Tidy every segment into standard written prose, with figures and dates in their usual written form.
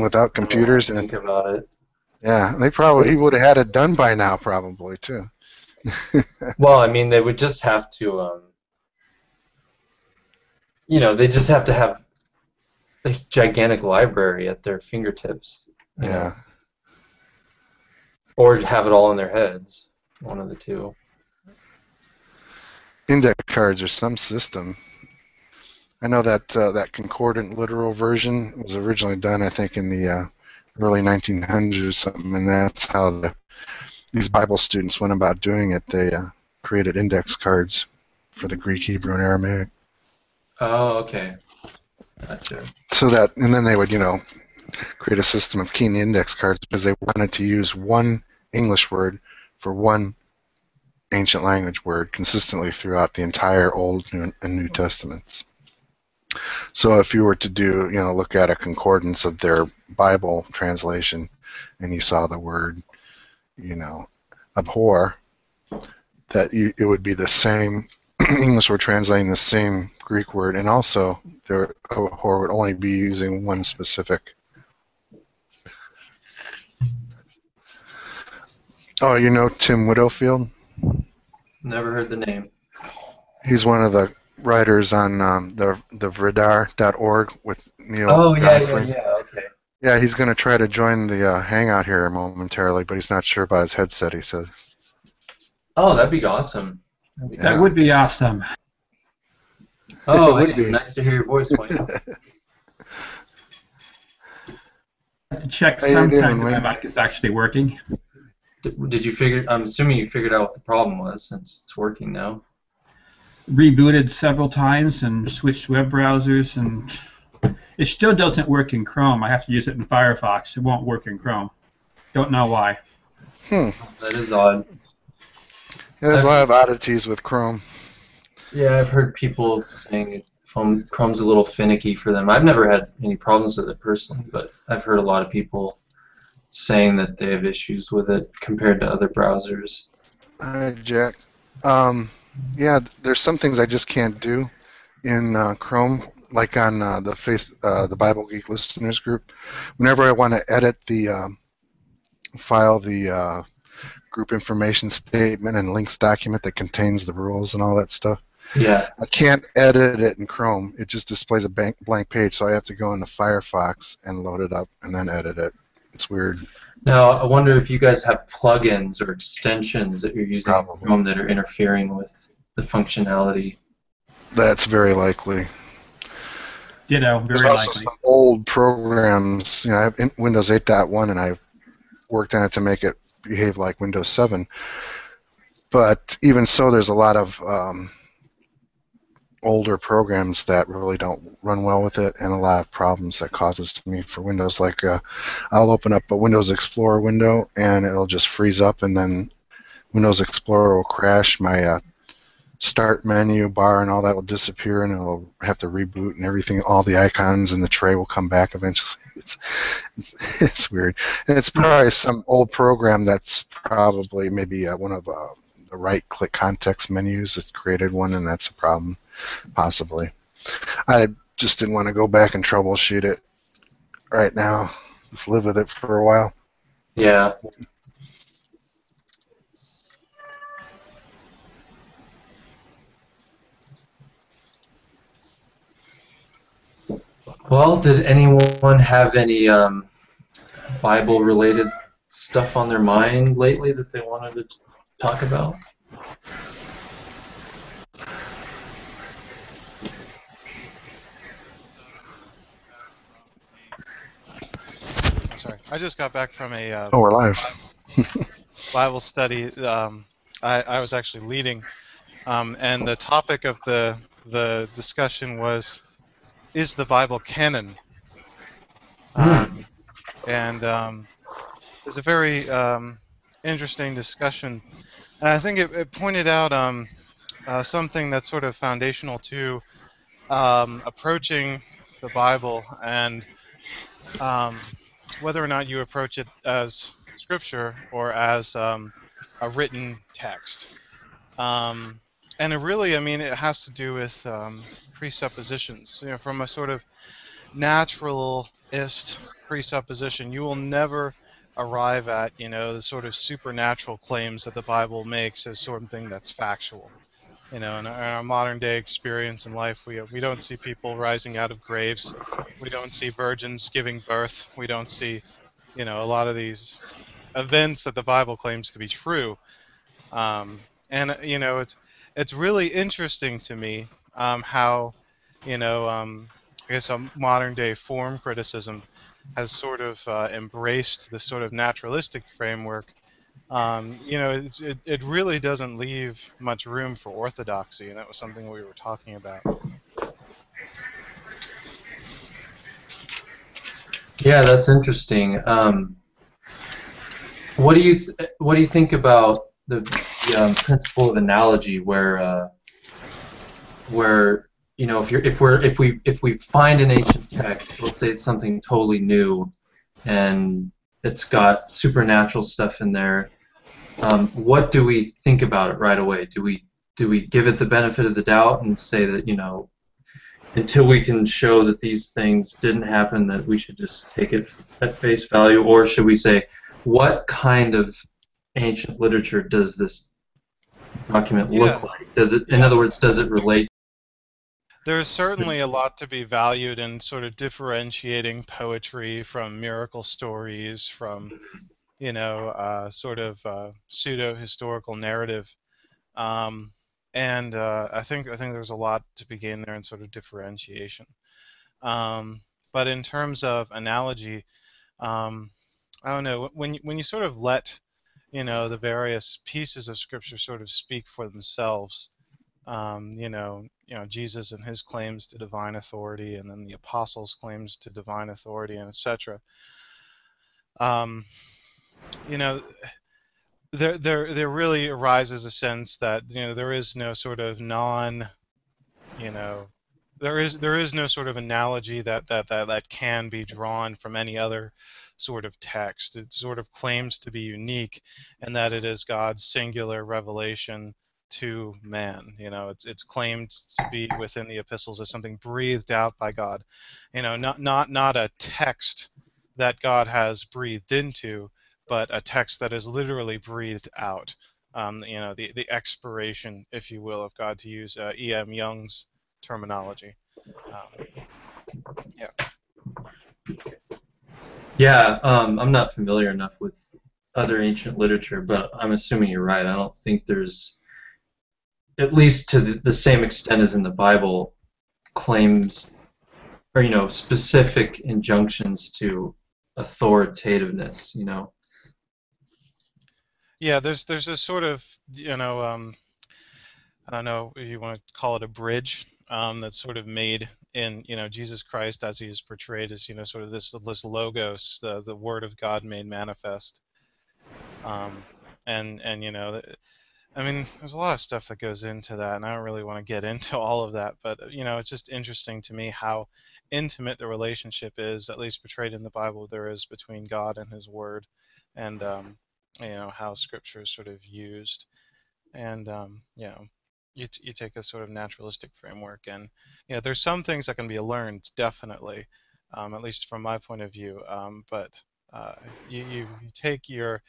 without computers. I think about it. Yeah, he would have had it done by now, probably too. Well, I mean, they would just have to, they just have to have a gigantic library at their fingertips, Yeah. or have it all in their heads, one of the two. Index cards or some system. I know that that concordant literal version was originally done, I think, in the early 1900s or something, and that's how these Bible students went about doing it. They created index cards for the Greek, Hebrew, and Aramaic. Oh, okay. Gotcha. So that, and then they would, create a system of key index cards because they wanted to use one English word for one ancient language word consistently throughout the entire Old and New Testaments. So if you were to do, look at a concordance of their Bible translation and you saw the word, abhor, that it would be the same English word translating the same Greek word, and also their abhor would only be using one specific. Oh, you know Tim Widowfield? Never heard the name. He's one of the writers on the Vridar.org with Neil. Oh, Godfrey. yeah, okay. Yeah, he's going to try to join the Hangout here momentarily, but he's not sure about his headset, he says. Oh, that'd be awesome. That would be awesome. Oh, it would be nice to hear your voice, Mike. I have to check sometime if my mic is actually working. Did you figure? I'm assuming you figured out what the problem was since it's working now. Rebooted several times and switched web browsers, and it still doesn't work in Chrome. I have to use it in Firefox. It won't work in Chrome. Don't know why. That is odd. Yeah, there's a lot of oddities with Chrome. Yeah, I've heard people saying Chrome's a little finicky for them. I've never had any problems with it personally, but I've heard a lot of people saying that they have issues with it compared to other browsers. Hi, Jack. Yeah, there's some things I just can't do in Chrome, like on the Bible Geek listeners group. Whenever I want to edit the file, the group information statement and links document that contains the rules and all that stuff, yeah, I can't edit it in Chrome. It just displays a blank page, so I have to go into Firefox and load it up and then edit it. It's weird. Now, I wonder if you guys have plugins or extensions that you're using in Chrome that are interfering with the functionality. That's very likely. Very There's likely. also some old programs. I have Windows 8.1, and I've worked on it to make it behave like Windows 7. But even so, there's a lot of older programs that really don't run well with it, and a lot of problems that causes to me for Windows. Like I'll open up a Windows Explorer window and it'll just freeze up, and then Windows Explorer will crash. My start menu bar and all that will disappear, and it'll have to reboot, and everything, all the icons in the tray will come back eventually. It's weird, and it's probably some old program that's probably maybe one of the right-click context menus that created one, and that's a problem. Possibly. I just didn't want to go back and troubleshoot it right now. Just live with it for a while. Yeah. Well, did anyone have any Bible-related stuff on their mind lately that they wanted to talk about? Sorry, I just got back from a we're live. Bible study. I was actually leading, and the topic of the discussion was, is the Bible canon? And it was a very interesting discussion, and I think it pointed out something that's sort of foundational to approaching the Bible, and whether or not you approach it as scripture or as a written text. And it really, it has to do with presuppositions. From a sort of naturalist presupposition, you will never arrive at, the sort of supernatural claims that the Bible makes as something that's factual. In our modern day experience in life, we don't see people rising out of graves. We don't see virgins giving birth. We don't see, a lot of these events that the Bible claims to be true. And it's really interesting to me how I guess a modern day form criticism has sort of embraced this sort of naturalistic framework. It really doesn't leave much room for orthodoxy, and that was something we were talking about. Yeah, that's interesting. What do you think about the principle of analogy, where if we find an ancient text, let's say it's something totally new, and it's got supernatural stuff in there, what do we think about it right away? Do we give it the benefit of the doubt and say that until we can show that these things didn't happen, that we should just take it at face value, or should we say, what kind of ancient literature does this document look like? Does it, in other words, does it relate? There's certainly a lot to be valued in sort of differentiating poetry from miracle stories, from sort of pseudo-historical narrative, and I think there's a lot to be gained there in sort of differentiation. But in terms of analogy, I don't know, when you sort of let the various pieces of Scripture sort of speak for themselves. Jesus and his claims to divine authority, and then the apostles' claims to divine authority, and etc. There really arises a sense that there is no sort of there is no sort of analogy that can be drawn from any other sort of text. It sort of claims to be unique, and that it is God's singular revelation to man. It's claimed to be within the epistles as something breathed out by God. Not a text that God has breathed into, but a text that is literally breathed out. The expiration, if you will, of God, to use E.M. Young's terminology. Yeah, I'm not familiar enough with other ancient literature, but I'm assuming you're right. I don't think there's, at least to the same extent as in the Bible, claims or specific injunctions to authoritativeness. Yeah, there's this sort of I don't know if you want to call it a bridge that's sort of made in Jesus Christ as he is portrayed as sort of this logos, the Word of God made manifest, and I mean, there's a lot of stuff that goes into that, and I don't really want to get into all of that, but it's just interesting to me how intimate the relationship is, at least portrayed in the Bible, there is between God and His Word, and how Scripture is sort of used, and you take a sort of naturalistic framework, and there's some things that can be learned, definitely, at least from my point of view, but you take your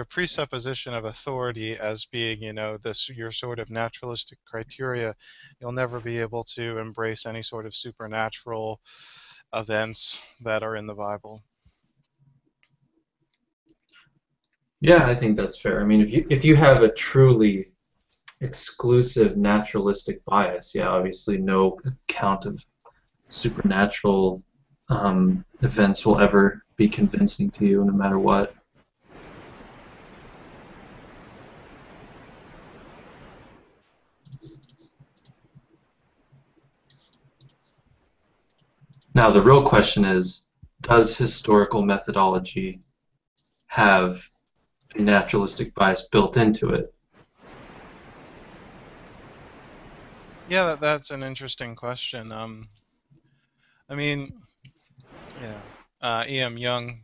presupposition of authority as being your sort of naturalistic criteria, you'll never be able to embrace any sort of supernatural events that are in the Bible. Yeah, I think that's fair. I mean, if you have a truly exclusive naturalistic bias, yeah, obviously no account of supernatural events will ever be convincing to you, no matter what. Now, the real question is, does historical methodology have a naturalistic bias built into it? Yeah, that's an interesting question. I mean, E.M. Young,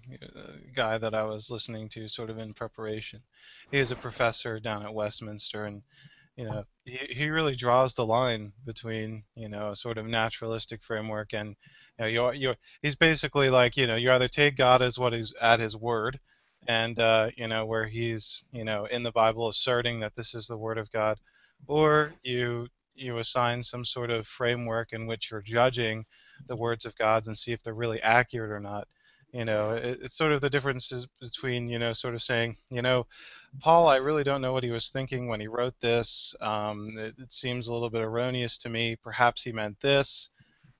guy that I was listening to sort of in preparation, he is a professor down at Westminster, and he really draws the line between a sort of naturalistic framework and he's basically like, you either take God as what he's at his word, and where he's in the Bible asserting that this is the word of God, or you assign some sort of framework in which you're judging the words of God and see if they're really accurate or not. It's sort of the differences between sort of saying, Paul, I really don't know what he was thinking when he wrote this. It seems a little bit erroneous to me. Perhaps he meant this.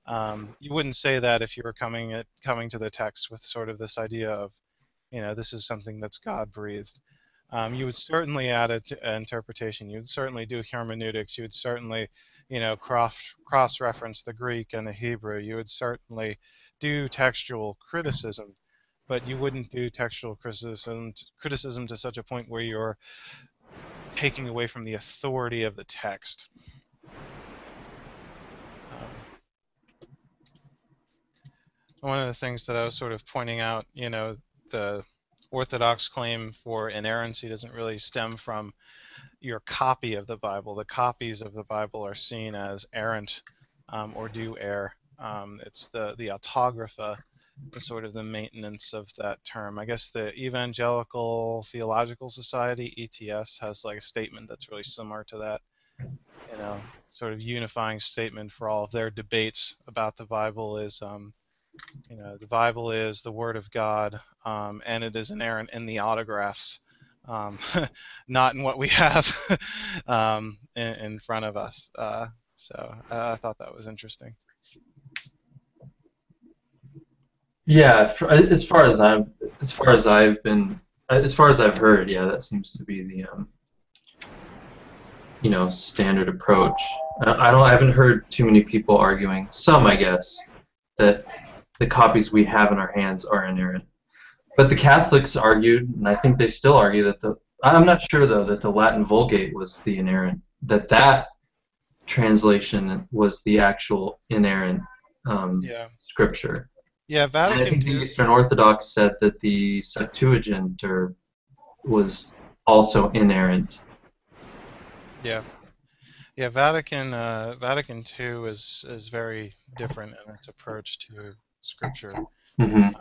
You wouldn't say that if you were coming to the text with sort of this idea of, this is something that's God breathed. You would certainly add an interpretation. You would certainly do hermeneutics. You would certainly, cross-reference the Greek and the Hebrew. You would certainly do textual criticism, but you wouldn't do textual criticism to such a point where you're taking away from the authority of the text. One of the things that I was sort of pointing out, the Orthodox claim for inerrancy doesn't really stem from your copy of the Bible. The copies of the Bible are seen as errant or do err. It's the autographa, the sort of the maintenance of that term. I guess the Evangelical Theological Society, ETS, has like a statement that's really similar to that. Sort of unifying statement for all of their debates about the Bible is, the Bible is the Word of God, and it is inerrant in the autographs, not in what we have in front of us. So I thought that was interesting. Yeah, as far as I've heard, yeah, that seems to be the standard approach. I haven't heard too many people arguing. Some, I guess, that the copies we have in our hands are inerrant. But the Catholics argued, and I think they still argue that I'm not sure though that the Latin Vulgate was the inerrant, that translation was the actual inerrant scripture. Yeah, Vatican And I think II. the Eastern Orthodox said that the Septuagint was also inerrant. Yeah, Vatican II is very different in its approach to Scripture. Mm-hmm.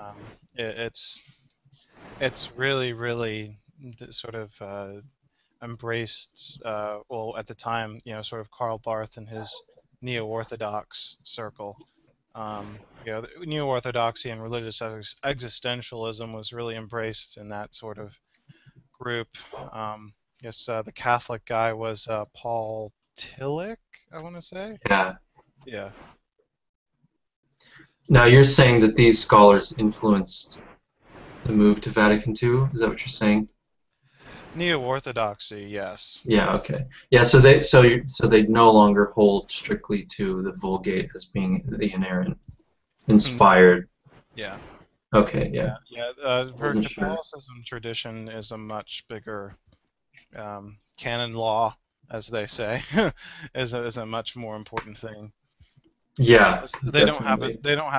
It's really sort of embraced, well, at the time, sort of Karl Barth and his neo-Orthodox circle. The neo-Orthodoxy and religious existentialism was really embraced in that sort of group. Yes, the Catholic guy was Paul Tillich, I want to say. Yeah. Yeah. Now you're saying that these scholars influenced the move to Vatican II? Is that what you're saying? Neo-Orthodoxy, yes. Yeah. Okay. Yeah. So they no longer hold strictly to the Vulgate as being the inerrant, inspired. Yeah. Okay. Yeah. Catholicism tradition is a much bigger canon law, as they say, is a much more important thing. Yeah. They don't have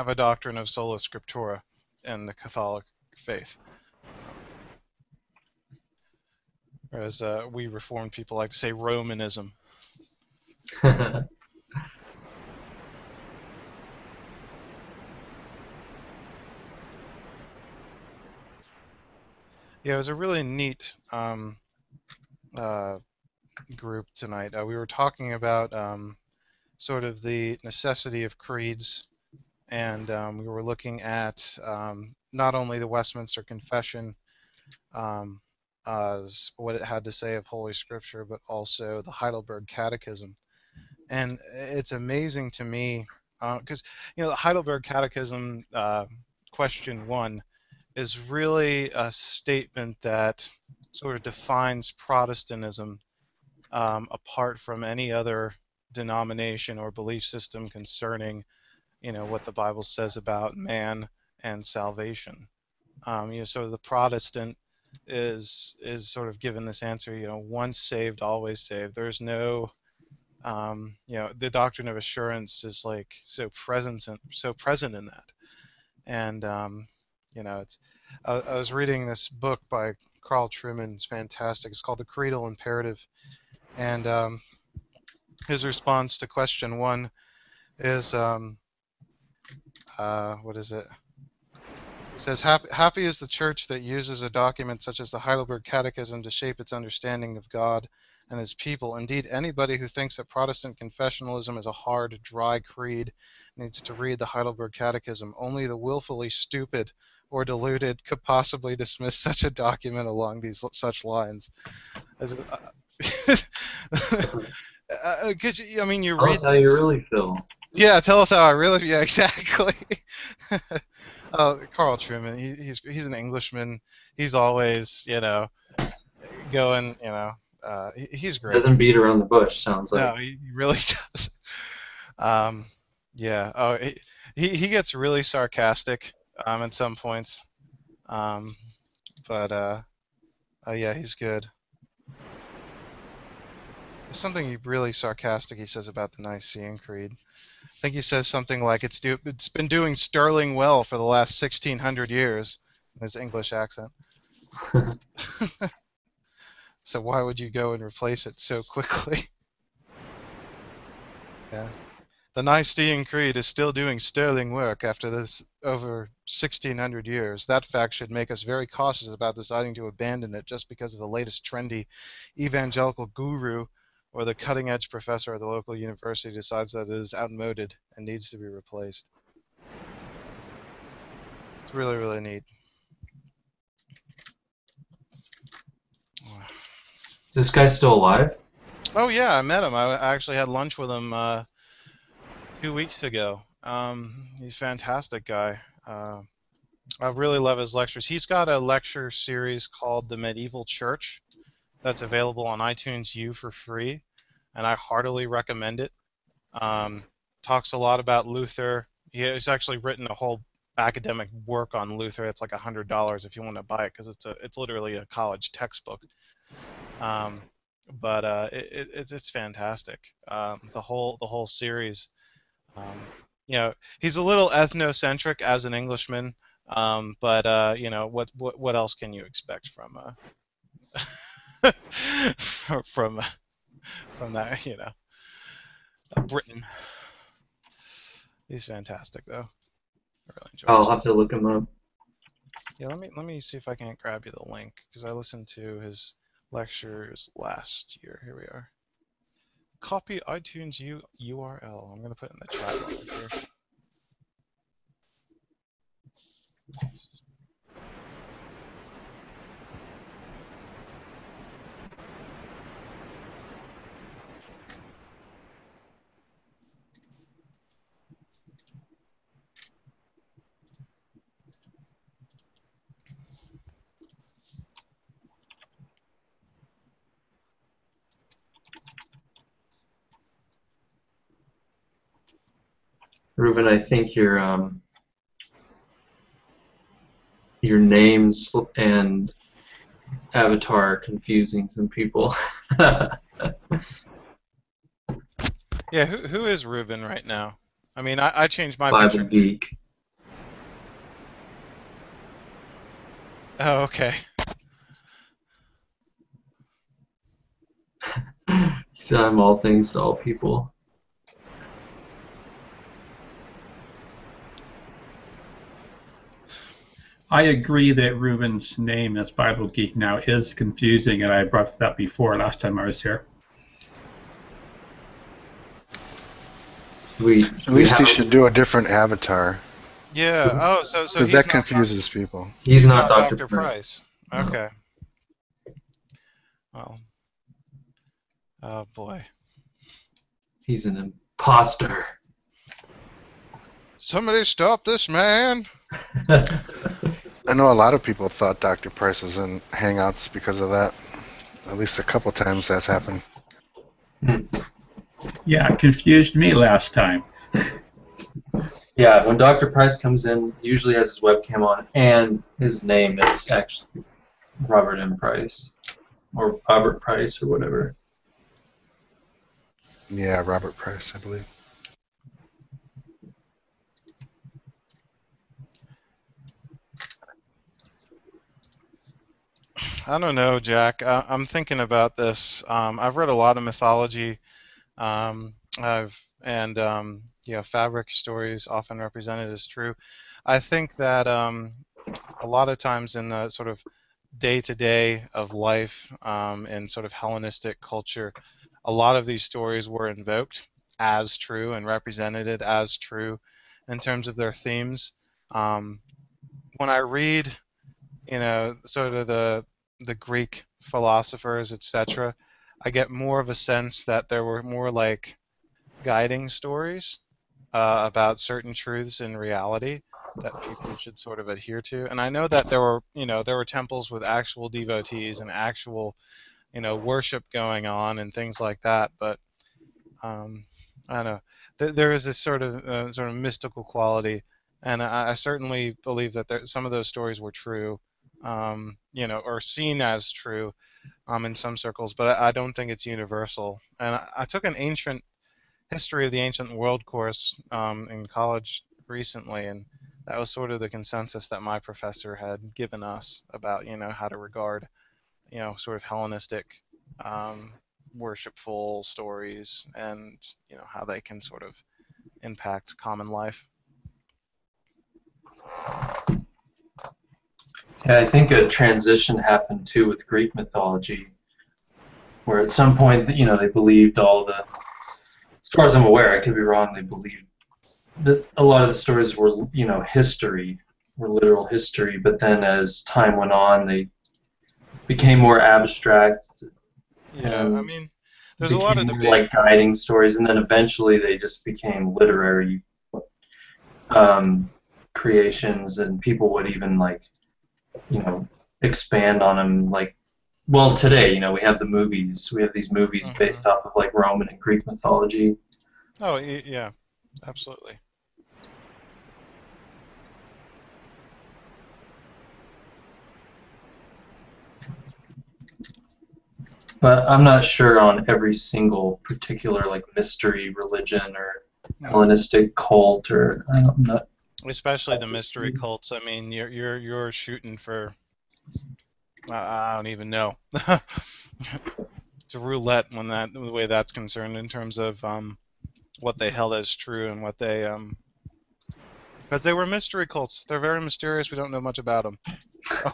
a doctrine of sola scriptura in the Catholic faith. Whereas we Reformed people like to say Romanism. Yeah, it was a really neat group tonight. We were talking about sort of the necessity of creeds, and we were looking at not only the Westminster Confession as what it had to say of Holy Scripture, but also the Heidelberg Catechism. And it's amazing to me because the Heidelberg Catechism, question 1, is really a statement that sort of defines Protestantism apart from any other denomination or belief system concerning, what the Bible says about man and salvation. So the Protestant is sort of given this answer, once saved, always saved. There's no, the doctrine of assurance is like so present in that. And it's. I was reading this book by Carl Truman. It's fantastic. It's called The Creedal Imperative, and his response to question 1 is, what is it? It says, happy is the church that uses a document such as the Heidelberg Catechism to shape its understanding of God and his people. Indeed, anybody who thinks that Protestant confessionalism is a hard, dry creed needs to read the Heidelberg Catechism. Only the willfully stupid or deluded could possibly dismiss such a document along such lines. Because I mean, you Tell read us how this. you really feel. Yeah, tell us how I really. Yeah, exactly. Carl Truman. He's an Englishman. He's always going. He's great. Doesn't beat around the bush, sounds like. No, he really does. Yeah. Oh, he gets really sarcastic at some points. But yeah, he's good. There's something really sarcastic he says about the Nicene Creed. I think he says something like it's been doing sterling well for the last 1600 years in his English accent. So why would you go and replace it so quickly? Yeah. The Nicene Creed is still doing sterling work after this over 1600 years. That fact should make us very cautious about deciding to abandon it just because of the latest trendy evangelical guru or the cutting-edge professor at the local university decides that it is outmoded and needs to be replaced. It's really, really neat. Is this guy still alive? Oh yeah, I met him. I actually had lunch with him 2 weeks ago. He's a fantastic guy. I really love his lectures. He's got a lecture series called The Medieval Church that's available on iTunes U for free, and I heartily recommend it. Talks a lot about Luther. He's actually written a whole academic work on Luther. It's like $100 if you want to buy it because it's literally a college textbook. But it's fantastic. The whole series. He's a little ethnocentric as an Englishman, but what else can you expect from from that, Britain? He's fantastic though. I really enjoy I'll his have to look him up. Yeah, let me see if I can't grab you the link because I listened to his lectures last year. Here we are. Copy iTunes URL. I'm gonna put it in the chat over here. Ruben, I think your names and avatar are confusing some people. Yeah, who is Ruben right now? I mean, I changed my Bible picture. Geek. Oh, okay. So I'm all things to all people. I agree that Ruben's name as Bible Geek now is confusing, and I brought that up before last time I was here. At least he should do a different avatar. Yeah. Oh, so Because he's that not confuses people. He's not not Dr. Price. No. Okay. Well. Oh boy. He's an imposter. Somebody stop this man! I know a lot of people thought Dr. Price was in Hangouts because of that. At least a couple times that's happened. Yeah, it confused me last time. Yeah, when Dr. Price comes in, usually has his webcam on, and his name is actually Robert M. Price, or Robert Price, or whatever. Yeah, Robert Price, I believe. I don't know, Jack. I'm thinking about this. I've read a lot of mythology. fabric stories often represented as true. I think that a lot of times in the sort of day-to-day of life in sort of Hellenistic culture, a lot of these stories were invoked as true and represented as true in terms of their themes. When I read, sort of the Greek philosophers, etc., I get more of a sense that there were more like guiding stories about certain truths in reality that people should sort of adhere to. And I know that there were temples with actual devotees and actual, worship going on and things like that. But I don't know. There is this sort of mystical quality, and I certainly believe that some of those stories were true, or seen as true in some circles. But I don't think it's universal. And I took an ancient history of the ancient world course in college recently, and that was sort of the consensus that my professor had given us about how to regard sort of Hellenistic worshipful stories and how they can sort of impact common life. Yeah, I think a transition happened too with Greek mythology, where at some point, they believed all the, as far as I'm aware, I could be wrong, they believed that a lot of the stories were, history, were literal history, but then as time went on, they became more abstract. Yeah, I mean, there's a became lot of more debate. like guiding stories, and then eventually they just became literary creations, and people would even expand on them. Well, today, we have the movies. We have these movies based off of Roman and Greek mythology. Oh, yeah, absolutely. But I'm not sure on every single particular mystery religion or Hellenistic cult, or I'm not. Especially the mystery cults. I mean, you're shooting for I don't even know. It's a roulette the way that's concerned in terms of what they held as true and what they because they were mystery cults. They're very mysterious. We don't know much about them. Oh.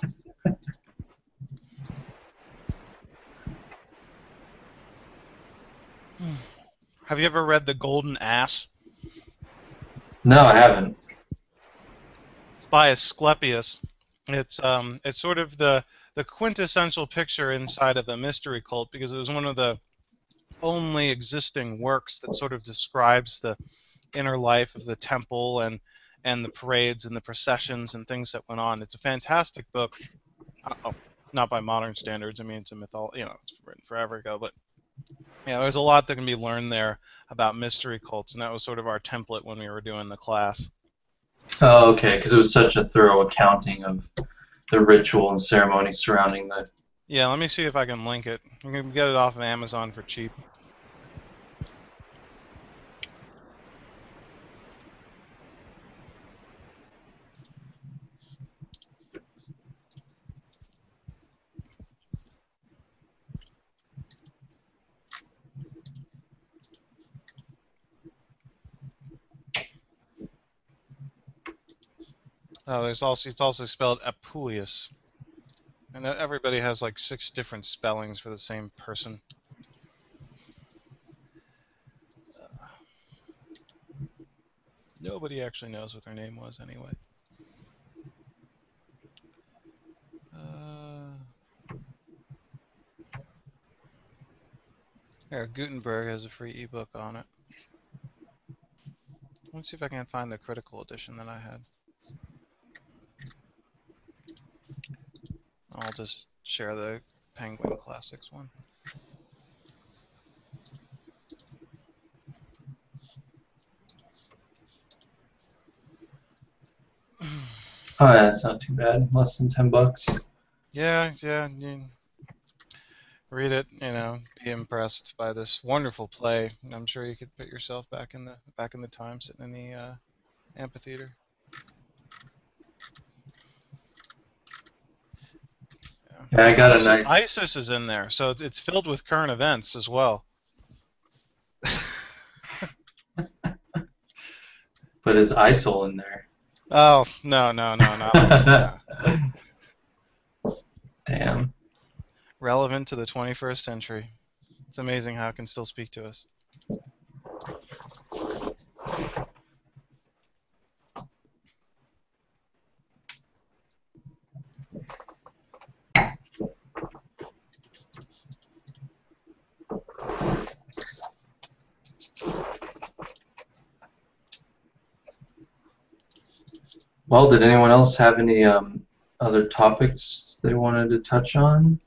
Have you ever read The Golden Ass? No, I haven't. It's by Asclepius. It's sort of the quintessential picture inside of a mystery cult because it was one of the only existing works that sort of describes the inner life of the temple and the parades and the processions and things that went on. It's a fantastic book. Not by modern standards. I mean, it's a mythology. It's written forever ago, but there's a lot that can be learned there about mystery cults, and that was sort of our template when we were doing the class. Oh, okay, because it was such a thorough accounting of the ritual and ceremony surrounding the... Yeah, let me see if I can link it. You can get it off of Amazon for cheap. Oh, it's also spelled Apuleius. And everybody has 6 different spellings for the same person. Nobody actually knows what their name was anyway. Here, Gutenberg has a free ebook on it. Let's see if I can find the critical edition that I had. I'll just share the Penguin Classics one. Oh, yeah, that's not too bad. Less than $10. Yeah. You read it, be impressed by this wonderful play. I'm sure you could put yourself back in the time, sitting in the amphitheater. Yeah, I got a nice... ISIS is in there, so it's filled with current events as well. But is ISIL in there? Oh, no, not Damn. relevant to the 21st century. It's amazing how it can still speak to us. Well, did anyone else have any other topics they wanted to touch on?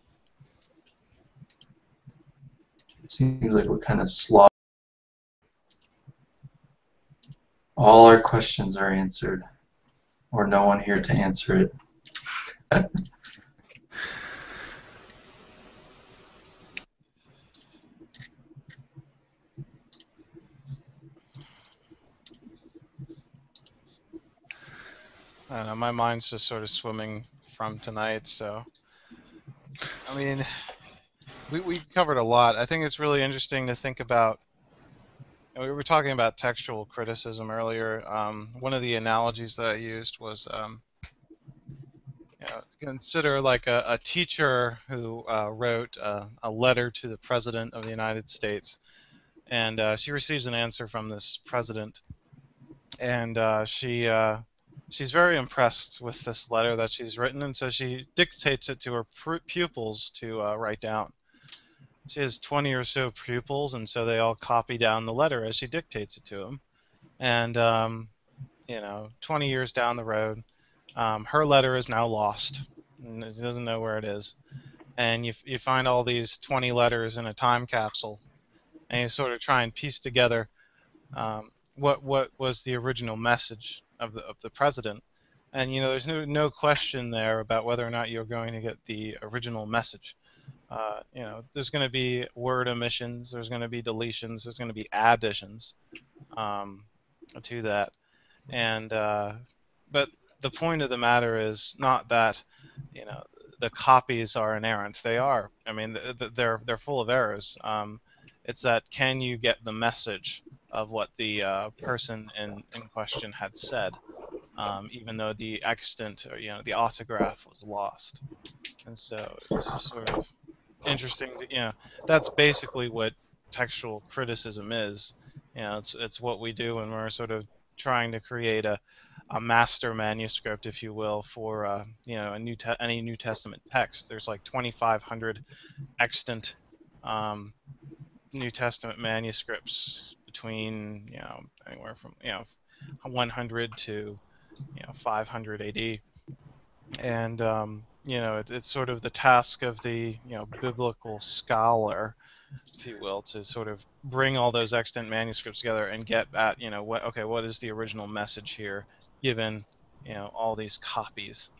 Seems like we're kind of slow. All our questions are answered, or no one here to answer it. I don't know, my mind's just sort of swimming from tonight, so... I mean, we covered a lot. I think it's really interesting to think about... We were talking about textual criticism earlier. One of the analogies that I used was, consider like a teacher who wrote a letter to the President of the United States, and she receives an answer from this president, and she's very impressed with this letter that she's written, and so she dictates it to her pupils to write down. She has 20 or so pupils, and so they all copy down the letter as she dictates it to them. And 20 years down the road, her letter is now lost, and she doesn't know where it is. And you find all these 20 letters in a time capsule, and you sort of try and piece together what was the original message of the president. And there's no question there about whether or not you're going to get the original message. There's going to be word omissions, there's going to be deletions, there's going to be additions to that. And but the point of the matter is not that the copies are inerrant. They are. I mean, they're full of errors. It's that can you get the message of what the person in question had said, even though the extant or the autograph was lost. And so it's just sort of interesting to, that's basically what textual criticism is. It's what we do when we're sort of trying to create a master manuscript, if you will, for any New Testament text. There's like 2,500 extant New Testament manuscripts between anywhere from 100 to 500 AD, and it's sort of the task of the biblical scholar, if you will, to sort of bring all those extant manuscripts together and get at what is the original message here, given all these copies.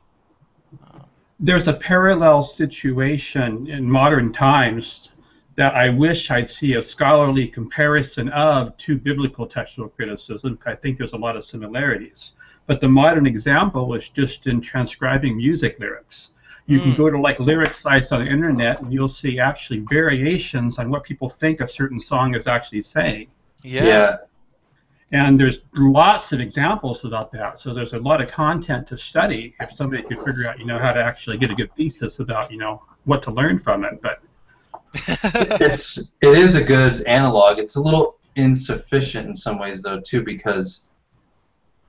There's a parallel situation in modern times that I wish I'd see a scholarly comparison of to biblical textual criticism. I think there's a lot of similarities. But the modern example is just in transcribing music lyrics. You can go to like lyric sites on the internet and you'll see actually variations on what people think a certain song is actually saying. Yeah. And there's lots of examples about that. So there's a lot of content to study if somebody could figure out, how to actually get a good thesis about, what to learn from it. But it is a good analog. It's a little insufficient in some ways, though, too, because,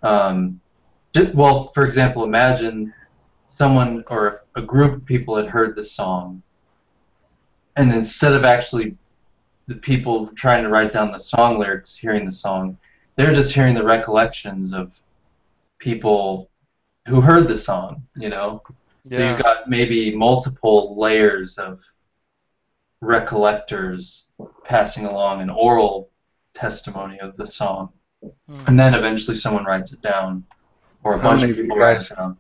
well, for example, imagine someone or a group of people had heard the song, and instead of actually the people trying to write down the song lyrics hearing the song, they're just hearing the recollections of people who heard the song, So you've got maybe multiple layers of recollectors passing along an oral testimony of the song, and then eventually someone writes it down, or a bunch of people write it down.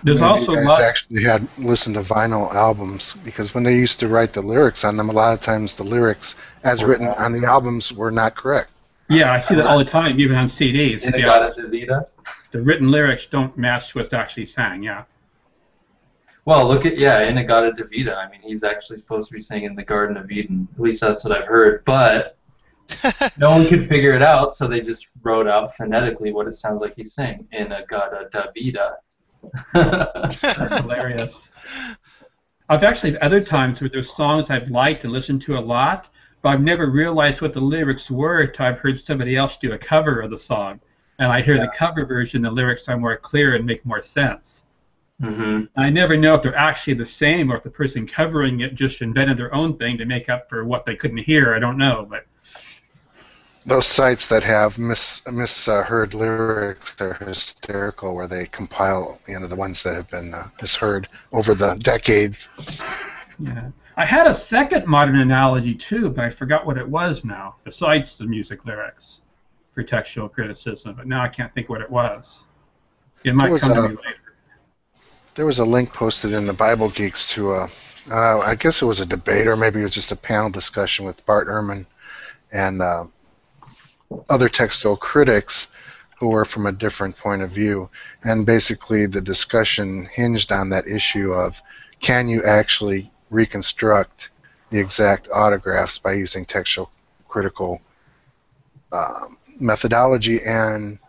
There's also you guys actually had listened to vinyl albums, because when they used to write the lyrics on them, a lot of times the lyrics as written on the albums were not correct. Yeah, I see that all the time, even on CDs. The written lyrics don't match what's actually sang, yeah. Well, look at, Inagata Devita. I mean, he's actually supposed to be singing the Garden of Eden. At least that's what I've heard. But No one could figure it out, so they just wrote out phonetically what it sounds like he's saying in a gada davida. That's hilarious. I've actually had other times where there's songs I've liked and listened to a lot, but I've never realized what the lyrics were until I've heard somebody else do a cover of the song. And I hear the cover version, the lyrics are more clear and make more sense. Mm-hmm. I never know if they're actually the same or if the person covering it just invented their own thing to make up for what they couldn't hear. I don't know, but those sites that have misheard lyrics are hysterical, where they compile the ones that have been misheard over the decades. yeah. I had a second modern analogy too, but I forgot what it was now, besides the music lyrics for textual criticism, but now I can't think what it was. It might come to me later. There was a link posted in the Bible Geeks to I guess it was a debate, or maybe it was just a panel discussion with Bart Ehrman and other textual critics who were from a different point of view. And basically the discussion hinged on that issue of, can you actually reconstruct the exact autographs by using textual critical methodology? And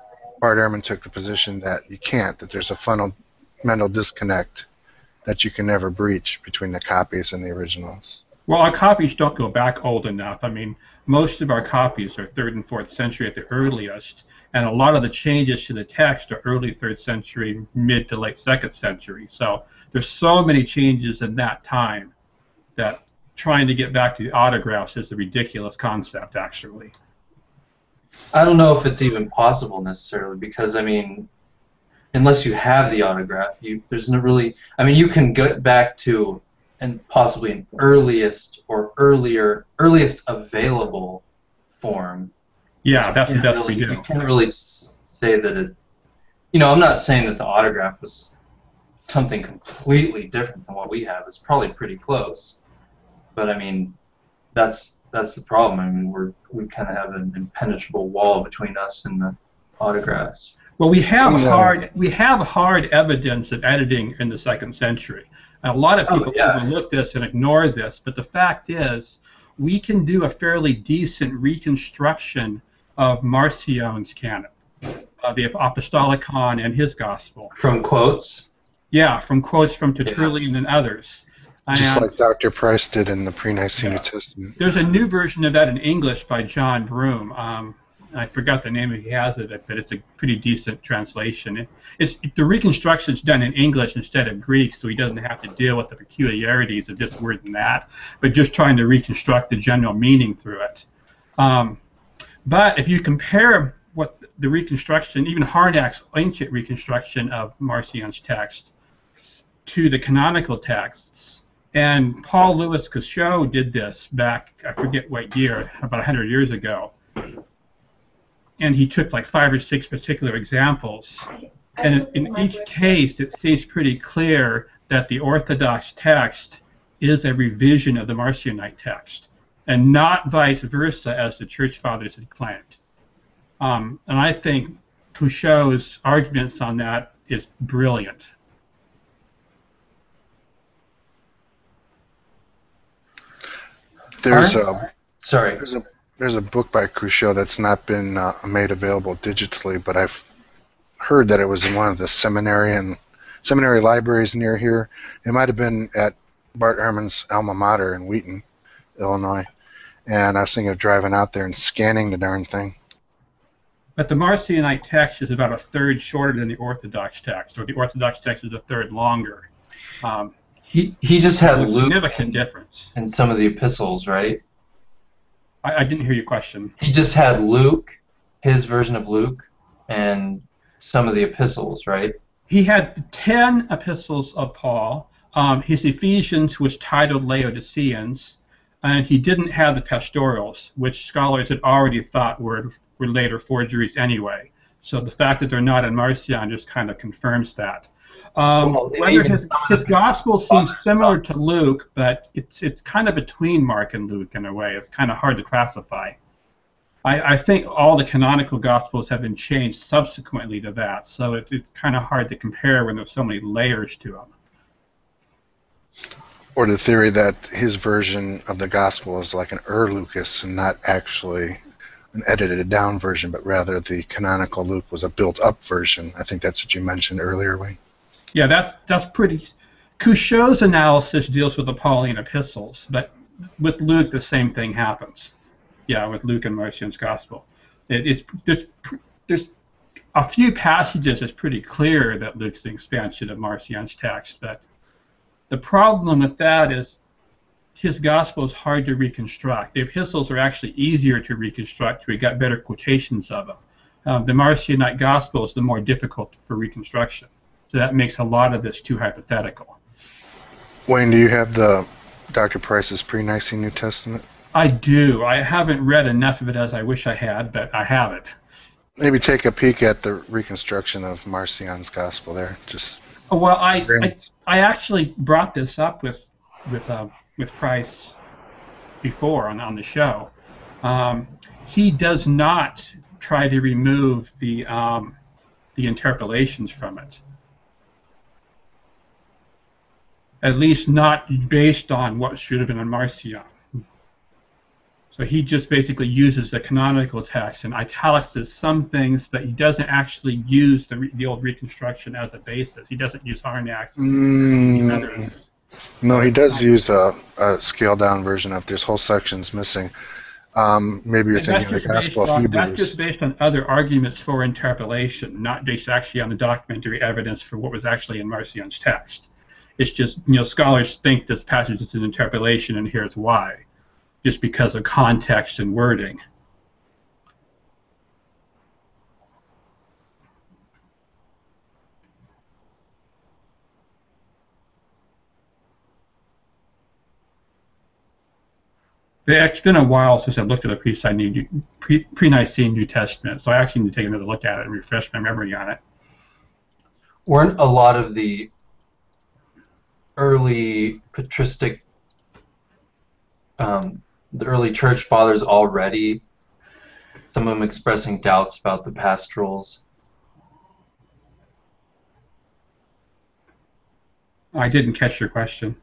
Bart Ehrman took the position that you can't, that there's a fundamental disconnect that you can never breach between the copies and the originals. Well, our copies don't go back old enough. I mean, most of our copies are 3rd and 4th century at the earliest, and a lot of the changes to the text are early 3rd century, mid to late 2nd century. So there's so many changes in that time that trying to get back to the autographs is a ridiculous concept, actually. I don't know if it's even possible necessarily, because, I mean, unless you have the autograph, there's no really, I mean, you can get back to and possibly an earliest available form. Yeah, that's the best we do. You can't really say that it, I'm not saying that the autograph was something completely different than what we have. It's probably pretty close. But I mean, that's the problem. I mean, we kind of have an impenetrable wall between us and the autographs. Well, we have hard evidence of editing in the 2nd century. A lot of people overlook this and ignore this, but the fact is, we can do a fairly decent reconstruction of Marcion's canon, the Apostolicon and his gospel. From quotes? Yeah, from quotes from Tertullian and others. Just like Dr. Price did in the Pre-Nicene New Testament. There's a new version of that in English by John Broom. I forgot the name he has of it, but it's a pretty decent translation. The reconstruction's done in English instead of Greek, so he doesn't have to deal with the peculiarities of this word and that, but just trying to reconstruct the general meaning through it. But if you compare what the reconstruction, even Harnack's ancient reconstruction of Marcion's text, to the canonical texts, and Paul Louis Cauchot did this back, I forget what year, about 100 years ago. And he took like 5 or 6 particular examples. And in each case, it seems pretty clear that the Orthodox text is a revision of the Marcionite text, and not vice versa, as the Church Fathers had claimed. And I think Cauchot's arguments on that is brilliant. There's a book by Cauchot that's not been made available digitally, but I've heard that it was in one of the seminary libraries near here. It might have been at Bart Ehrman's alma mater in Wheaton, Illinois. And I was thinking of driving out there and scanning the darn thing. But the Marcionite text is about 1/3 shorter than the Orthodox text, or the Orthodox text is 1/3 longer. He just had Luke significant difference in some of the epistles, right? I didn't hear your question. He just had Luke, his version of Luke, and some of the epistles, right? He had 10 epistles of Paul. His Ephesians was titled Laodiceans, and he didn't have the pastorals, which scholars had already thought were later forgeries anyway. So the fact that they're not in Marcion just kind of confirms that. Whether his gospel seems similar to Luke, but it's kind of between Mark and Luke in a way. It's kind of hard to classify. I think all the canonical gospels have been changed subsequently to that, so it's kind of hard to compare when there's so many layers to them. Or the theory that his version of the gospel is like an Lucas and not actually an edited down version, but rather the canonical Luke was a built up version. I think that's what you mentioned earlier, Wayne. Yeah, that's pretty. Couchot's analysis deals with the Pauline epistles, but with Luke the same thing happens. Yeah, with Luke and Marcion's gospel, there's a few passages it's pretty clear that Luke's an expansion of Marcion's text, but the problem with that is his gospel is hard to reconstruct. The epistles are actually easier to reconstruct. We got better quotations of them. The Marcionite gospel is the more difficult for reconstruction. So that makes a lot of this too hypothetical. Wayne, do you have the Dr. Price's Pre-Nicene New Testament? I do. I haven't read enough of it as I wish I had, but I have it. Maybe take a peek at the reconstruction of Marcion's gospel there. Just well, I actually brought this up with Price before on the show. He does not try to remove the interpolations from it. At least not based on what should have been on Marcion. So he just basically uses the canonical text and italicizes some things, but he doesn't actually use the old reconstruction as a basis. He doesn't use Harnack's. No, he does use a scaled-down version of. There's whole sections missing. Maybe you're thinking of the Gospel of Hebrews. That's just based on other arguments for interpolation, not based actually on the documentary evidence for what was actually in Marcion's text. It's just, scholars think this passage is an interpolation, and here's why. Just because of context and wording. It's been a while since I looked at the Pre-Nicene New Testament, so I actually need to take another look at it and refresh my memory on it. Weren't a lot of the early patristic the early church fathers already, some of them expressing doubts about the pastorals? I didn't catch your question.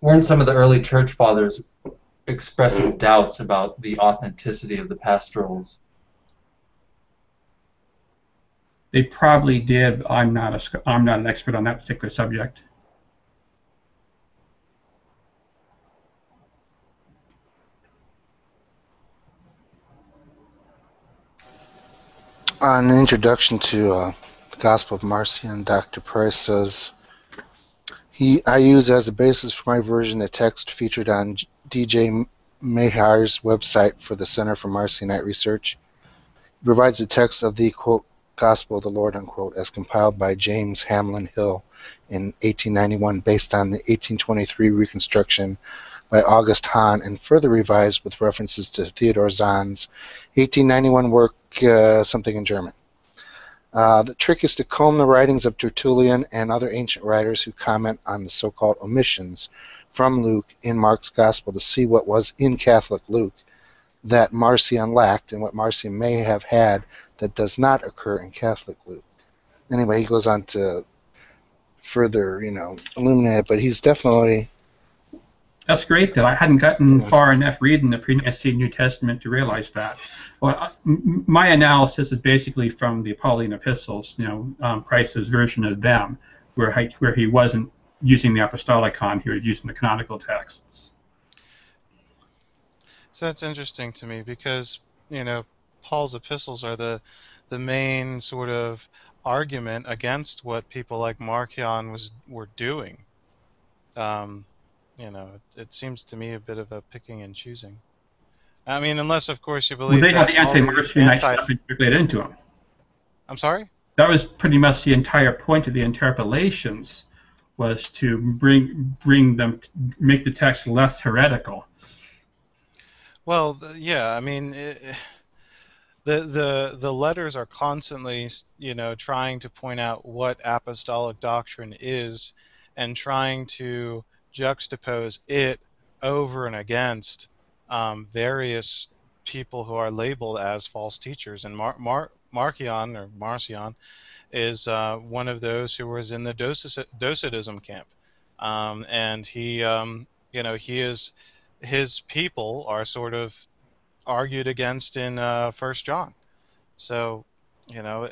Weren't some of the early church fathers expressing doubts about the authenticity of the pastorals? They probably did. I'm not an expert on that particular subject. On an introduction to the Gospel of Marcion, Dr. Price says, I use as a basis for my version a text featured on D.J. Mahar's website for the Center for Marcionite Research. It provides a text of the, quote, Gospel of the Lord, unquote, as compiled by James Hamlin Hill in 1891 based on the 1823 reconstruction by August Hahn and further revised with references to Theodor Zahn's 1891 work, something in German. The trick is to comb the writings of Tertullian and other ancient writers who comment on the so-called omissions from Luke in Mark's Gospel to see what was in Catholic Luke that Marcion lacked and what Marcion may have had that does not occur in Catholic Luke. Anyway, he goes on to further, illuminate it, but he's definitely... That's great, though. I hadn't gotten far enough reading the Pre-Nicene New Testament to realize that. Well, my analysis is basically from the Pauline epistles, Price's version of them, where he wasn't using the Apostolicon, he was using the canonical texts. So that's interesting to me because, Paul's epistles are the main sort of argument against what people like Marcion were doing. It seems to me a bit of a picking and choosing. I mean, unless, of course, you believe they had the anti-Marcionite stuff integrated into them. I'm sorry? That was pretty much the entire point of the interpolations, was to make the text less heretical. Well, yeah, I mean, the letters are constantly, trying to point out what apostolic doctrine is and trying to juxtapose it over and against various people who are labeled as false teachers. And Marcion is one of those who was in the docetism camp, and he, his people are sort of argued against in 1 John. So, you know,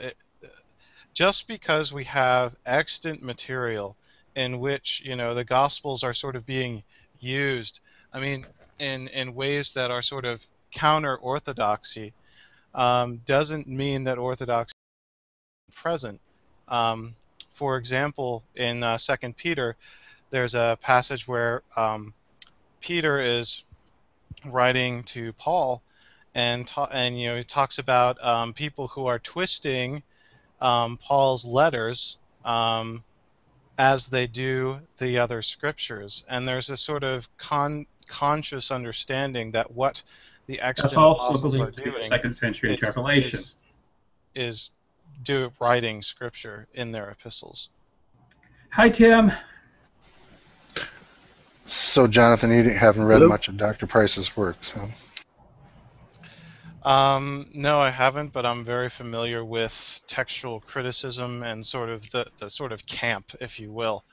just because we have extant material in which, you know, the Gospels are sort of being used, I mean, in ways that are sort of counter-orthodoxy, doesn't mean that orthodoxy is present. For example, in 2 Peter, there's a passage where Peter is writing to Paul, and you know, he talks about people who are twisting Paul's letters as they do the other scriptures, and there's a sort of conscious understanding that what the That's extant also apostles are believed to be the doing second century interpolation. is writing scripture in their epistles. Hi, Tim. So, Jonathan, you haven't read Hello? much of Dr. Price's work, so. No, I haven't, but I'm very familiar with textual criticism and sort of the sort of camp, if you will,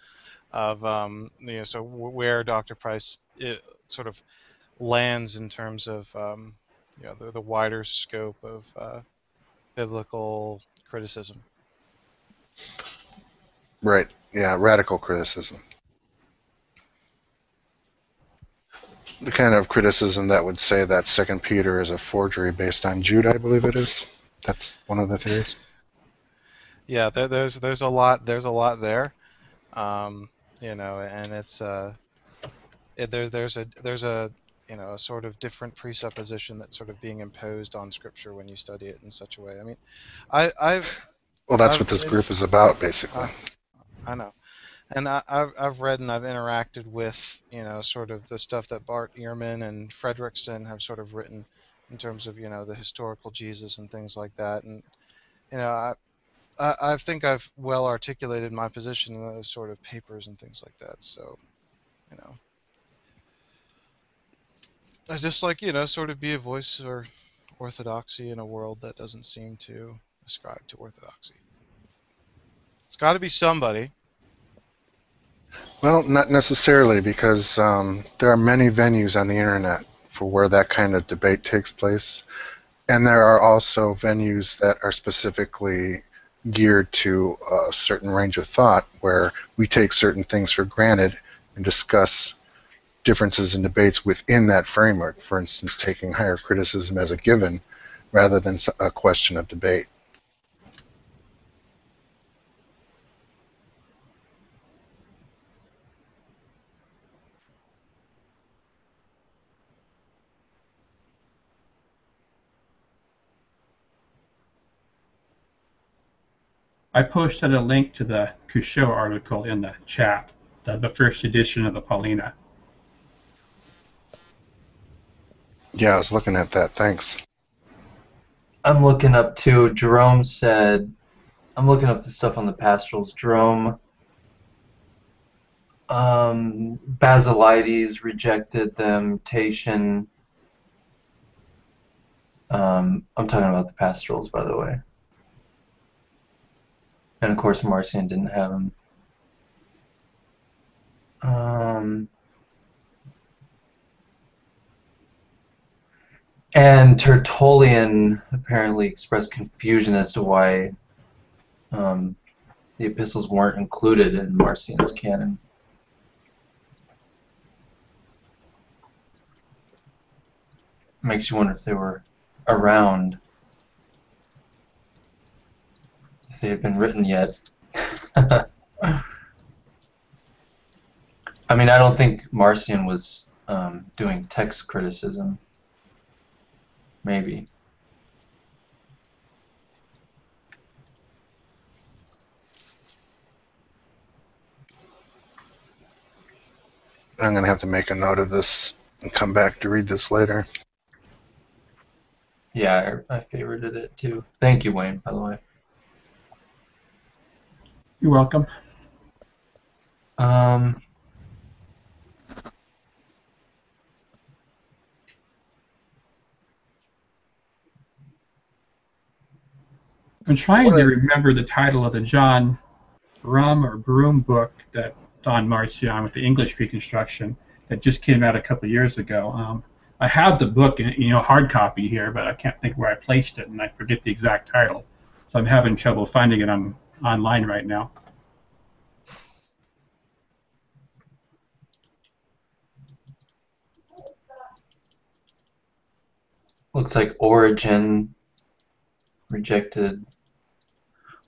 of you know, so where Dr. Price sort of lands in terms of you know, the wider scope of biblical criticism. Right, yeah, radical criticism. The kind of criticism that would say that 2 Peter is a forgery based on Jude, I believe it is. That's one of the theories. Yeah, there's a lot there, you know, and it's there's a you know, a sort of different presupposition that's sort of being imposed on Scripture when you study it in such a way. I mean, Well, that's I've what this read, group is about, basically. I know, and I've read and I've interacted with, you know, sort of the stuff that Bart Ehrman and Fredrickson have sort of written in terms of, you know, the historical Jesus and things like that, and you know, I think I've well articulated my position in those sort of papers and things like that. So, you know, I just like, you know, sort of be a voice or orthodoxy in a world that doesn't seem to ascribe to orthodoxy. It's got to be somebody. Well, not necessarily, because there are many venues on the internet for where that kind of debate takes place. And there are also venues that are specifically geared to a certain range of thought where we take certain things for granted and discuss differences in debates within that framework. For instance, taking higher criticism as a given rather than a question of debate. I posted a link to the Couchot article in the chat, the first edition of the Paulina. Yeah, I was looking at that. Thanks. I'm looking up too. Jerome said, I'm looking up the stuff on the pastorals. Jerome, Basilides rejected the mutation. I'm talking about the pastorals, by the way. And of course, Marcion didn't have him. And Tertullian apparently expressed confusion as to why the epistles weren't included in Marcion's canon. Makes you wonder if they were around, if they had been written yet. I mean, I don't think Marcion was doing text criticism. Maybe. I'm going to have to make a note of this and come back to read this later. Yeah, I favorited it too. Thank you, Wayne, by the way. You're welcome. I'm trying to remember the title of the John Broom book that on Marcion with the English reconstruction that just came out a couple years ago. I have the book, hard copy here, but I can't think where I placed it, and I forget the exact title. So I'm having trouble finding it online right now. Looks like Origen rejected,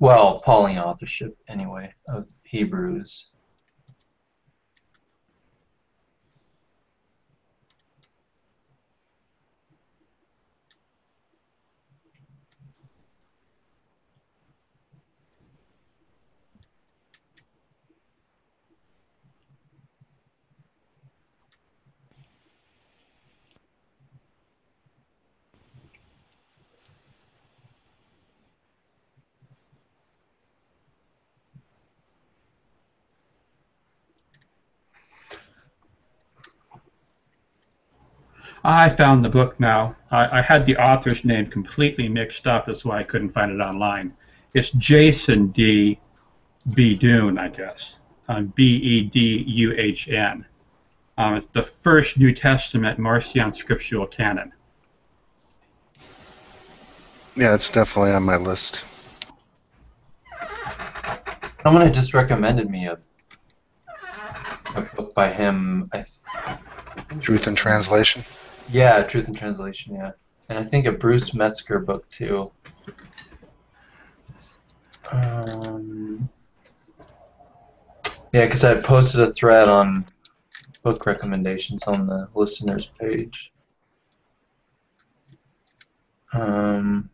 well, Pauline authorship anyway, of Hebrews. I found the book now. I had the author's name completely mixed up. That's why I couldn't find it online. It's Jason D. Bedun, I guess. Beduhn. It's the first New Testament Marcion Scriptural Canon. Yeah, it's definitely on my list. Someone had just recommended me a book by him. Truth and Translation? Yeah, Truth and Translation, yeah. And I think a Bruce Metzger book, too. Yeah, because I posted a thread on book recommendations on the listeners page. Could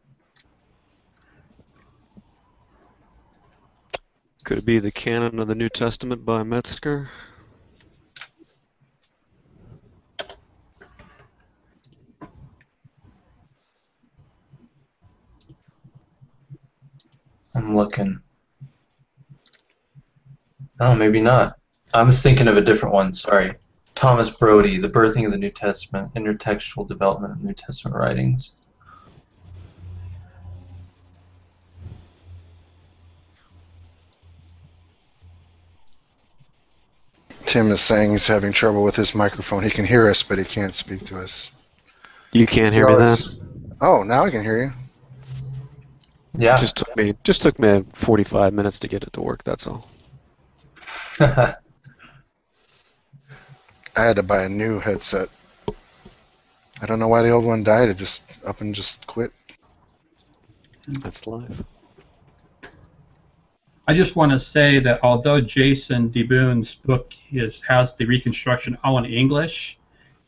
it be the Canon of the New Testament by Metzger? I'm looking. Oh, maybe not. I was thinking of a different one, sorry. Thomas Brody, The Birthing of the New Testament, Intertextual Development of New Testament Writings. Tim is saying he's having trouble with his microphone. He can hear us, but he can't speak to us. You can't hear me then? Oh, now I can hear you. Yeah. It just took me 45 minutes to get it to work, that's all. I had to buy a new headset. I don't know why the old one died. It just up and just quit. That's life. I just want to say that although Jason DeBoon's book has the reconstruction all in English,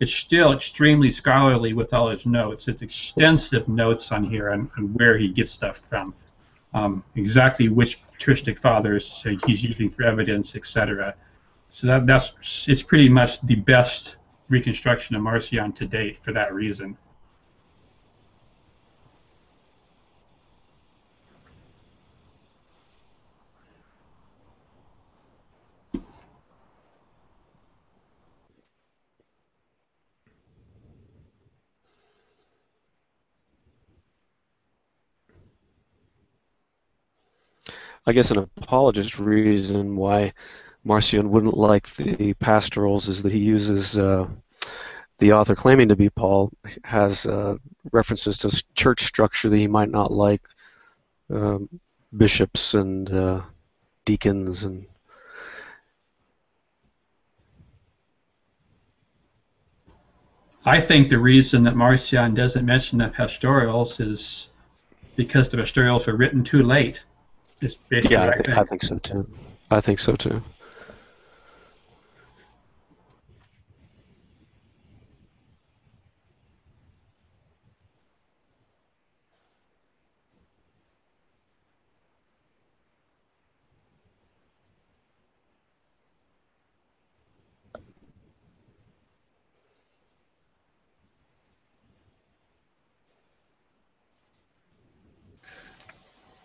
it's still extremely scholarly with all his notes. It's extensive notes on here and where he gets stuff from, exactly which patristic fathers he's using for evidence, etc. So it's pretty much the best reconstruction of Marcion to date for that reason. I guess an apologist reason why Marcion wouldn't like the pastorals is that he uses the author claiming to be Paul has references to church structure that he might not like, bishops and deacons and. I think the reason that Marcion doesn't mention the pastorals is because the pastorals were written too late. Yeah, I think so too. I think so too.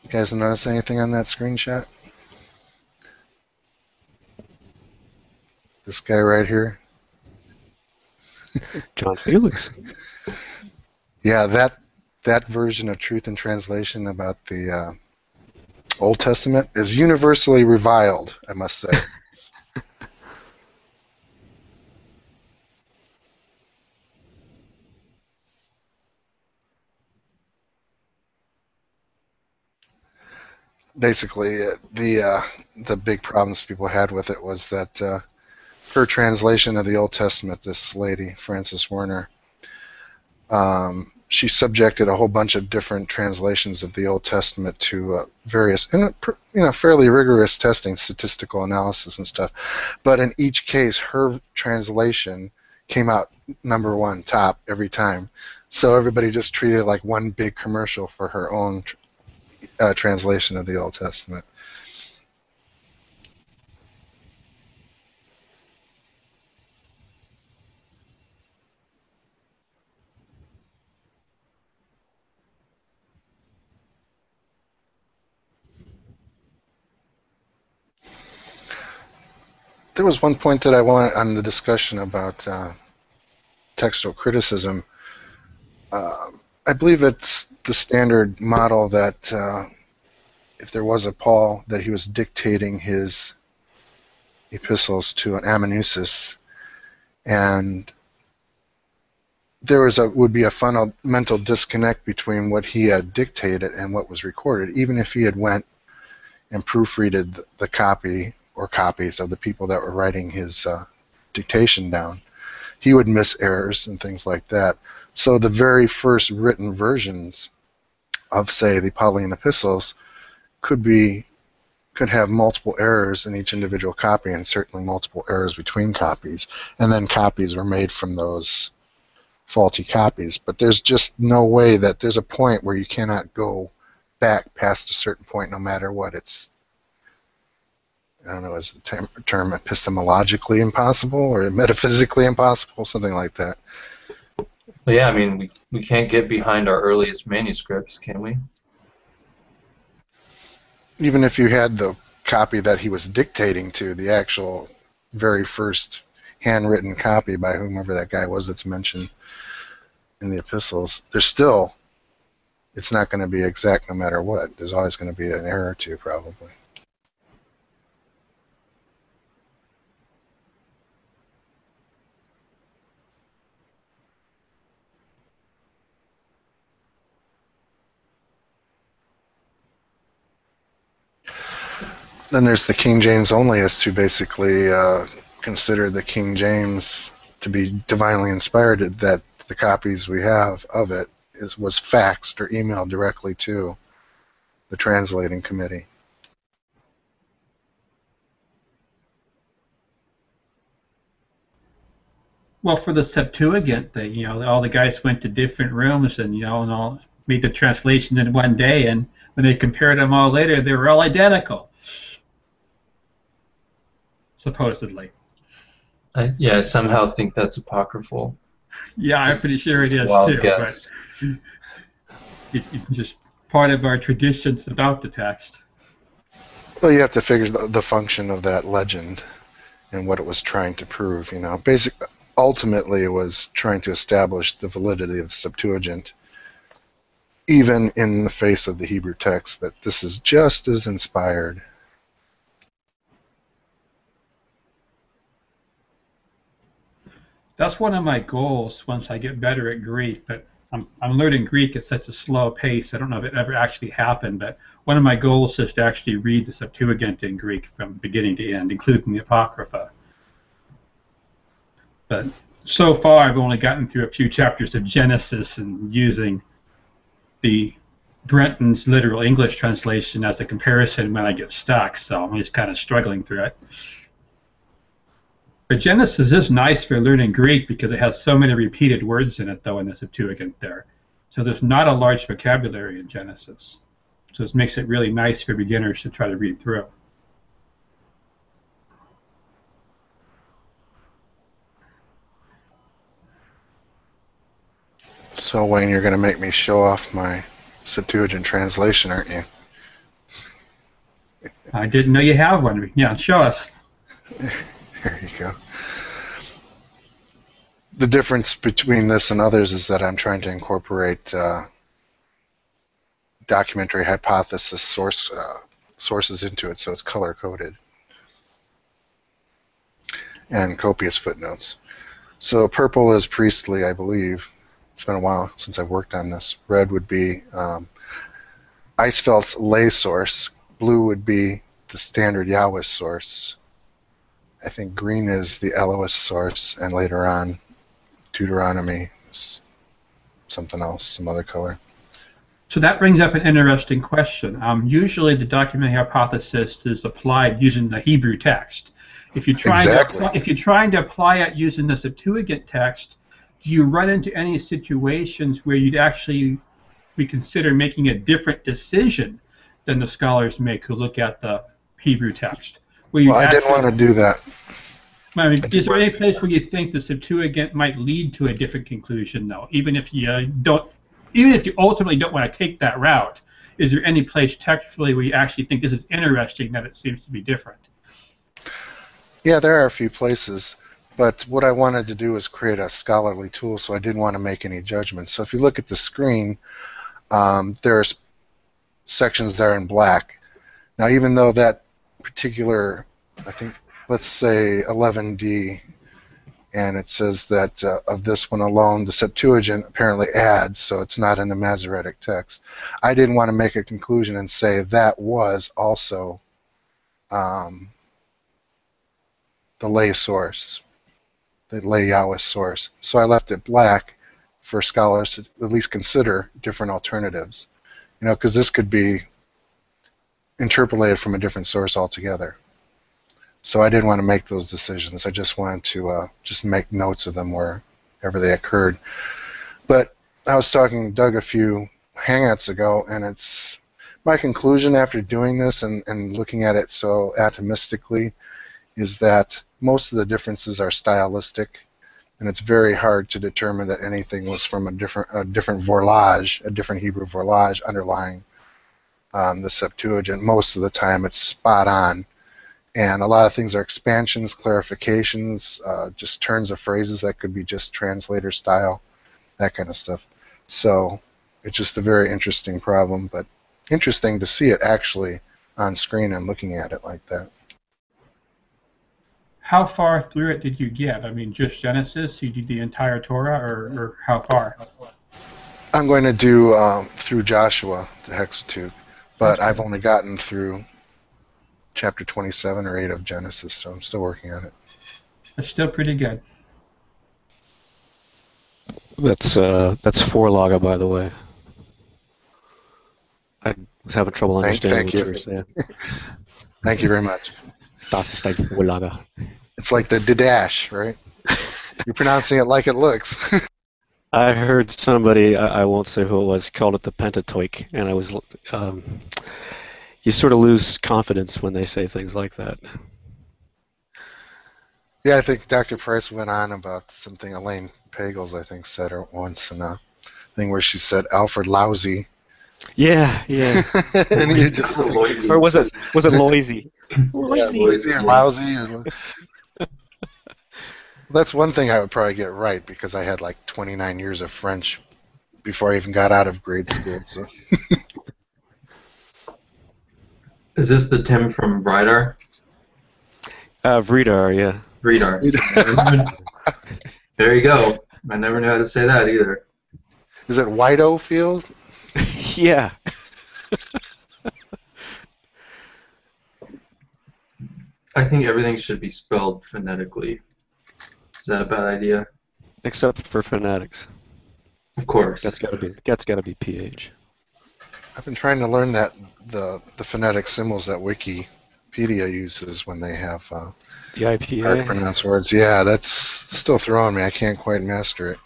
You guys notice anything on that screenshot? This guy right here? John Felix. Yeah, that version of Truth and Translation about the Old Testament is universally reviled, I must say. basically the big problems people had with it was that her translation of the Old Testament, this lady Frances Werner, she subjected a whole bunch of different translations of the Old Testament to various, fairly rigorous testing, statistical analysis and stuff. But in each case, her translation came out number one, top every time. So everybody just treated it like one big commercial for her own translation of the Old Testament. There was one point that I wanted on the discussion about textual criticism. I believe it's the standard model that if there was a Paul, that he was dictating his epistles to an amanuensis, and there would be a fundamental disconnect between what he had dictated and what was recorded, even if he had went and proofreaded the copy or copies of the people that were writing his dictation down. He would miss errors and things like that. So the very first written versions of, say, the Pauline epistles could have multiple errors in each individual copy, and certainly multiple errors between copies, and then copies were made from those faulty copies. But there's just no way that there's a point where you cannot go back past a certain point, no matter what. It's, I don't know, is the term epistemologically impossible or metaphysically impossible, something like that. But yeah, I mean, we can't get behind our earliest manuscripts, can we? Even if you had the copy that he was dictating to, the actual very first handwritten copy by whomever that guy was that's mentioned in the epistles, it's not going to be exact no matter what. There's always going to be an error or two, probably. Then there's the King James onlyists who basically consider the King James to be divinely inspired, that the copies we have of it was faxed or emailed directly to the translating committee. Well, for the Septuagint, all the guys went to different rooms and all made the translation in one day, and when they compared them all later, they were all identical, supposedly. I somehow think that's apocryphal. Yeah, I'm pretty sure it is Wild too. guess. But it's just part of our traditions about the text. Well, you have to figure the function of that legend and what it was trying to prove. Ultimately, it was trying to establish the validity of the Septuagint, even in the face of the Hebrew text, that this is just as inspired. That's one of my goals once I get better at Greek, but I'm learning Greek at such a slow pace. I don't know if it ever actually happened, but one of my goals is to actually read the Septuagint in Greek from beginning to end, including the Apocrypha. But so far, I've only gotten through a few chapters of Genesis and using the Brenton's literal English translation as a comparison when I get stuck, so I'm just kind of struggling through it. But Genesis is nice for learning Greek because it has so many repeated words in it, though, in the Septuagint there. So there's not a large vocabulary in Genesis. So this makes it really nice for beginners to try to read through. So, Wayne, you're going to make me show off my Septuagint translation, aren't you? I didn't know you have one. Yeah, show us. There you go. The difference between this and others is that I'm trying to incorporate documentary hypothesis sources into it, so it's color-coded, and copious footnotes. So purple is priestly, I believe. It's been a while since I've worked on this. Red would be Eisfeldt's lay source, blue would be the standard Yahweh source. I think green is the Elohist source, and later on, Deuteronomy is something else, some other color. So that brings up an interesting question. Usually the documenting hypothesis is applied using the Hebrew text. If you're trying to apply it using the Septuagint text, do you run into any situations where you'd actually reconsider making a different decision than the scholars make who look at the Hebrew text? Well, I didn't want to do that. I mean, is there any place where you think the Septuagint might lead to a different conclusion, though, even if you ultimately don't want to take that route? Is there any place textually where you actually think this is interesting that it seems to be different? Yeah, there are a few places, but what I wanted to do was create a scholarly tool, so I didn't want to make any judgments. So if you look at the screen, there's sections there in black. Now, even though that particular, I think, let's say 11D, and it says that of this one alone, the Septuagint apparently adds, so it's not in the Masoretic text. I didn't want to make a conclusion and say that was also the lay source, the lay Yahweh source. So I left it black for scholars to at least consider different alternatives. You know, because this could be interpolated from a different source altogether. So I didn't want to make those decisions. I just wanted to just make notes of them wherever they occurred. But I was talking to Doug a few Hangouts ago, and it's my conclusion after doing this and looking at it so atomistically is that most of the differences are stylistic, and it's very hard to determine that anything was from a different vorlage, a different Hebrew vorlage underlying the Septuagint. Most of the time it's spot on, and a lot of things are expansions, clarifications, just turns of phrases that could be just translator style, that kind of stuff. So it's just a very interesting problem, but interesting to see it actually on screen and looking at it like that. How far through it did you get? I mean, just Genesis? You did the entire Torah, or how far? I'm going to do through Joshua, the Hexateuch, but I've only gotten through chapter 27 or 8 of Genesis, so I'm still working on it. It's still pretty good. That's Forlaga, by the way. I was having trouble understanding what you were saying. Thank you very much. Das ist ein Vorlage. It's like the Didash, right? You're pronouncing it like it looks. I heard somebody, I won't say who it was, called it the Pentateuch, and I was, you sort of lose confidence when they say things like that. Yeah, I think Dr. Price went on about something Elaine Pagels, I think, said once in a thing where she said Alfred Lousy. Yeah. And he just, or was it Loisy? Loisy or Lousy. That's one thing I would probably get right, because I had like 29 years of French before I even got out of grade school. So. Is this the Tim from Bridar? Vridar, yeah. Bridar. There you go. I never knew how to say that either. Is it White Field? Yeah. I think everything should be spelled phonetically. Is that a bad idea? Except for phonetics. Of course. That's got to be PH. I've been trying to learn that the phonetic symbols that Wikipedia uses when they have the IPA. hard to pronounce words. Yeah, that's still throwing me. I can't quite master it.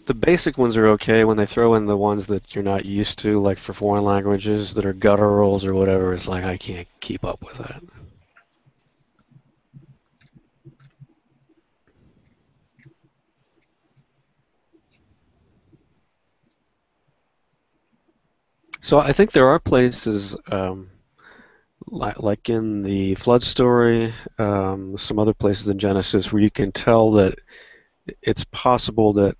The basic ones are okay. When they throw in the ones that you're not used to, like for foreign languages that are gutturals or whatever, it's like I can't keep up with that. So I think there are places, like in the flood story, some other places in Genesis, where you can tell that it's possible that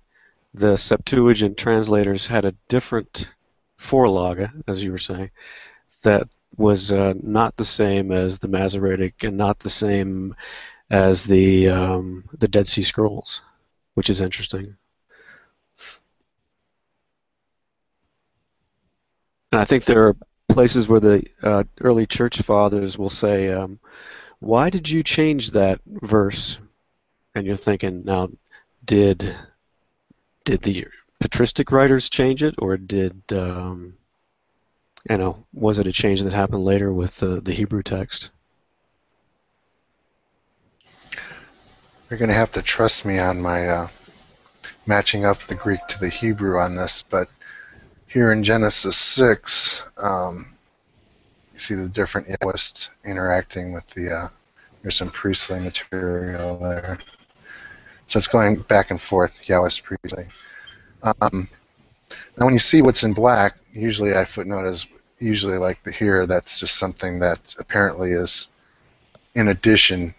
the Septuagint translators had a different Vorlage, as you were saying, that was not the same as the Masoretic and not the same as the Dead Sea Scrolls, which is interesting. And I think there are places where the early church fathers will say, why did you change that verse? And you're thinking, now, did the patristic writers change it, or was it a change that happened later with the Hebrew text? You're going to have to trust me on my matching up the Greek to the Hebrew on this, but here in Genesis 6, you see the different Yahwists interacting with there's some priestly material there. So it's going back and forth, Yahwist priestly. Now when you see what's in black, usually I footnote as usually like here, that's just something that apparently is in addition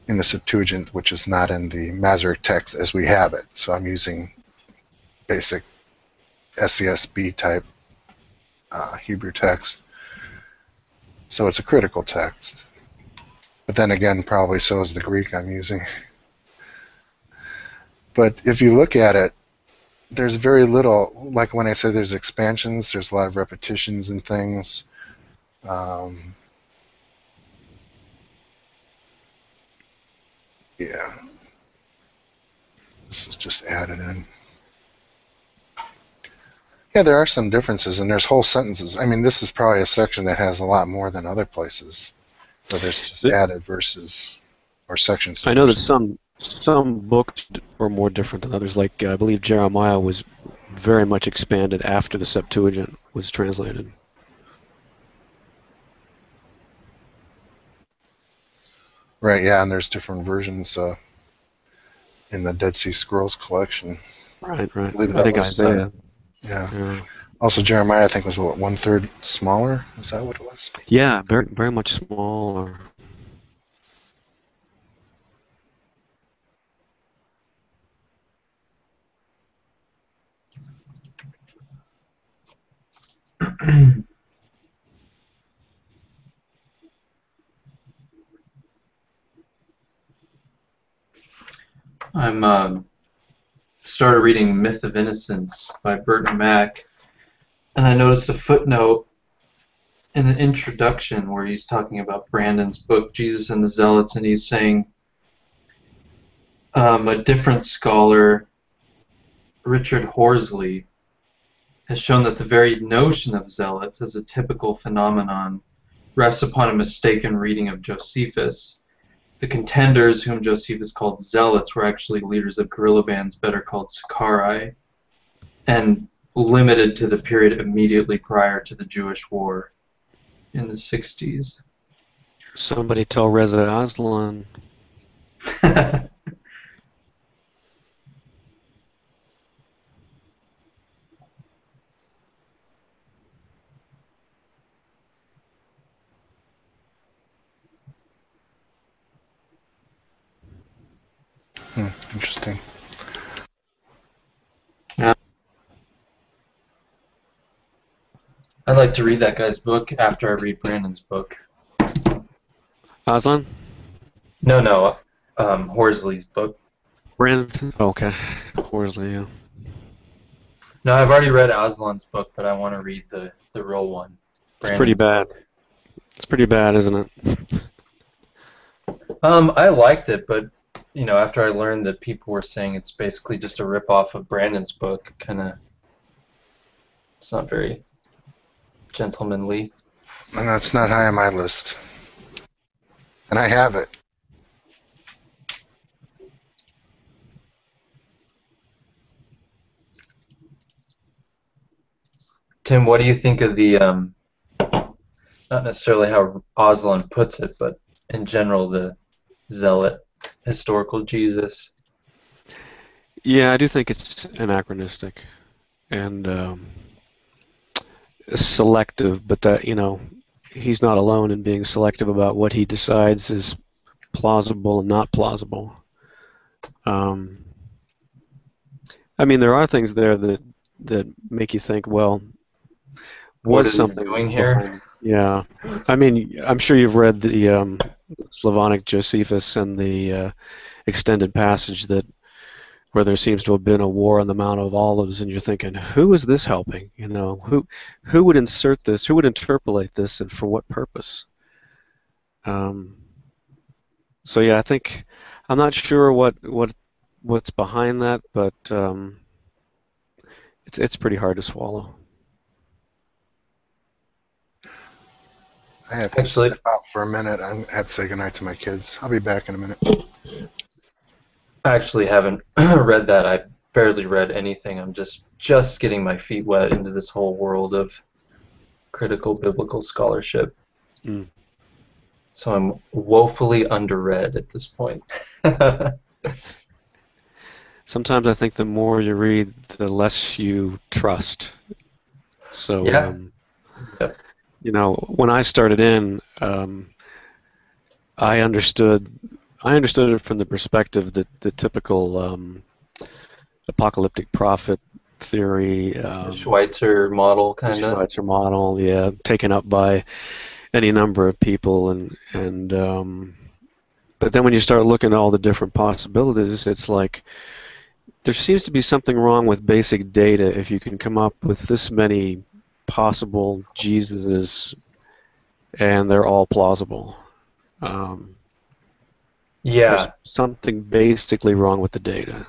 in the Septuagint, which is not in the Masoretic text as we have it. So I'm using basic SESB type Hebrew text. So it's a critical text. But then again, probably so is the Greek I'm using. But if you look at it, there's very little, like when I say there's expansions, there's a lot of repetitions and things. Yeah. This is just added in. Yeah, there are some differences, and there's whole sentences. I mean, this is probably a section that has a lot more than other places, where there's just added verses or sections. I know that some books are more different than others. Like I believe Jeremiah was very much expanded after the Septuagint was translated. Right, yeah, and there's different versions in the Dead Sea Scrolls collection. Right. I was, think Isaiah. Yeah. Also, Jeremiah, I think, was what, 1/3 smaller? Is that what it was? Yeah, very, very much smaller. I'm started reading Myth of Innocence by Burton Mack, and I noticed a footnote in the introduction where he's talking about Brandon's book, Jesus and the Zealots, and he's saying a different scholar, Richard Horsley, has shown that the very notion of zealots as a typical phenomenon rests upon a mistaken reading of Josephus. The contenders, whom Josephus called zealots, were actually leaders of guerrilla bands better called Sicarii, and limited to the period immediately prior to the Jewish War in the 60s. Somebody tell Reza Aslan. Interesting. I'd like to read that guy's book after I read Brandon's book. Aslan? No, Horsley's book. Brandon? Okay. Horsley, yeah. No, I've already read Aslan's book, but I want to read the real one. It's pretty bad. It's pretty bad, isn't it? I liked it, but after I learned that people were saying it's basically just a rip-off of Brandon's book, it's not very gentlemanly. And that's not high on my list. And I have it. Tim, what do you think of the, not necessarily how Aslan puts it, but in general, the zealot historical Jesus? Yeah, I do think it's anachronistic and selective, but that, he's not alone in being selective about what he decides is plausible and not plausible. I mean, there are things there that make you think, well, What is something going here? Yeah, I mean, I'm sure you've read the Slavonic Josephus and the extended passage that where there seems to have been a war on the Mount of Olives, and you're thinking, who is this helping? You know, who would insert this? Who would interpolate this, and for what purpose? So yeah, I think I'm not sure what's behind that, but it's pretty hard to swallow. I have to step out for a minute. I have to say goodnight to my kids. I'll be back in a minute. I actually haven't read that. I barely read anything. I'm just getting my feet wet into this whole world of critical biblical scholarship. Mm. So I'm woefully underread at this point. Sometimes I think the more you read, the less you trust. So, yeah. Yep. You know, when I started in, I understood it from the perspective that the typical apocalyptic prophet theory, Schweitzer model, kind of. Schweitzer model, yeah, taken up by any number of people, and but then when you start looking at all the different possibilities, it's like there seems to be something wrong with basic data if you can come up with this many possible Jesuses, and they're all plausible. Yeah. There's something basically wrong with the data.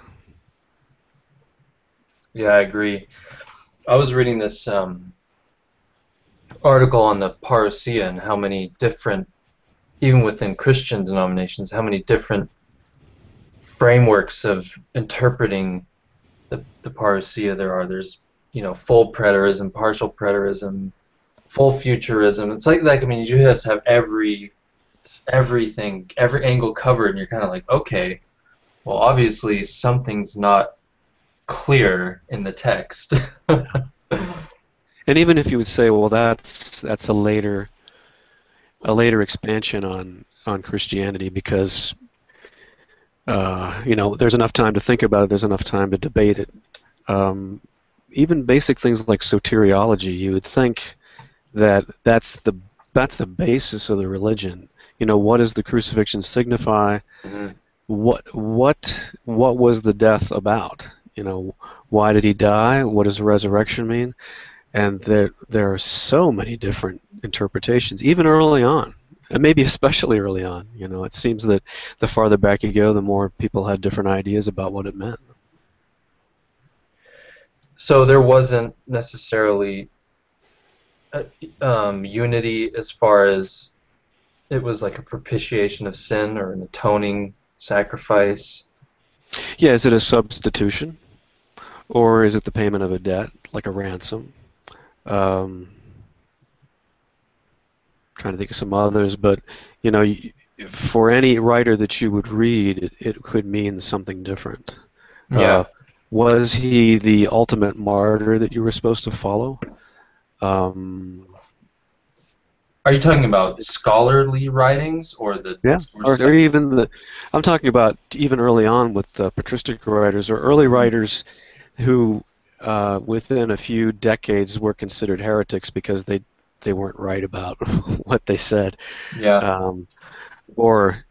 Yeah, I agree. I was reading this article on the parousia and how many different, even within Christian denominations, how many different frameworks of interpreting the parousia there are. There's, you know, full preterism, partial preterism, full futurism. It's like I mean, you just have everything, every angle covered, and you're kind of like, okay, well, obviously something's not clear in the text. And even if you would say, well, that's a later expansion on Christianity, because you know, there's enough time to think about it, there's enough time to debate it. Even basic things like soteriology, you would think that that's the basis of the religion. You know, what does the crucifixion signify? Mm-hmm. What was the death about? You know, why did he die? What does resurrection mean? And there are so many different interpretations, even early on, and maybe especially early on. You know, it seems that the farther back you go, the more people had different ideas about what it meant. So there wasn't necessarily unity as far as it was like a propitiation of sin or an atoning sacrifice. Yeah, is it a substitution, or is it the payment of a debt, like a ransom? Trying to think of some others, but you know, for any writer that you would read, it could mean something different. Yeah. Was he the ultimate martyr that you were supposed to follow? Are you talking about scholarly writings or the? Yeah, or even I'm talking about even early on with patristic writers or early writers who, within a few decades, were considered heretics because they weren't right about what they said. Yeah. Or,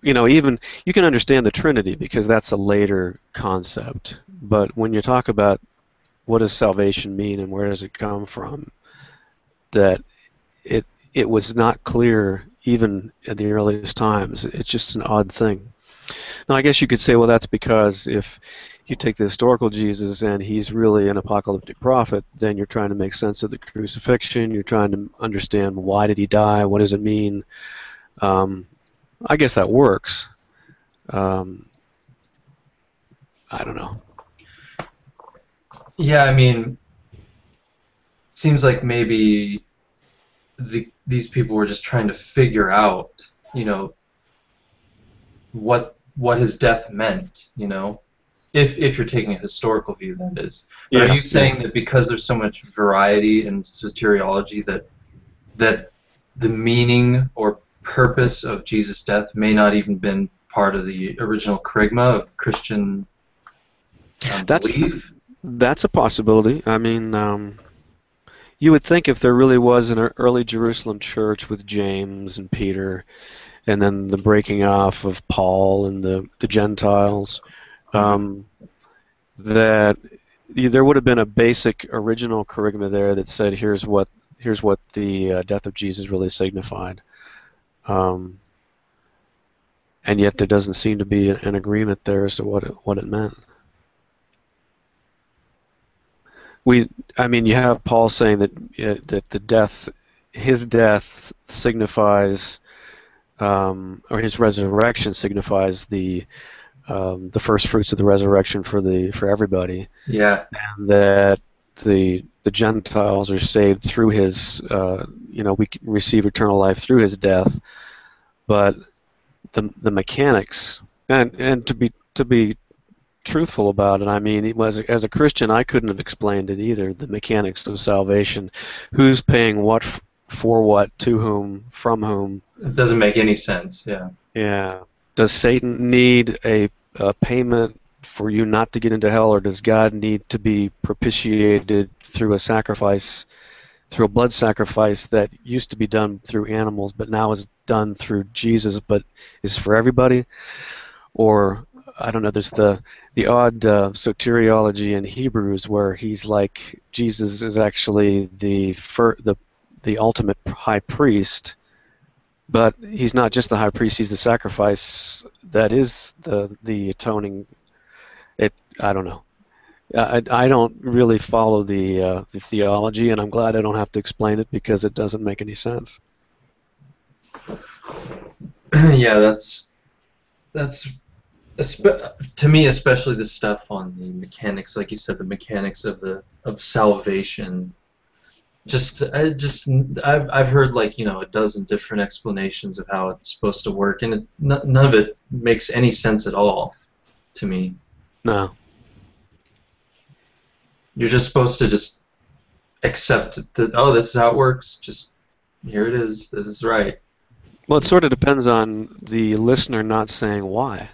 you know, even you can understand the Trinity because that's a later concept. But when you talk about what does salvation mean and where does it come from, that it was not clear even at the earliest times. It's just an odd thing. Now, I guess you could say, well, that's because if you take the historical Jesus and he's really an apocalyptic prophet, then you're trying to make sense of the crucifixion. You're trying to understand why did he die? What does it mean? I guess that works. I don't know. Yeah, I mean, seems like maybe these people were just trying to figure out, you know, what his death meant, you know, if you're taking a historical view, that is. But are you saying that because there's so much variety in soteriology that the meaning or purpose of Jesus' death may not even been part of the original kerygma of Christian belief? That's a possibility. I mean, you would think if there really was an early Jerusalem church with James and Peter, and then the breaking off of Paul and the Gentiles, that there would have been a basic original curriculum there that said here's what the death of Jesus really signified, and yet there doesn't seem to be an agreement there as to what it meant. I mean, you have Paul saying that his death signifies, or his resurrection signifies the first fruits of the resurrection for everybody. Yeah. And that the Gentiles are saved through his, we can receive eternal life through his death. But the mechanics, and to be truthful about it, I mean, as a Christian, I couldn't have explained it either. The mechanics of salvation, who's paying what for what, to whom, from whom. It doesn't make any sense. Yeah. Yeah. Does Satan need a payment for you not to get into hell, or does God need to be propitiated through a sacrifice, through a blood sacrifice that used to be done through animals but now is done through Jesus but is for everybody? Or, I don't know, there's the odd soteriology in Hebrews where he's like Jesus is actually the ultimate high priest, but he's not just the high priest, he's the sacrifice that is the atoning. I don't know. I don't really follow the theology, and I'm glad I don't have to explain it because it doesn't make any sense. Yeah, that's to me, especially the stuff on the mechanics, like you said, the mechanics of salvation. I've heard like a dozen different explanations of how it's supposed to work, and none of it makes any sense at all to me. No. You're just supposed to just accept that, oh, this is how it works. Just here it is. This is right. Well, it sort of depends on the listener not saying why.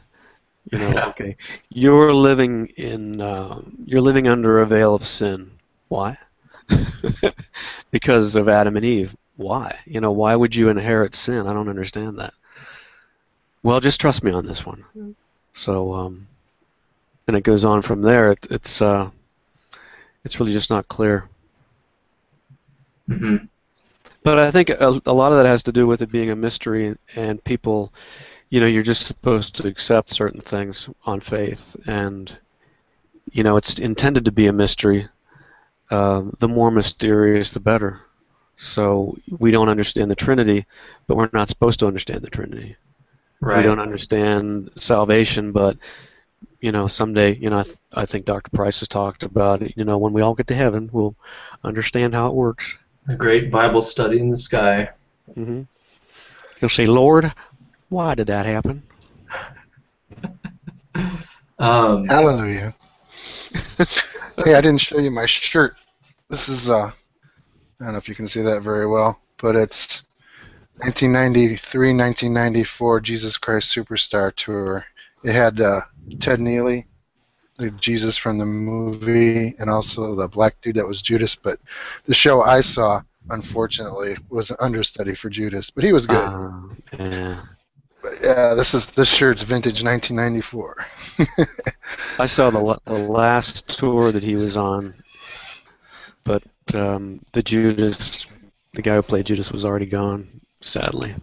Yeah. Okay, you're living under a veil of sin. Why? Because of Adam and Eve. Why? Why would you inherit sin? I don't understand that. Well, just trust me on this one. So, and it goes on from there. It's really just not clear. Mm-hmm. But I think a lot of that has to do with it being a mystery, and people, you're just supposed to accept certain things on faith, and it's intended to be a mystery. The more mysterious, the better. So we don't understand the Trinity, but we're not supposed to understand the Trinity. Right. We don't understand salvation, but someday, I think Dr. Price has talked about it. When we all get to heaven, we'll understand how it works. A great Bible study in the sky. Mm-hmm. He'll say, "Lord, why did that happen?" Hallelujah. Hey, I didn't show you my shirt. This is, I don't know if you can see that very well, but it's 1993-1994 Jesus Christ Superstar Tour. It had Ted Neely, the Jesus from the movie, and also the black dude that was Judas, but the show I saw, unfortunately, was an understudy for Judas, but he was good. Yeah. But yeah, this shirt's vintage 1994. I saw the last tour that he was on, but the guy who played Judas was already gone, sadly.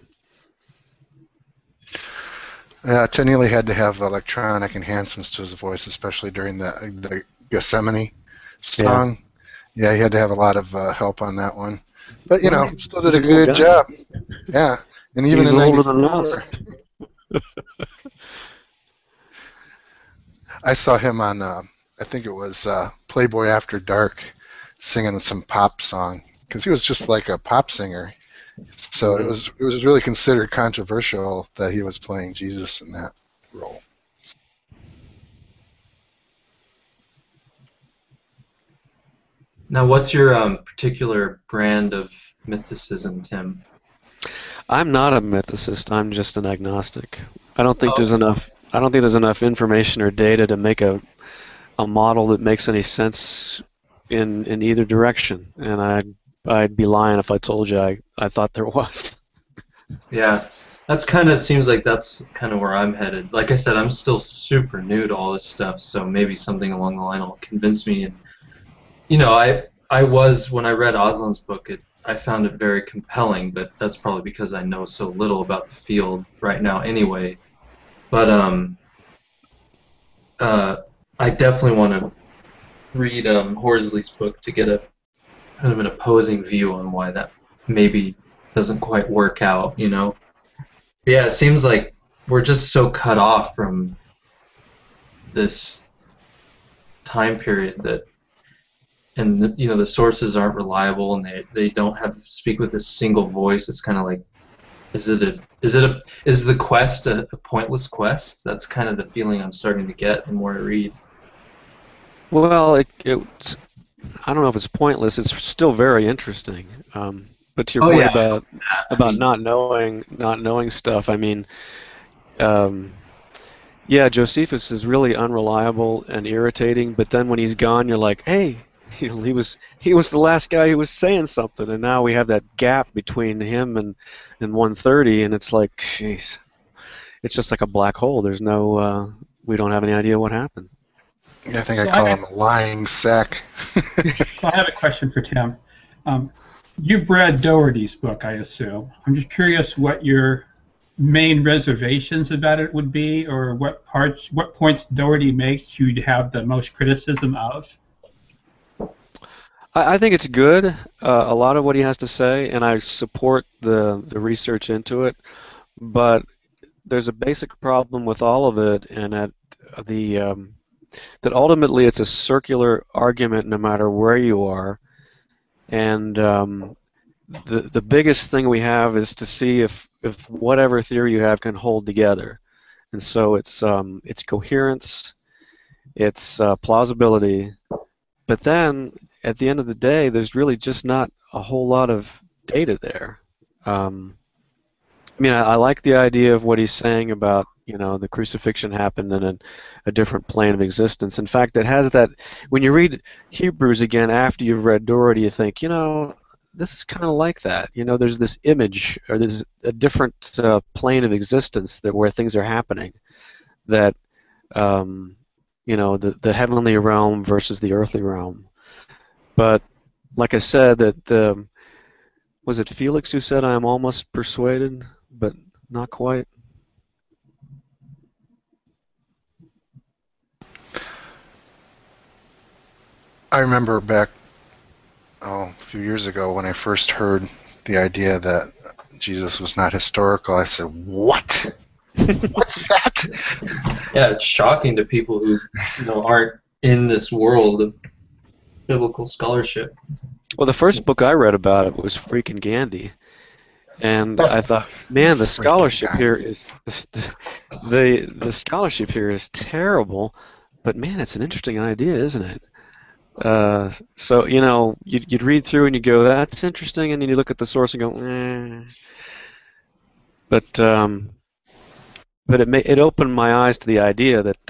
Ted Neely had to have electronic enhancements to his voice, especially during the Gethsemane song. Yeah, he had to have a lot of help on that one. But, still did a good job. Yeah. And even He's in older than 94, I saw him on, I think it was Playboy After Dark, singing some pop song, because he was just like a pop singer. So it was really considered controversial that he was playing Jesus in that role. Now, what's your particular brand of mythicism, Tim? I'm not a mythicist. I'm just an agnostic. I don't think there's enough. I don't think there's enough information or data to make a model that makes any sense in either direction. And I'd be lying if I told you I thought there was. Yeah, That's kind of seems like that's kind of where I'm headed. Like I said, I'm still super new to all this stuff, so maybe something along the line will convince me. And I was when I read Aslan's book, I found it very compelling, but that's probably because I know so little about the field right now, anyway. But I definitely want to read Horsley's book to get a kind of an opposing view on why that maybe doesn't quite work out, Yeah, it seems like we're just so cut off from this time period that, and the sources aren't reliable, and they don't speak with a single voice. It's kind of like, is the quest a pointless quest? That's kind of the feeling I'm starting to get the more I read. Well, I don't know if it's pointless. It's still very interesting. But to your point about not knowing stuff, I mean, yeah, Josephus is really unreliable and irritating. But then when he's gone, you're like, hey, he was the last guy who was saying something, and now we have that gap between him and 130, and it's like, jeez, it's just like a black hole. There's no, we don't have any idea what happened. Yeah, I think I call him a lying sack. I have a question for Tim. You've read Doherty's book, I assume. I'm just curious what your main reservations about it would be, or what points Doherty makes you'd have the most criticism of. I think it's good, a lot of what he has to say, and I support the research into it, but there's a basic problem with all of it, and that ultimately it's a circular argument no matter where you are, and the biggest thing we have is to see if whatever theory you have can hold together, and so it's coherence, it's plausibility, but then at the end of the day, there's really just not a whole lot of data there. I mean, I like the idea of what he's saying about, the crucifixion happened in a different plane of existence. In fact, it has that, when you read Hebrews again after you've read Doherty, you think, this is kind of like that. There's this image, or there's a different plane of existence where things are happening, that, the heavenly realm versus the earthly realm. But like I said, that was it Felix who said, "I am almost persuaded, but not quite"? I remember back a few years ago when I first heard the idea that Jesus was not historical. I said, "What? What's that?" Yeah, it's shocking to people who aren't in this world of biblical scholarship. Well, the first book I read about it was freaking Gandhi, and I thought, man, the scholarship here is the scholarship here is terrible, but man, it's an interesting idea, isn't it? So you'd read through and you go, that's interesting, and then you look at the source and go, eh. But it opened my eyes to the idea that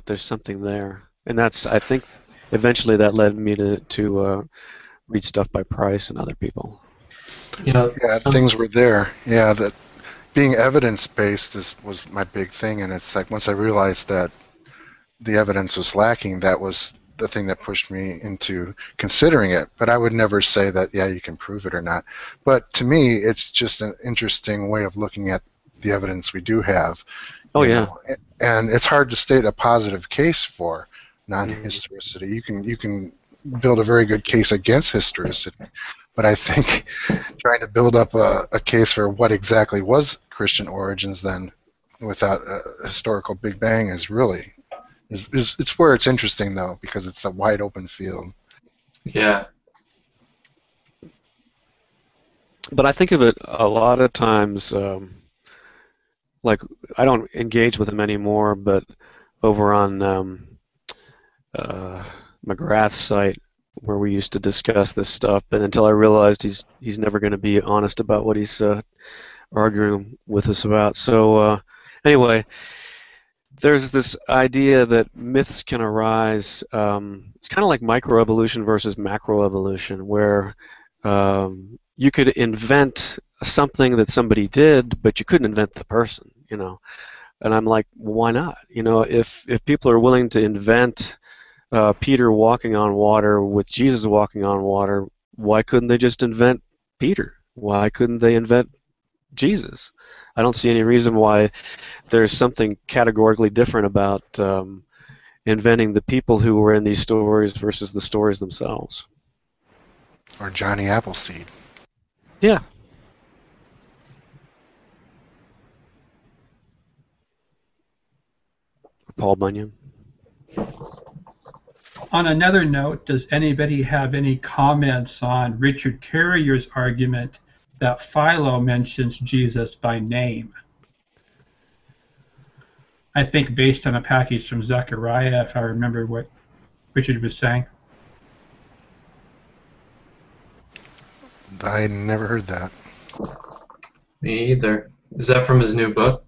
there's something there, and that's, I think, eventually that led me to read stuff by Price and other people. Things were there. Yeah, that being evidence-based was my big thing, and it's like once I realized that the evidence was lacking, that was the thing that pushed me into considering it. But I would never say that, yeah, you can prove it or not. But to me, it's just an interesting way of looking at the evidence we do have. Oh, yeah. And it's hard to state a positive case for non-historicity. You can build a very good case against historicity, but I think trying to build up a case for what exactly was Christian origins then without a historical Big Bang is really it's where it's interesting, though, because it's a wide open field. Yeah. But I think of it a lot of times, like, I don't engage with him anymore, but over on McGrath's site, where we used to discuss this stuff, and until I realized he's never going to be honest about what he's arguing with us about. So anyway, there's this idea that myths can arise. It's kind of like microevolution versus macroevolution, where you could invent something that somebody did, but you couldn't invent the person, you know. And I'm like, why not? You know, if people are willing to invent Peter walking on water with Jesus walking on water, why couldn't they just invent Peter? Why couldn't they invent Jesus? I don't see any reason why there's something categorically different about inventing the people who were in these stories versus the stories themselves. Or Johnny Appleseed. Yeah. Paul Bunyan. On another note, does anybody have any comments on Richard Carrier's argument that Philo mentions Jesus by name? I think based on a passage from Zechariah, if I remember what Richard was saying. I never heard that. Me either. Is that from his new book?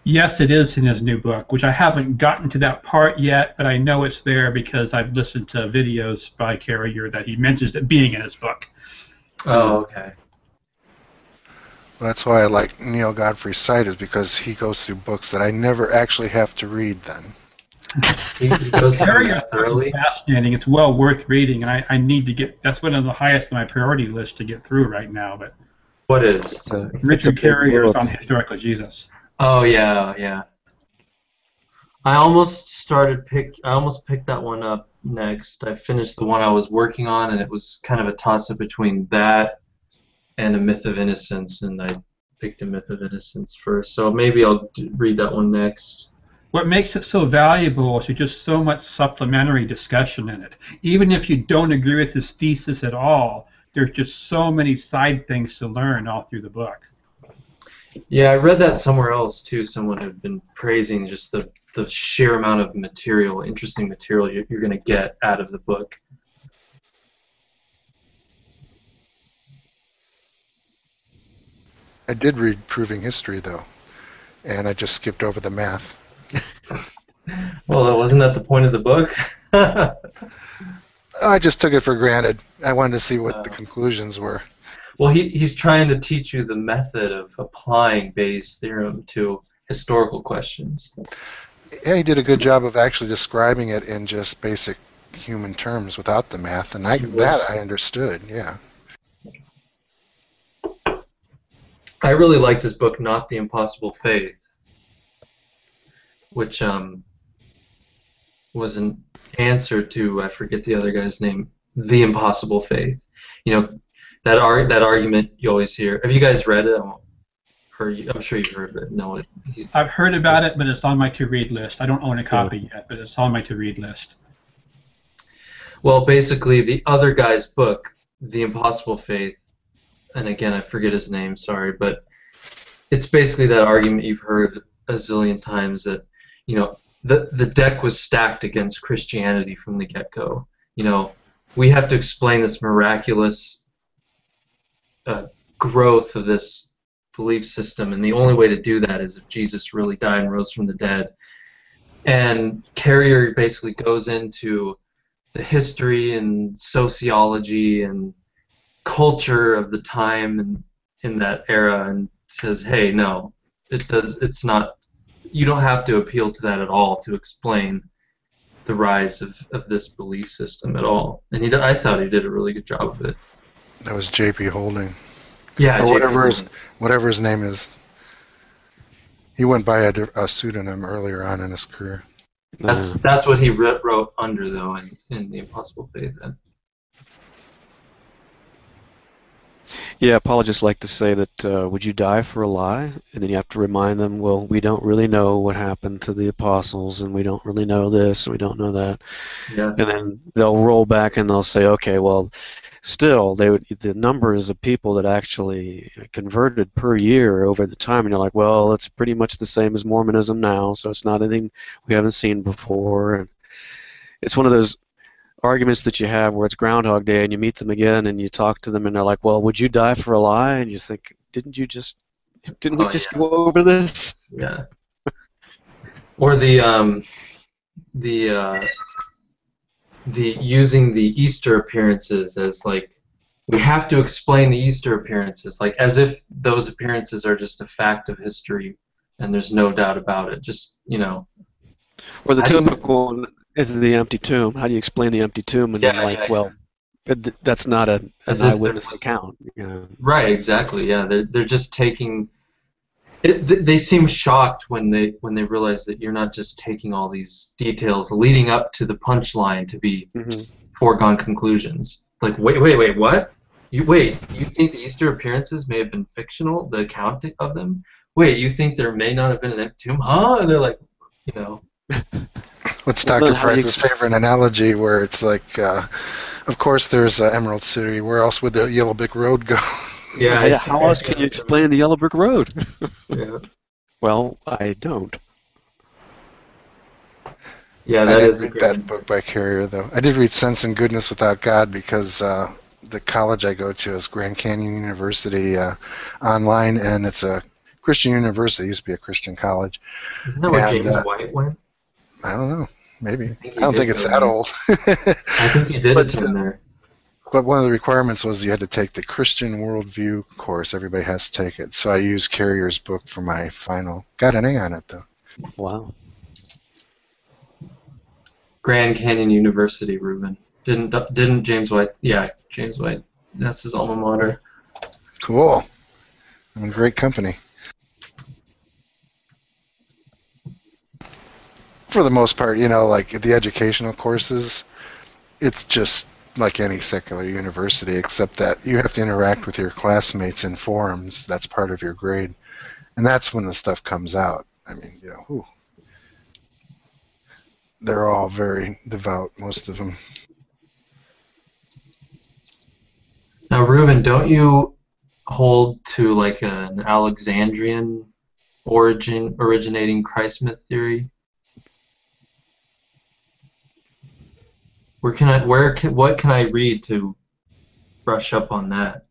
Yes, it is in his new book, which I haven't gotten to that part yet, but I know it's there because I've listened to videos by Carrier that he mentions it being in his book. Oh, okay. Well, that's why I like Neil Godfrey's site, is because he goes through books that I never actually have to read then. He goes through that thoroughly. Fascinating. It's well worth reading, and I need to get. That's one of the highest on my priority list to get through right now. But What is? Richard Carrier's on historical Jesus. Oh yeah, yeah. I almost picked that one up next. I finished the one I was working on, and it was kind of a toss-up between that and A Myth of Innocence, and I picked A Myth of Innocence first. So maybe I'll read that one next. What makes it so valuable is there's just so much supplementary discussion in it. Even if you don't agree with his thesis at all, there's just so many side things to learn all through the book. Yeah, I read that somewhere else too. Someone had been praising just the sheer amount of material, interesting material you're going to get out of the book. I did read Proving History, though, and I just skipped over the math. Well, wasn't that the point of the book? I just took it for granted. I wanted to see what the conclusions were. Well, he's trying to teach you the method of applying Bayes' theorem to historical questions. Yeah, he did a good job of actually describing it in just basic human terms without the math, and that I understood, yeah. I really liked his book, Not the Impossible Faith, which was an answer to, I forget the other guy's name, The Impossible Faith. You know, that argument you always hear. Have you guys read it? I'm sure you've heard of it. No, I've heard about it, but it's on my to-read list. I don't own a copy yet, but it's on my to-read list. Well, basically, the other guy's book, The Impossible Faith, and again, I forget his name, sorry, but it's basically that argument you've heard a zillion times that, you know, the deck was stacked against Christianity from the get-go. You know, we have to explain this miraculous growth of this belief system, and the only way to do that is if Jesus really died and rose from the dead. And Carrier basically goes into the history and sociology and culture of the time and in that era, and says, hey, no, it's not, you don't have to appeal to that at all to explain the rise of this belief system at all. And I thought he did a really good job of it. That was J.P. Holding. Yeah, or whatever his name is. He went by a pseudonym earlier on in his career. That's what he wrote under, though, in The Impossible Faith. Then. Yeah, apologists like to say that, would you die for a lie? And then you have to remind them, well, we don't really know what happened to the apostles, and we don't really know this, and we don't know that. Yeah. And then they'll roll back and they'll say, okay, well, still, the numbers of people that actually converted per year over the time, and you're like, well, it's pretty much the same as Mormonism now, so it's not anything we haven't seen before. And it's one of those arguments that you have where it's Groundhog Day and you meet them again and you talk to them and they're like, well, would you die for a lie? And you think, didn't we just go over this? Yeah. Or the using the Easter appearances as like we have to explain the Easter appearances, like as if those appearances are just a fact of history and there's no doubt about it. Just, Or the how do you, typical one is the empty tomb. How do you explain the empty tomb? And yeah, I'm like, yeah, well, that's not an as if there eyewitness was, account. Yeah. right, exactly, yeah. They're just taking, they seem shocked when they realize that you're not just taking all these details leading up to the punchline to be Hmm. foregone conclusions. Like, wait, what? You think the Easter appearances may have been fictional, the account of them? Wait, you think there may not have been an empty tomb? Huh? And they're like, you know, What's Well, Dr. then how do you Price's favorite analogy where it's like, of course there's Emerald City. Where else would the Yellow Brick Road go? Yeah, how else can you explain the Yellow Brick Road? Yeah, Well, I don't. yeah, I that didn't is a read great. that book by Carrier, though. I did read Sense and Goodness Without God because the college I go to is Grand Canyon University online, and it's a Christian university. It used to be a Christian college. Isn't that where And James White went? I don't know. Maybe. I think I he don't think did it's go that there. old. I think he did But, attend there. but one of the requirements was you had to take the Christian worldview course. Everybody has to take it. So I used Carrier's book for my final. Got an A on it, though. Wow. Grand Canyon University, Reuben. Didn't James White? Yeah, James White. That's his alma mater. Cool. I'm in great company. For the most part, like the educational courses, it's just like any secular university, except that you have to interact with your classmates in forums. That's part of your grade. And that's when the stuff comes out. I mean, they're all very devout, most of them. Now, Reuben, don't you hold to like an Alexandrian originating Christ myth theory? What can I read to brush up on that?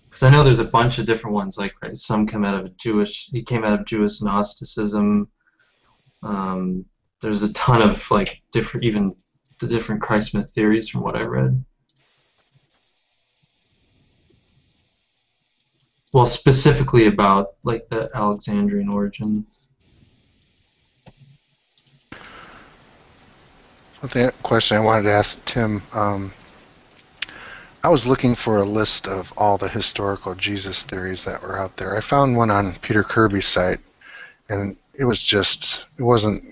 Because I know there's a bunch of different ones. Like, right, some come out of he came out of Jewish Gnosticism. There's a ton of like even the different Christ myth theories from what I read. Well, specifically about like the Alexandrian origin. The question I wanted to ask Tim, I was looking for a list of all the historical Jesus theories that were out there. I found one on Peter Kirby's site, and it wasn't,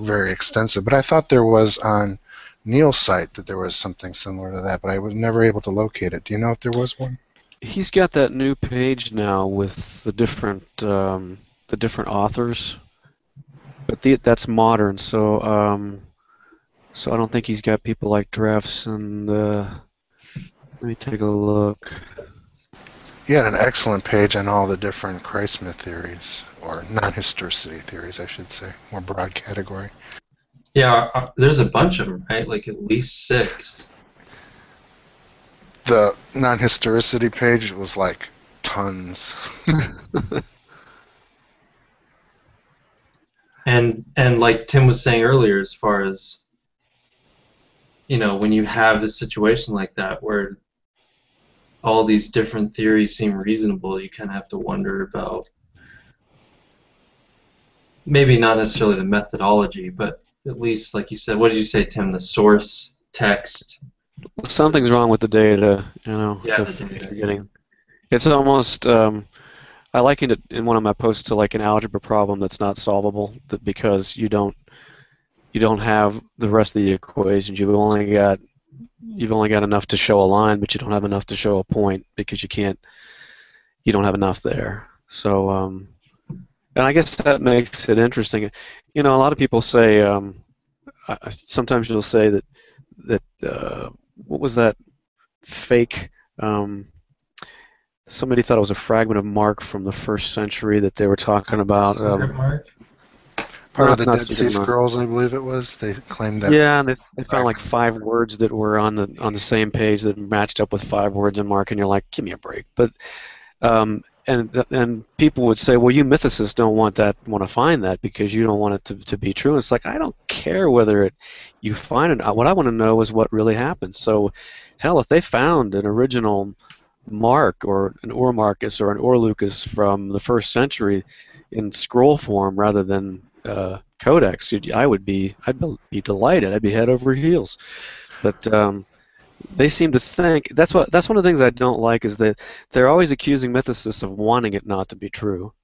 very extensive, but I thought there was on Neil's site that there was something similar to that, but I was never able to locate it. Do you know if there was one? He's got that new page now with the different authors, but that's modern. So I don't think he's got people like Drafts and. Let me take a look. He had an excellent page on all the different Christ myth theories, or non-historicity theories, I should say, more broad category. Yeah, there's a bunch of them, right? Like at least 6. The non-historicity page was like tons. And like Tim was saying earlier, as far as when you have a situation like that where all these different theories seem reasonable, you kind of have to wonder about maybe not necessarily the methodology, but at least, like you said, what did you say, Tim? The source text. Something's wrong with the data, Yeah, if the data. you're getting. It's almost. I likened it in one of my posts to like an algebra problem that's not solvable, because you don't have the rest of the equations. You've only got enough to show a line, but you don't have enough to show a point because you don't have enough there. So, and I guess that makes it interesting. A lot of people say, sometimes you'll say that what was that fake? Somebody thought it was a fragment of Mark from the 1st century that they were talking about. Mark? Part of the not Dead Sea Scrolls, I believe it was. They claimed that. Yeah, and they found like 5 words that were on the same page that matched up with 5 words in Mark, and you're like, give me a break. But and and people would say, well, you mythicists don't want to find that because you don't want it to be true. And it's like, I don't care whether you find it. What I want to know is what really happened. So, hell, if they found an original Mark or an Ur Marcus or an Ur Lucas from the 1st century in scroll form rather than codex, I'd be delighted. I'd be head over heels. But they seem to think that's one of the things I don't like, is that they're always accusing mythicists of wanting it not to be true,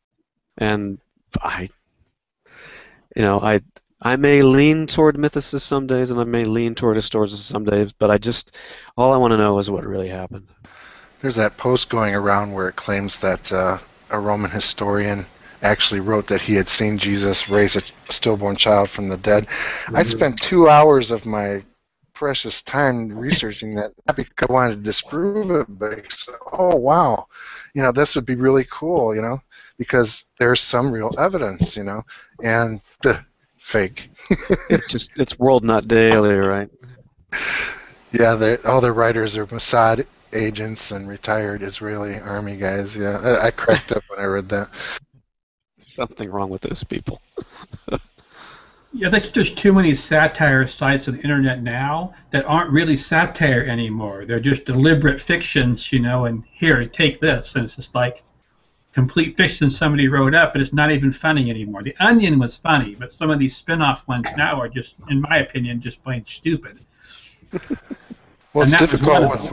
and I may lean toward mythicists some days, and I may lean toward historicists some days, but all I want to know is what really happened. There's that post going around where it claims that a Roman historian actually wrote that he had seen Jesus raise a stillborn child from the dead. I spent 2 hours of my precious time researching that, not because I wanted to disprove it, but oh wow, this would be really cool, because there's some real evidence, and fake. It's world, not daily, right? Yeah, all the writers are Mossad agents and retired Israeli army guys. Yeah, I cracked up when I read that. Something wrong with those people. Yeah, I think there's too many satire sites on the internet now that aren't really satire anymore. They're just deliberate fictions, and here, take this. And it's just like complete fiction somebody wrote up, but it's not even funny anymore. The Onion was funny, but some of these spin-off ones now are just, in my opinion, just plain stupid. Well, it's difficult with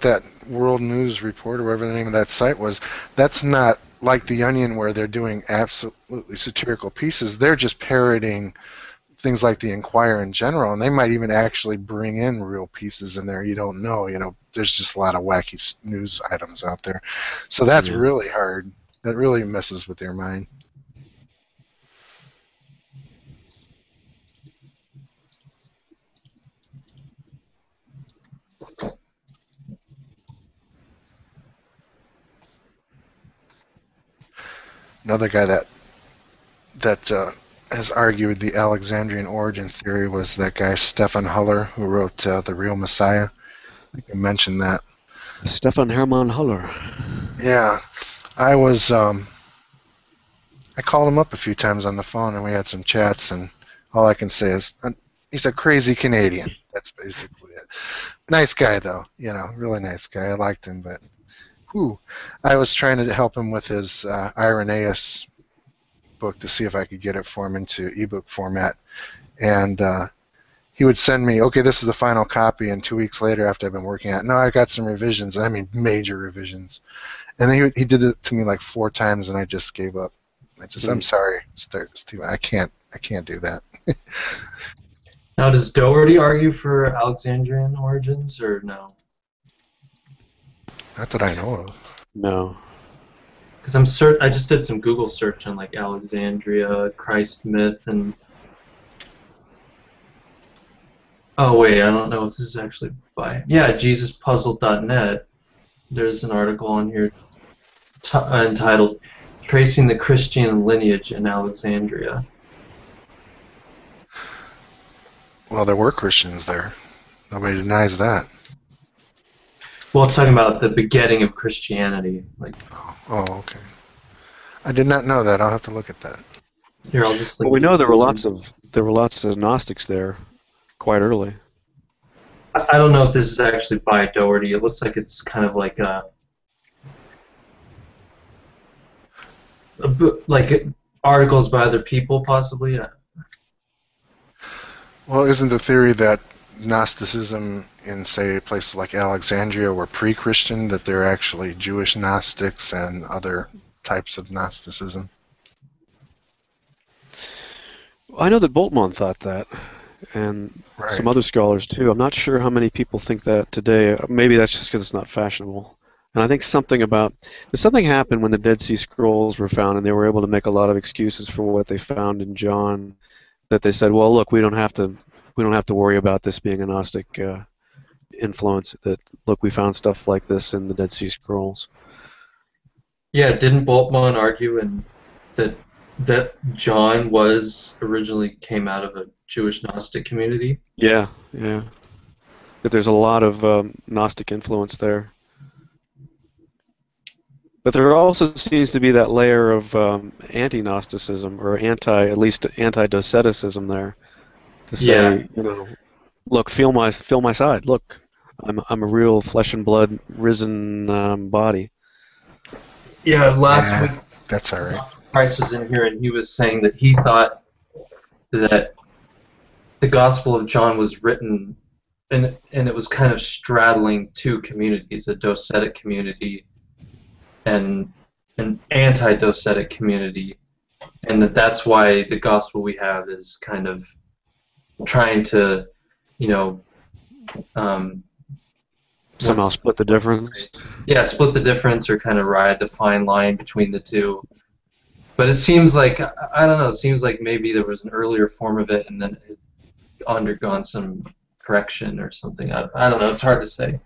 that World News Report or whatever the name of that site was. That's not like The Onion, where they're doing absolutely satirical pieces. They're just parroting things like the Inquirer in general, and they might even actually bring in real pieces in there. You don't know. There's just a lot of wacky news items out there. So that's really hard. That really messes with your mind. Another guy that has argued the Alexandrian origin theory was that guy Stefan Huller, who wrote The Real Messiah. I think I mentioned that. Stefan Hermann Huller. Yeah, I called him up a few times on the phone, and we had some chats, and all I can say is he's a crazy Canadian. That's basically it. Nice guy, though. Really nice guy. I liked him, but I was trying to help him with his Irenaeus book to see if I could get it for him into ebook format, and he would send me, okay, this is the final copy, and 2 weeks later, after I've been working on it, no, I got some revisions, I mean major revisions, and then he did it to me like 4 times, and I just gave up. I'm sorry, Stephen, I can't do that. Now, does Doherty argue for Alexandrian origins, or no? Not that I know of. No. Because I just did some Google search on like Alexandria, Christ myth, and oh wait, I don't know if this is actually by JesusPuzzle.net. There's an article on here entitled "Tracing the Christian Lineage in Alexandria." Well, there were Christians there. Nobody denies that. Well, it's talking about the begetting of Christianity. Oh, okay. I did not know that. I'll have to look at that. Here, I'll just. Well, we know there were lots of Gnostics there, quite early. I don't know if this is actually by Doherty. It looks like it's kind of like like articles by other people, possibly. Well, isn't the theory that Gnosticism in, say, places like Alexandria were pre-Christian, that they're actually Jewish Gnostics and other types of Gnosticism? I know that Boltmann thought that, and some other scholars too. I'm not sure how many people think that today. Maybe that's just because it's not fashionable. And I think something happened when the Dead Sea Scrolls were found, and they were able to make a lot of excuses for what they found in John. That they said, well, look, we don't have to worry about this being a Gnostic influence. That look, we found stuff like this in the Dead Sea Scrolls. Yeah, didn't Boltmann argue that John originally came out of a Jewish Gnostic community? Yeah. That there's a lot of Gnostic influence there. But there also seems to be that layer of anti-Gnosticism, or at least anti-Doceticism there, to Yeah. say, look, feel my side. Look, I'm a real flesh and blood risen body. Yeah, last Yeah, week that's all right. Price was in here and he was saying that he thought that the Gospel of John was written and it was kind of straddling two communities, a docetic community and an anti-docetic community, and that's why the gospel we have is kind of trying to, Somehow split the difference. Yeah, split the difference or kind of ride the fine line between the two. But it seems like, I don't know, it seems like maybe there was an earlier form of it and then it undergone some correction or something. I don't know, it's hard to say.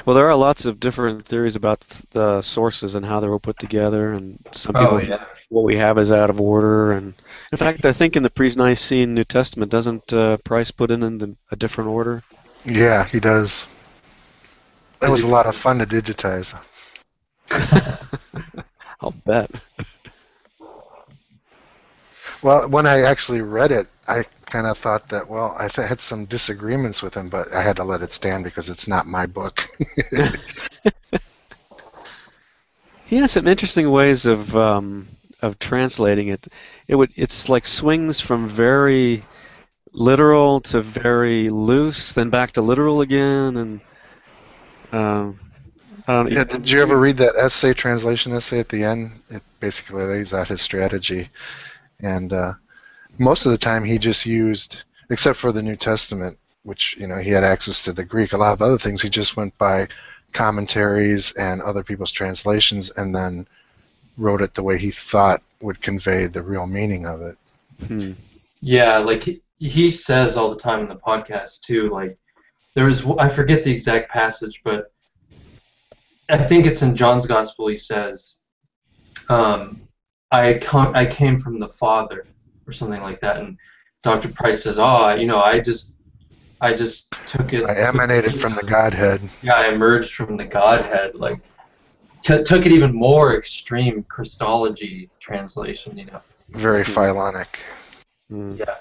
Well, there are lots of different theories about the sources and how they were put together, and some people think what we have is out of order. And in fact, I think in the Pre-Nicene New Testament, doesn't Price put in a different order? Yeah, he does. That was a lot of fun to digitize. I'll bet. Well, when I actually read it, I kind of thought that, well, I had some disagreements with him, but I had to let it stand because it's not my book. He has some interesting ways of translating it. It's like swings from very literal to very loose, then back to literal again, and I don't. Yeah, did you ever read that translation essay at the end? It basically lays out his strategy. And most of the time he just used, except for the New Testament, which, he had access to the Greek, a lot of other things he just went by commentaries and other people's translations and then wrote it the way he thought would convey the real meaning of it. Yeah, like he says all the time in the podcast too, like I forget the exact passage, but I think it's in John's Gospel. He says, I came from the Father, or something like that, and Dr. Price says, I just took it. I emanated from the Godhead. Yeah, I emerged from the Godhead. Like, took it even more extreme Christology translation. Very Philonic. Yeah.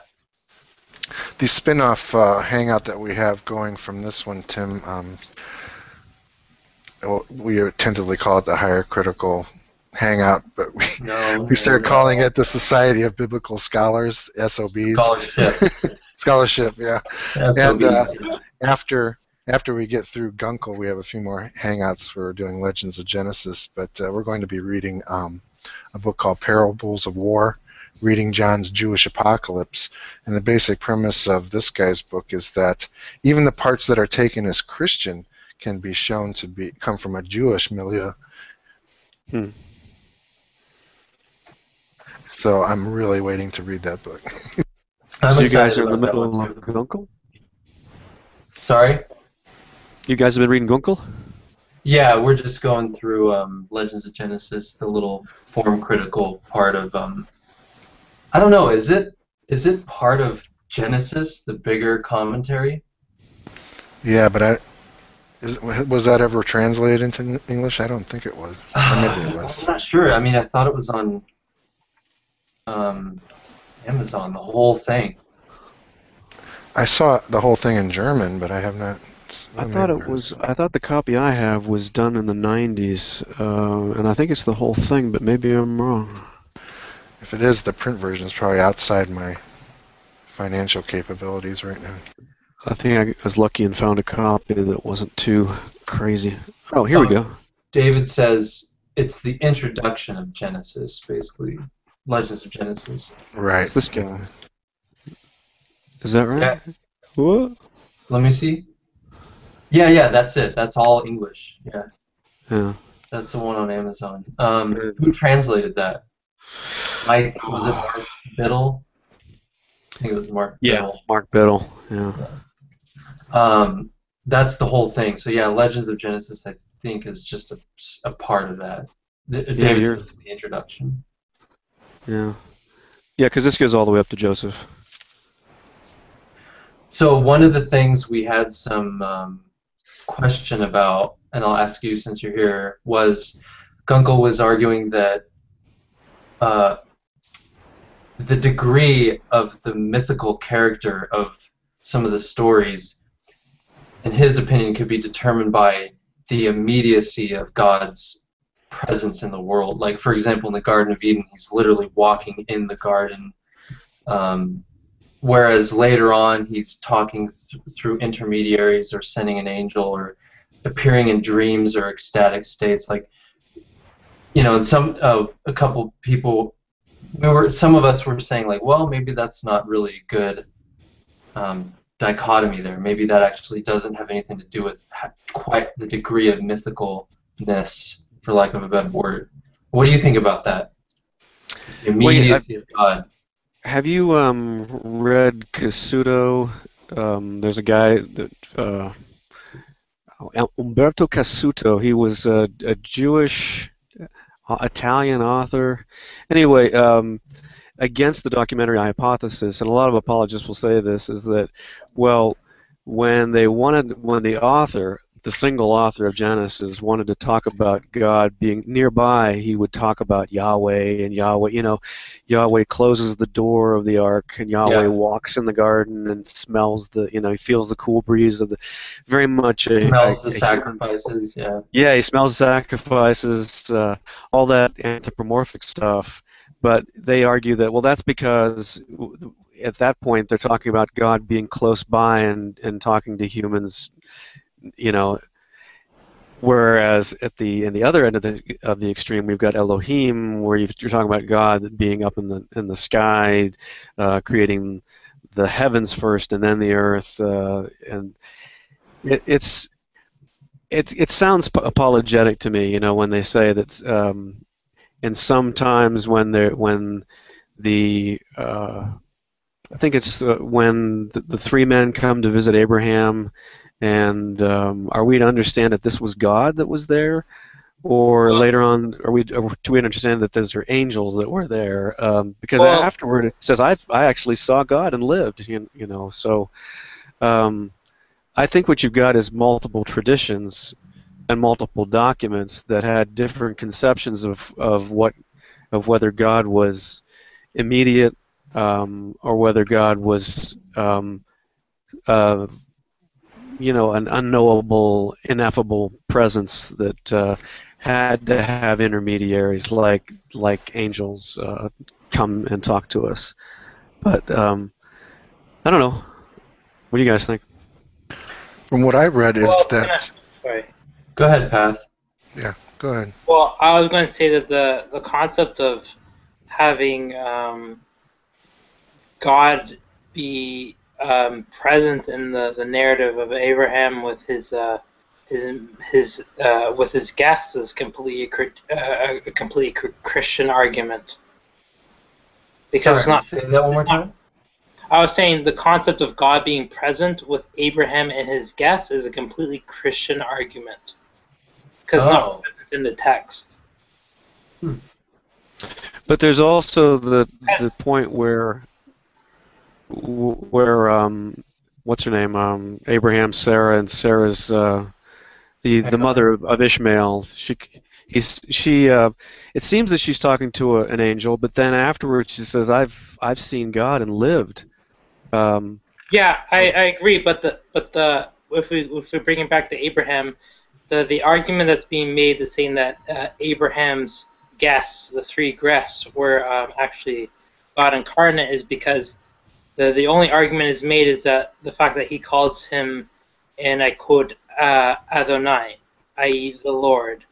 The spin-off Hangout that we have going from this one, Tim, we tentatively call it the Higher Critical Hangout, but we started calling it the Society of Biblical Scholars, SOBs. Scholarship, yeah. SOBs. And after we get through Gunkel, we have a few more Hangouts for doing Legends of Genesis, but we're going to be reading a book called Parables of War, reading John's Jewish Apocalypse. And the basic premise of this guy's book is that even the parts that are taken as Christian can be shown to come from a Jewish milieu. So I'm really waiting to read that book. So you guys are in the middle of Gunkel? Sorry? You guys have been reading Gunkel? Yeah, we're just going through Legends of Genesis, the little form critical part of I don't know, is it part of Genesis, the bigger commentary? Yeah, but was that ever translated into English? I don't think it was. Or maybe it was. I'm not sure. I mean, I thought it was on Amazon, the whole thing. I saw the whole thing in German, but I have not. I thought the copy I have was done in the 90s, and I think it's the whole thing, but maybe I'm wrong. If it is, the print version is probably outside my financial capabilities right now. I think I was lucky and found a copy that wasn't too crazy. Oh, here we go. David says it's the introduction of Genesis, basically. Legends of Genesis. Right. This guy. Is that right? Yeah. What? Let me see. Yeah, that's it. That's all English. Yeah. That's the one on Amazon. Who translated that? Was it Mark Biddle? I think it was Mark Biddle. Yeah, Mark Biddle. Yeah. That's the whole thing. So yeah, Legends of Genesis, I think, is just a part of that. David says the introduction. Yeah. Yeah, because this goes all the way up to Joseph. So one of the things we had some question about, and I'll ask you since you're here, was Gunkel was arguing that the degree of the mythical character of some of the stories, in his opinion, could be determined by the immediacy of God's presence in the world. Like, for example, in the Garden of Eden, he's literally walking in the garden, whereas later on he's talking through intermediaries or sending an angel or appearing in dreams or ecstatic states. Like, you know, and a couple people, some of us were saying, like, well, maybe that's not really good dichotomy there. Maybe that actually doesn't have anything to do with quite the degree of mythicalness, for lack of a better word. What do you think about that? The immediacy of God. Have you read Cassuto? There's a guy that Umberto Cassuto. He was a Jewish Italian author. Anyway, against the documentary hypothesis, and a lot of apologists will say this, is that, well, when the author, the single author of Genesis, wanted to talk about God being nearby, he would talk about Yahweh, and Yahweh, you know, Yahweh closes the door of the ark, and Yahweh walks in the garden and smells the, you know, he feels the cool breeze of the, very much smells the sacrifices, yeah, he smells the sacrifices, all that anthropomorphic stuff. But they argue that, well, that's because at that point they're talking about God being close by and talking to humans, you know. Whereas at the other end of the extreme, we've got Elohim, where you're talking about God being up in the sky, creating the heavens first and then the earth, and it sounds apologetic to me, you know, when they say that. And sometimes when the I think it's when the three men come to visit Abraham, and are we to understand that this was God that was there, or later on do we understand that those are angels that were there? Because afterward it says I actually saw God and lived, you know. So I think what you've got is multiple traditions and multiple documents that had different conceptions of whether God was immediate or whether God was you know, an unknowable, ineffable presence that had to have intermediaries like angels come and talk to us. But I don't know. What do you guys think? From what I've read is that... Sorry. Go ahead, Path. Yeah, go ahead. Well, I was going to say that the concept of having God be present in the narrative of Abraham with his guests is completely a completely Christian argument. Because Sorry, it's not. say that one more time. I was saying the concept of God being present with Abraham and his guests is a completely Christian argument. Because not present in the text. But there's also the point where what's her name? Abraham, Sarah, and Sarah's the mother of Ishmael. It seems that she's talking to an angel, but then afterwards she says, "I've seen God and lived." Yeah, I agree. But if we bring it back to Abraham, the argument that's being made is saying that Abraham's guests, the three guests, were actually God incarnate, is because the only argument is made is that the fact that he calls him, and I quote, Adonai, i.e. the Lord.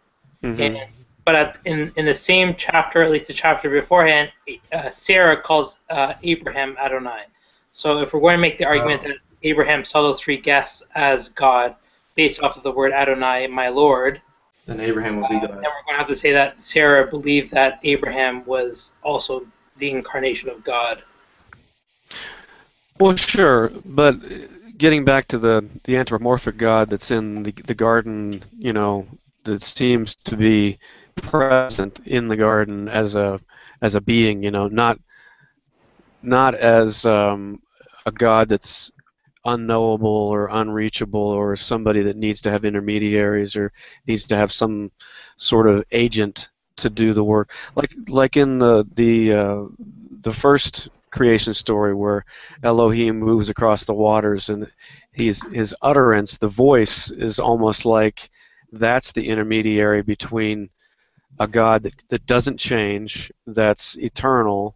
Mm-hmm. But in the same chapter, at least the chapter beforehand, Sarah calls Abraham Adonai. So if we're going to make the argument that Abraham saw those three guests as God, based off of the word Adonai, my Lord, then Abraham will be God. Then we're going to have to say that Sarah believed that Abraham was also the incarnation of God. Well, sure, but getting back to the anthropomorphic God that's in the garden, you know, that seems to be present in the garden as a being, you know, not as a God that's unknowable or unreachable, or somebody that needs to have intermediaries or needs to have some sort of agent to do the work. Like in the first creation story where Elohim moves across the waters, and his utterance, the voice, is almost like that's the intermediary between a God that doesn't change, that's eternal,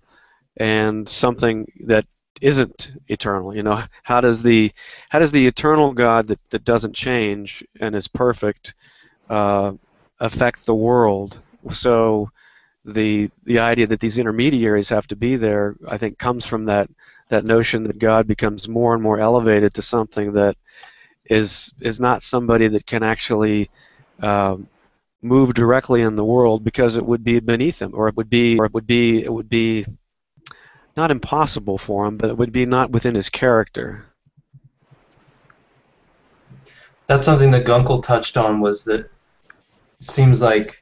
and something that isn't eternal. You know, how does the eternal God that doesn't change and is perfect affect the world? So the idea that these intermediaries have to be there, I think, comes from that notion that God becomes more and more elevated to something that is not somebody that can actually move directly in the world, because it would be beneath him, or it would be not impossible for him, but it would be not within his character. That's something that Gunkel touched on, was that it seems like,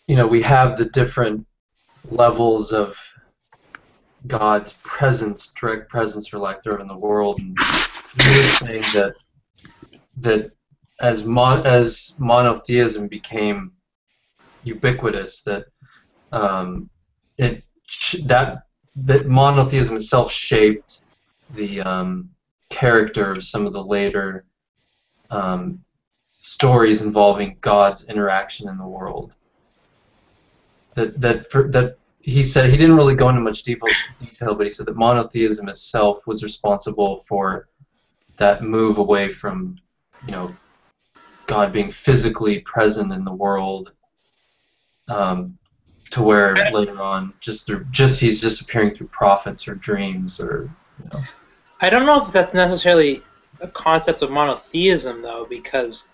you know, we have the different levels of God's presence, direct presence or lack thereof in the world, and he was saying that as monotheism became ubiquitous, that that monotheism itself shaped the character of some of the later stories involving God's interaction in the world. That he said, he didn't really go into much detail, but he said that monotheism itself was responsible for that move away from, you know, God being physically present in the world, to where later on he's just appearing through prophets or dreams, or, you know. I don't know if that's necessarily a concept of monotheism, though, because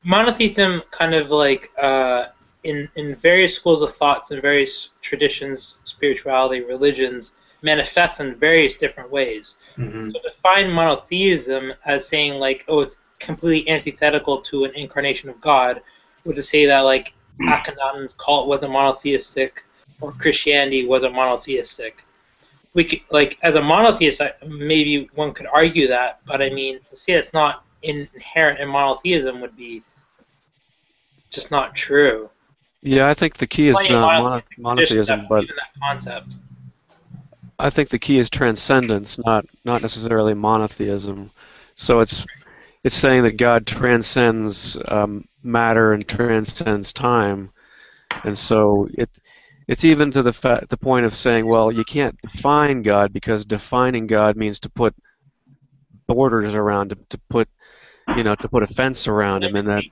monotheism kind of like in various schools of thoughts and various traditions, spirituality, religions, manifests in various different ways. Mm-hmm. So define monotheism as saying, like, oh, it's completely antithetical to an incarnation of God, would to say that, like, Akhenaten's cult wasn't monotheistic, or Christianity wasn't monotheistic. We could, like, as a monotheist, maybe one could argue that, but I mean, to say it's not inherent in monotheism would be just not true. Yeah, I think the key is not monotheism, but that concept. I think the key is transcendence, not necessarily monotheism. So it's saying that God transcends matter and transcends time, and so it's even to the point of saying, well, you can't define God, because defining God means to put borders around him, to put a fence around him, and that.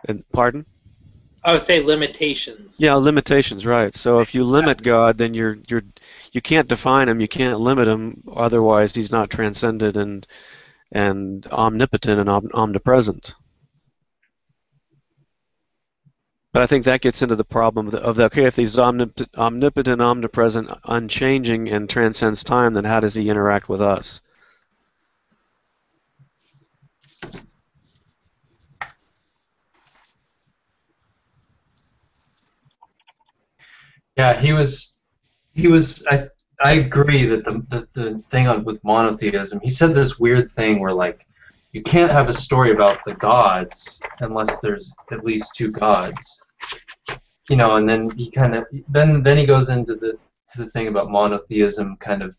And pardon? I would say limitations. Yeah, limitations, right. So if you limit God, then you can't define him, you can't limit him, otherwise he's not transcendent and omnipotent and omnipresent. But I think that gets into the problem of okay, if he's omnipotent, omnipresent, unchanging, and transcends time, then how does he interact with us? Yeah, he was. I agree that the thing with monotheism, he said this weird thing where, like, you can't have a story about the gods unless there's at least two gods, you know. And then he kind of then he goes into the thing about monotheism kind of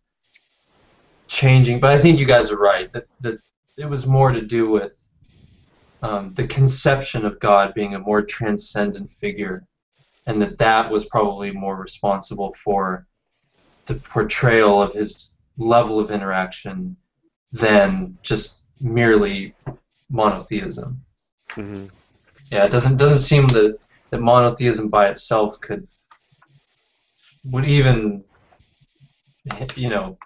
changing. But I think you guys are right that it was more to do with the conception of God being a more transcendent figure, and that was probably more responsible for the portrayal of his level of interaction than just merely monotheism. Mm-hmm. Yeah, it doesn't seem that monotheism by itself would even, you know,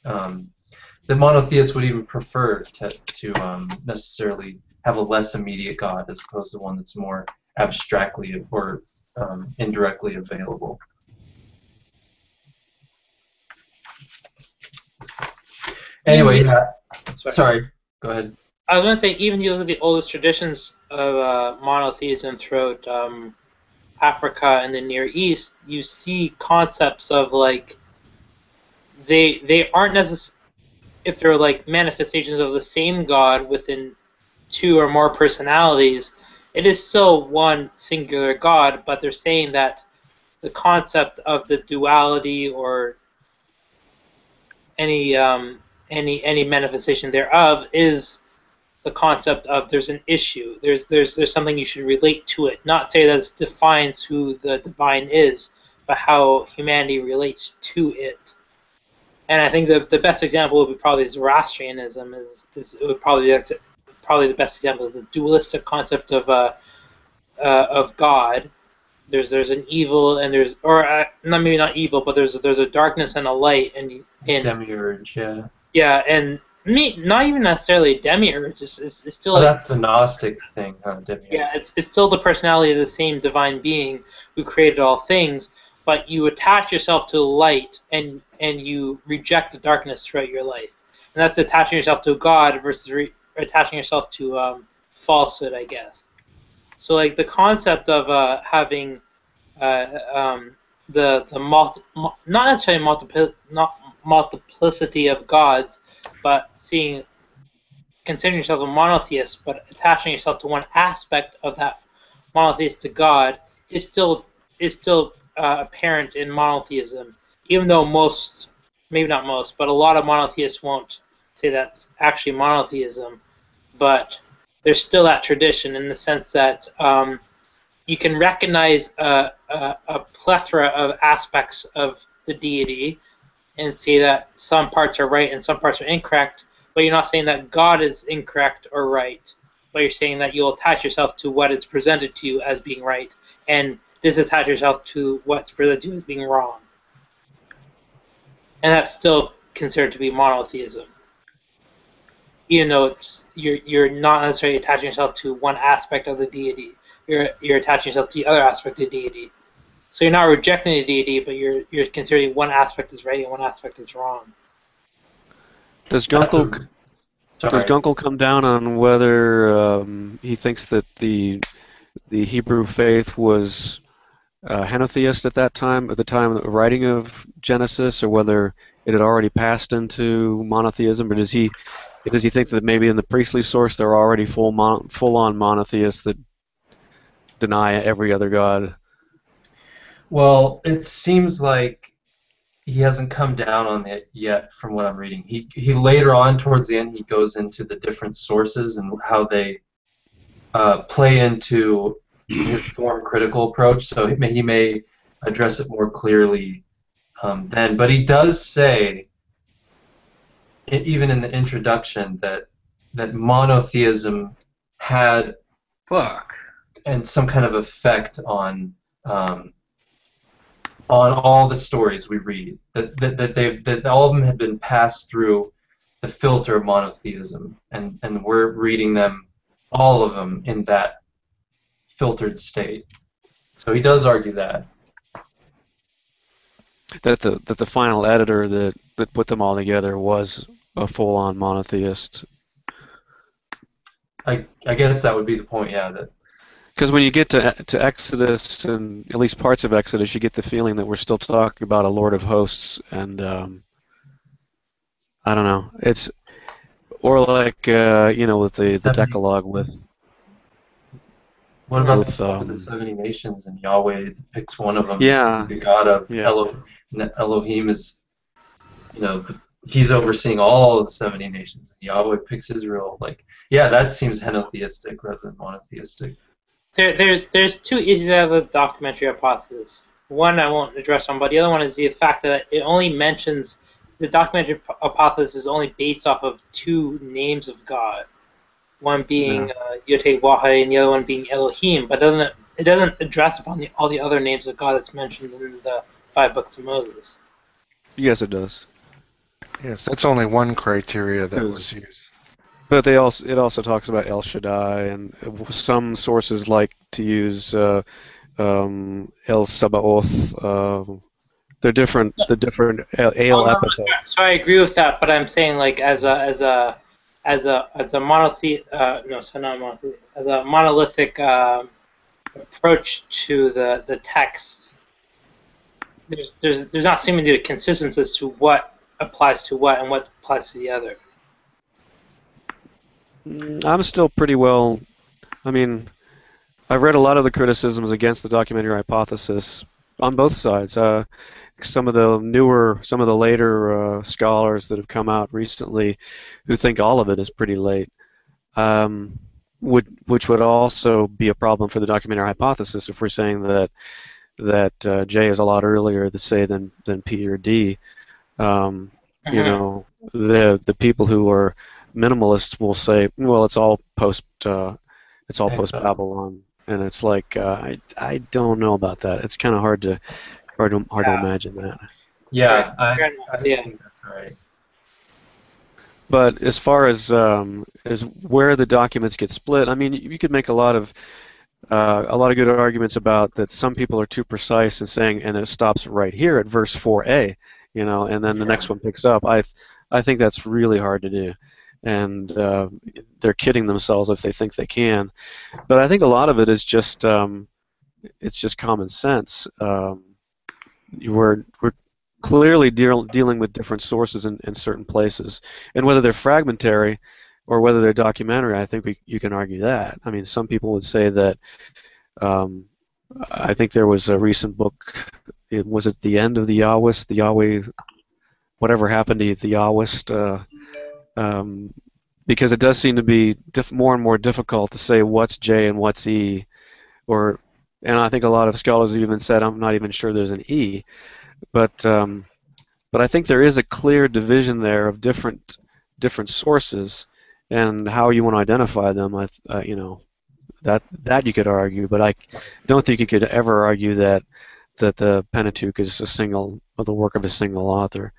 the monotheist would even prefer to necessarily have a less immediate God as opposed to one that's more abstractly or indirectly available. Anyway, yeah. Sorry, go ahead. I was going to say, even if you look at the oldest traditions of monotheism throughout Africa and the Near East, you see concepts of, like, they aren't necessarily, if they're like manifestations of the same God within two or more personalities, it is still one singular God, but they're saying that the concept of the duality or any manifestation thereof is the concept of there's an issue. There's something you should relate to it. Not say that it defines who the divine is, but how humanity relates to it. And I think the best example would be probably Zoroastrianism. It would probably the best example is the dualistic concept of God. There's an evil and there's maybe not evil, but there's a darkness and a light and Demiurge, yeah. Yeah, and not even necessarily a demiurge. It's still that's the Gnostic thing, huh? Demiurge. Yeah, it's still the personality of the same divine being who created all things, but you attach yourself to the light and you reject the darkness throughout your life. And that's attaching yourself to God versus attaching yourself to falsehood, I guess. So like the concept of having not necessarily multiplicity of gods, but considering yourself a monotheist, but attaching yourself to one aspect of that monotheistic God is still apparent in monotheism, even though maybe not most, but a lot of monotheists won't say that's actually monotheism, but there's still that tradition in the sense that you can recognize a plethora of aspects of the deity and see that some parts are right and some parts are incorrect, but you're not saying that God is incorrect or right, but you're saying that you'll attach yourself to what is presented to you as being right and disattach yourself to what's presented to you as being wrong. And that's still considered to be monotheism. Even though you're not necessarily attaching yourself to one aspect of the deity, you're attaching yourself to the other aspect of the deity. So you're not rejecting the deity, but you're considering one aspect is right and one aspect is wrong. Does Gunkel come down on whether he thinks that the Hebrew faith was henotheist at that time, at the time of the writing of Genesis, or whether it had already passed into monotheism, or does he think that maybe in the priestly source there are already full-on monotheists that deny every other god? Well, it seems like he hasn't come down on it yet from what I'm reading. He later on, towards the end, he goes into the different sources and how they play into his form-critical approach, so he may address it more clearly then. But he does say, even in the introduction, that monotheism had and some kind of effect on all the stories we read. That all of them had been passed through the filter of monotheism, and we're reading them, all of them, in that filtered state. So he does argue that the final editor that put them all together was a full-on monotheist. I guess that would be the point, yeah. Because when you get to Exodus, and at least parts of Exodus, you get the feeling that we're still talking about a Lord of Hosts, and I don't know. It's or like with the Decalogue with. What about the 70 nations and Yahweh picks one of them? Yeah. The God of Elohim is, he's overseeing all of the 70 nations. And Yahweh picks Israel. That seems henotheistic rather than monotheistic. There's two issues out of the documentary hypothesis. One I won't address on, but the other one is the fact that it only mentions the documentary hypothesis is only based off of two names of God. One being Yotei-Wahai and the other one being Elohim, but it doesn't address upon all the other names of God that's mentioned in the 5 books of Moses. Yes, it does. Yes, that's only one criteria that was used. But it also talks about El Shaddai, and some sources like to use El Sabaoth. They're different. The different Ale epithets. So I agree with that, but I'm saying as a monolithic approach to the text, there's not seeming to be a consistency as to what applies to what and what applies to the other. I'm still pretty well. I mean, I've read a lot of the criticisms against the documentary hypothesis on both sides. Some of the later scholars that have come out recently who think all of it is pretty late, which would also be a problem for the documentary hypothesis if we're saying that J is a lot earlier, say, than P or D. You know, the people who are minimalists will say, well, it's all post Babylon, and it's like I don't know about that. It's kind of hard to imagine that. Yeah, I think that's right. But as far as where the documents get split, I mean, you could make a lot of good arguments about that. Some people are too precise in saying, and it stops right here at verse 4a, you know, and then the next one picks up. I think that's really hard to do, and they're kidding themselves if they think they can. But I think a lot of it is just it's just common sense. We're clearly dealing with different sources in certain places, and whether they're fragmentary or whether they're documentary, I think you can argue that. I mean, some people would say that. I think there was a recent book. Was it the end of the Yahwist? The Yahweh, whatever happened to the Yahwist? Because it does seem to be more and more difficult to say what's J and what's E, and I think a lot of scholars have even said I'm not even sure there's an E, but I think there is a clear division there of different sources and how you want to identify them. You know, that you could argue, but I don't think you could ever argue that the Pentateuch is the work of a single author.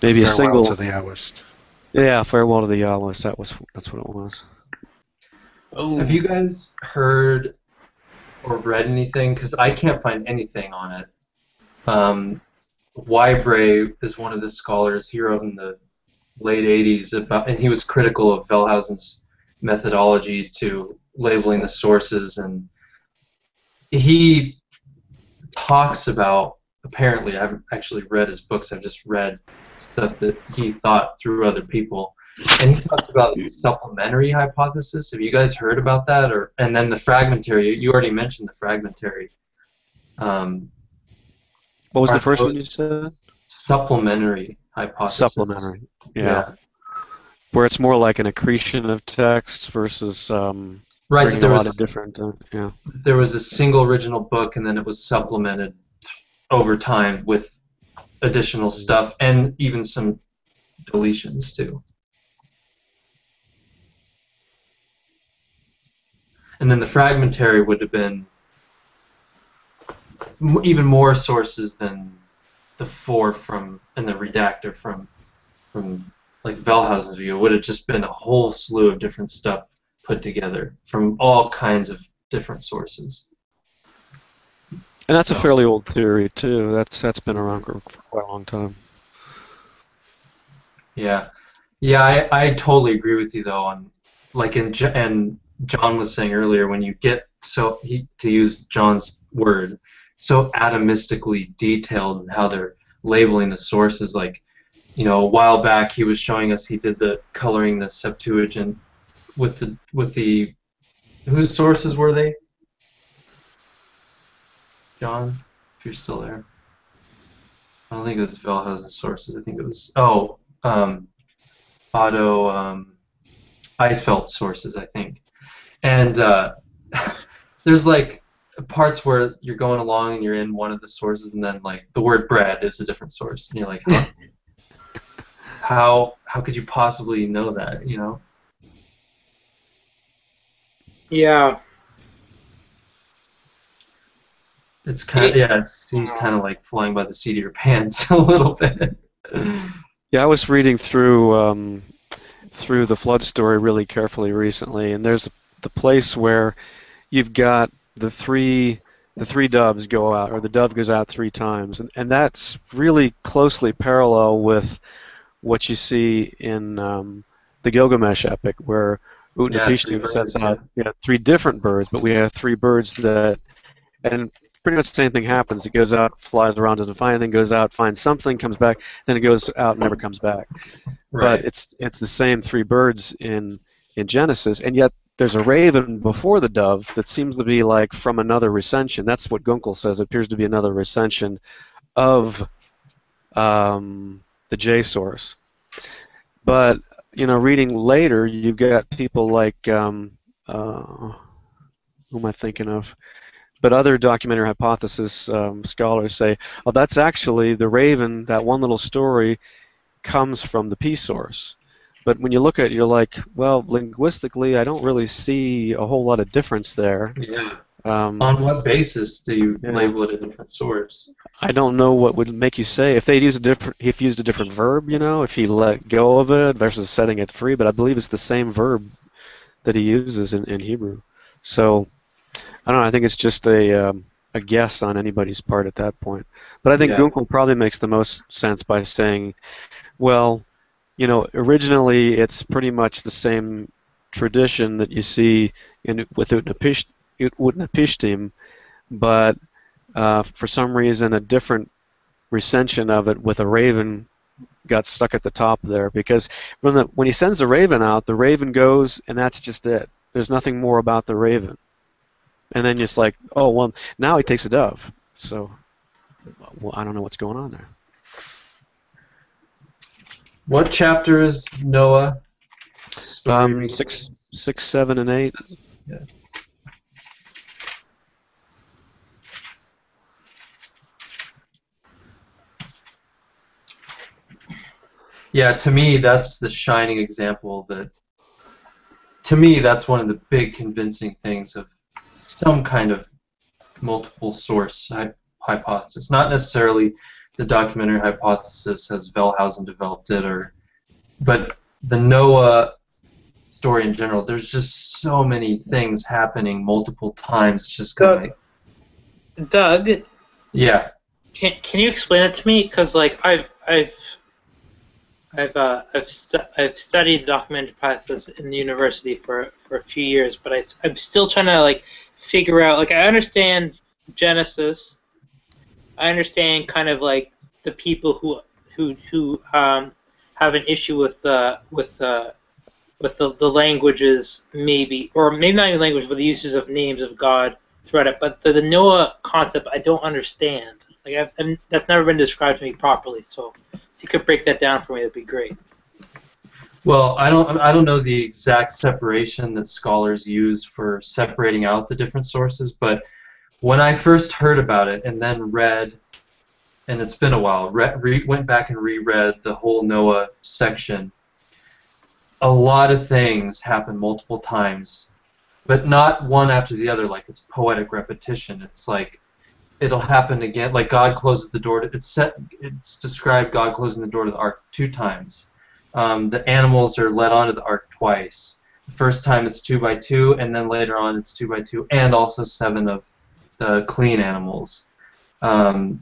Maybe Farewell a single. to the Yahwist. Yeah, Farewell to the Yahwist. That's what it was. Oh. Have you guys heard or read anything? Because I can't find anything on it. Wybray is one of the scholars. He wrote in the late 80s and he was critical of Wellhausen's methodology to labeling the sources, and he talks about, apparently, I haven't actually read his books, I've just read stuff that he thought through other people, and he talks about the supplementary hypothesis. Have you guys heard about that? And then the fragmentary, you already mentioned the fragmentary. What was the first one you said? Supplementary hypothesis. Supplementary, yeah. Where it's more like an accretion of text versus right. There was a lot of different. There was a single original book, and then it was supplemented over time with additional stuff, and even some deletions too. And then the fragmentary would have been even more sources than the four and the redactor from like Wellhausen's view. It would have just been a whole slew of different stuff put together from all kinds of different sources. And that's a fairly old theory too. That's been around for quite a long time. Yeah, I totally agree with you though. On and John was saying earlier, when you get to use John's word, so atomistically detailed in how they're labeling the sources. Like, you know, a while back he was showing us, he did the coloring the Septuagint with the whose sources were they? John, if you're still there. I don't think it was Wellhausen's sources. I think it was Otto Eisfeld's sources, I think. And there's like parts where you're going along and you're in one of the sources, and then like the word bread is a different source, and you're like, huh? How could you possibly know that? You know? Yeah. It's kind of it seems kind of like flying by the seat of your pants a little bit. Yeah, I was reading through the flood story really carefully recently, and there's the place where you've got the three doves go out, or the dove goes out 3 times, and that's really closely parallel with what you see in the Gilgamesh epic, where Utnapishtim sets out 3 different birds, but we have 3 birds that, and pretty much the same thing happens. It goes out, flies around, doesn't find anything, goes out, finds something, comes back, then it goes out and never comes back. Right. But it's the same three birds in Genesis, and yet there's a raven before the dove that seems to be like from another recension. That's what Gunkel says. It appears to be another recension of the J source. But reading later, you've got people like who am I thinking of? But other documentary hypothesis scholars say, oh, that's actually the raven. That one little story comes from the P source. But when you look at it, you're like, well, linguistically, I don't really see a whole lot of difference there. Yeah. On what basis do you label it a different source? I don't know what would make you say if they used a different verb, if he let go of it versus setting it free. But I believe it's the same verb that he uses in Hebrew. So I don't know. I think it's just a guess on anybody's part at that point. But I think Gunkel probably makes the most sense by saying, well, originally it's pretty much the same tradition that you see with Utnapishtim, but for some reason a different recension of it with a raven got stuck at the top there, because when he sends the raven out, the raven goes and that's just it. There's nothing more about the raven. And then it's like, oh, well, now he takes a dove. So, well, I don't know what's going on there. What chapter is Noah? 6, 7, and 8. Yeah. Yeah, to me, that's the shining example to me, that's one of the big convincing things of some kind of multiple source hypothesis. Not necessarily the documentary hypothesis as Wellhausen developed it, but the Noah story in general. There's just so many things happening multiple times. Just kind of Doug. Yeah. Can you explain it to me? Because I've studied documentary hypothesis in the university for a few years, but I'm still trying to figure out. I understand Genesis. I understand kind of the people who have an issue with the languages, maybe, or maybe not even language, but the uses of names of God throughout it. But the Noah concept, I don't understand. That's never been described to me properly. So if you could break that down for me, that'd be great. Well, I don't know the exact separation that scholars use for separating out the different sources, but when I first heard about it and then read, and it's been a while, went back and reread the whole Noah section, a lot of things happen multiple times, but not one after the other, like it's poetic repetition. It's like it'll happen again, like God closes the door. It's described God closing the door to the ark 2 times. The animals are led onto the ark twice. The first time it's 2 by 2, and then later on it's 2 by 2, and also 7 of the clean animals. A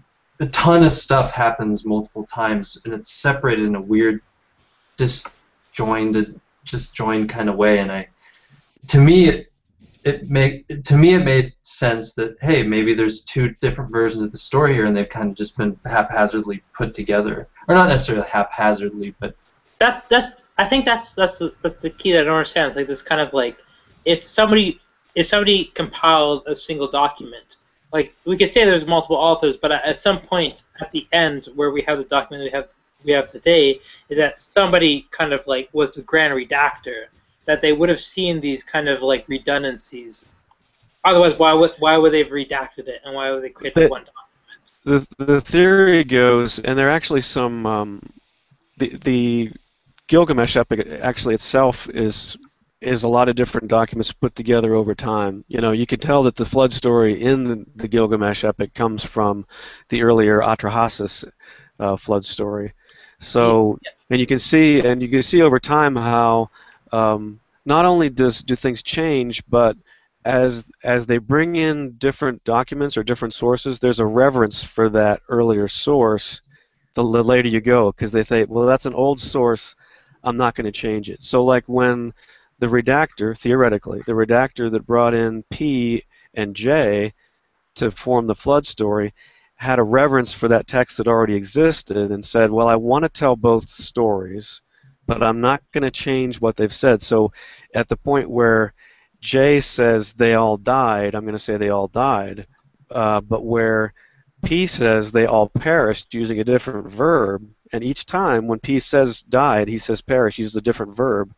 ton of stuff happens multiple times, and it's separated in a weird, disjoined kind of way. And to me it made sense that, hey, maybe there's 2 different versions of the story here, and they've kind of just been haphazardly put together, or not necessarily haphazardly, but I think that's the key that I don't understand. It's this kind of if somebody compiled a single document, we could say there's multiple authors, but at some point at the end where we have the document we have today, is that somebody kind of was the grand redactor, that they would have seen these kind of redundancies. Otherwise, why would they have redacted it, and why would they create one document? The theory goes, and there are actually some the Gilgamesh epic actually itself is a lot of different documents put together over time. You could tell that the flood story in the Gilgamesh epic comes from the earlier Atrahasis flood story. So, and you can see over time how not only do things change, but as they bring in different documents or different sources, there's a reverence for that earlier source the later you go, because they think, well, that's an old source, I'm not going to change it. So when theoretically, the redactor that brought in P and J to form the flood story had a reverence for that text that already existed and said, well, I want to tell both stories, but I'm not going to change what they've said. So at the point where J says they all died, I'm going to say they all died, but where P says they all perished using a different verb, and each time when P says died, he says perished, uses a different verb,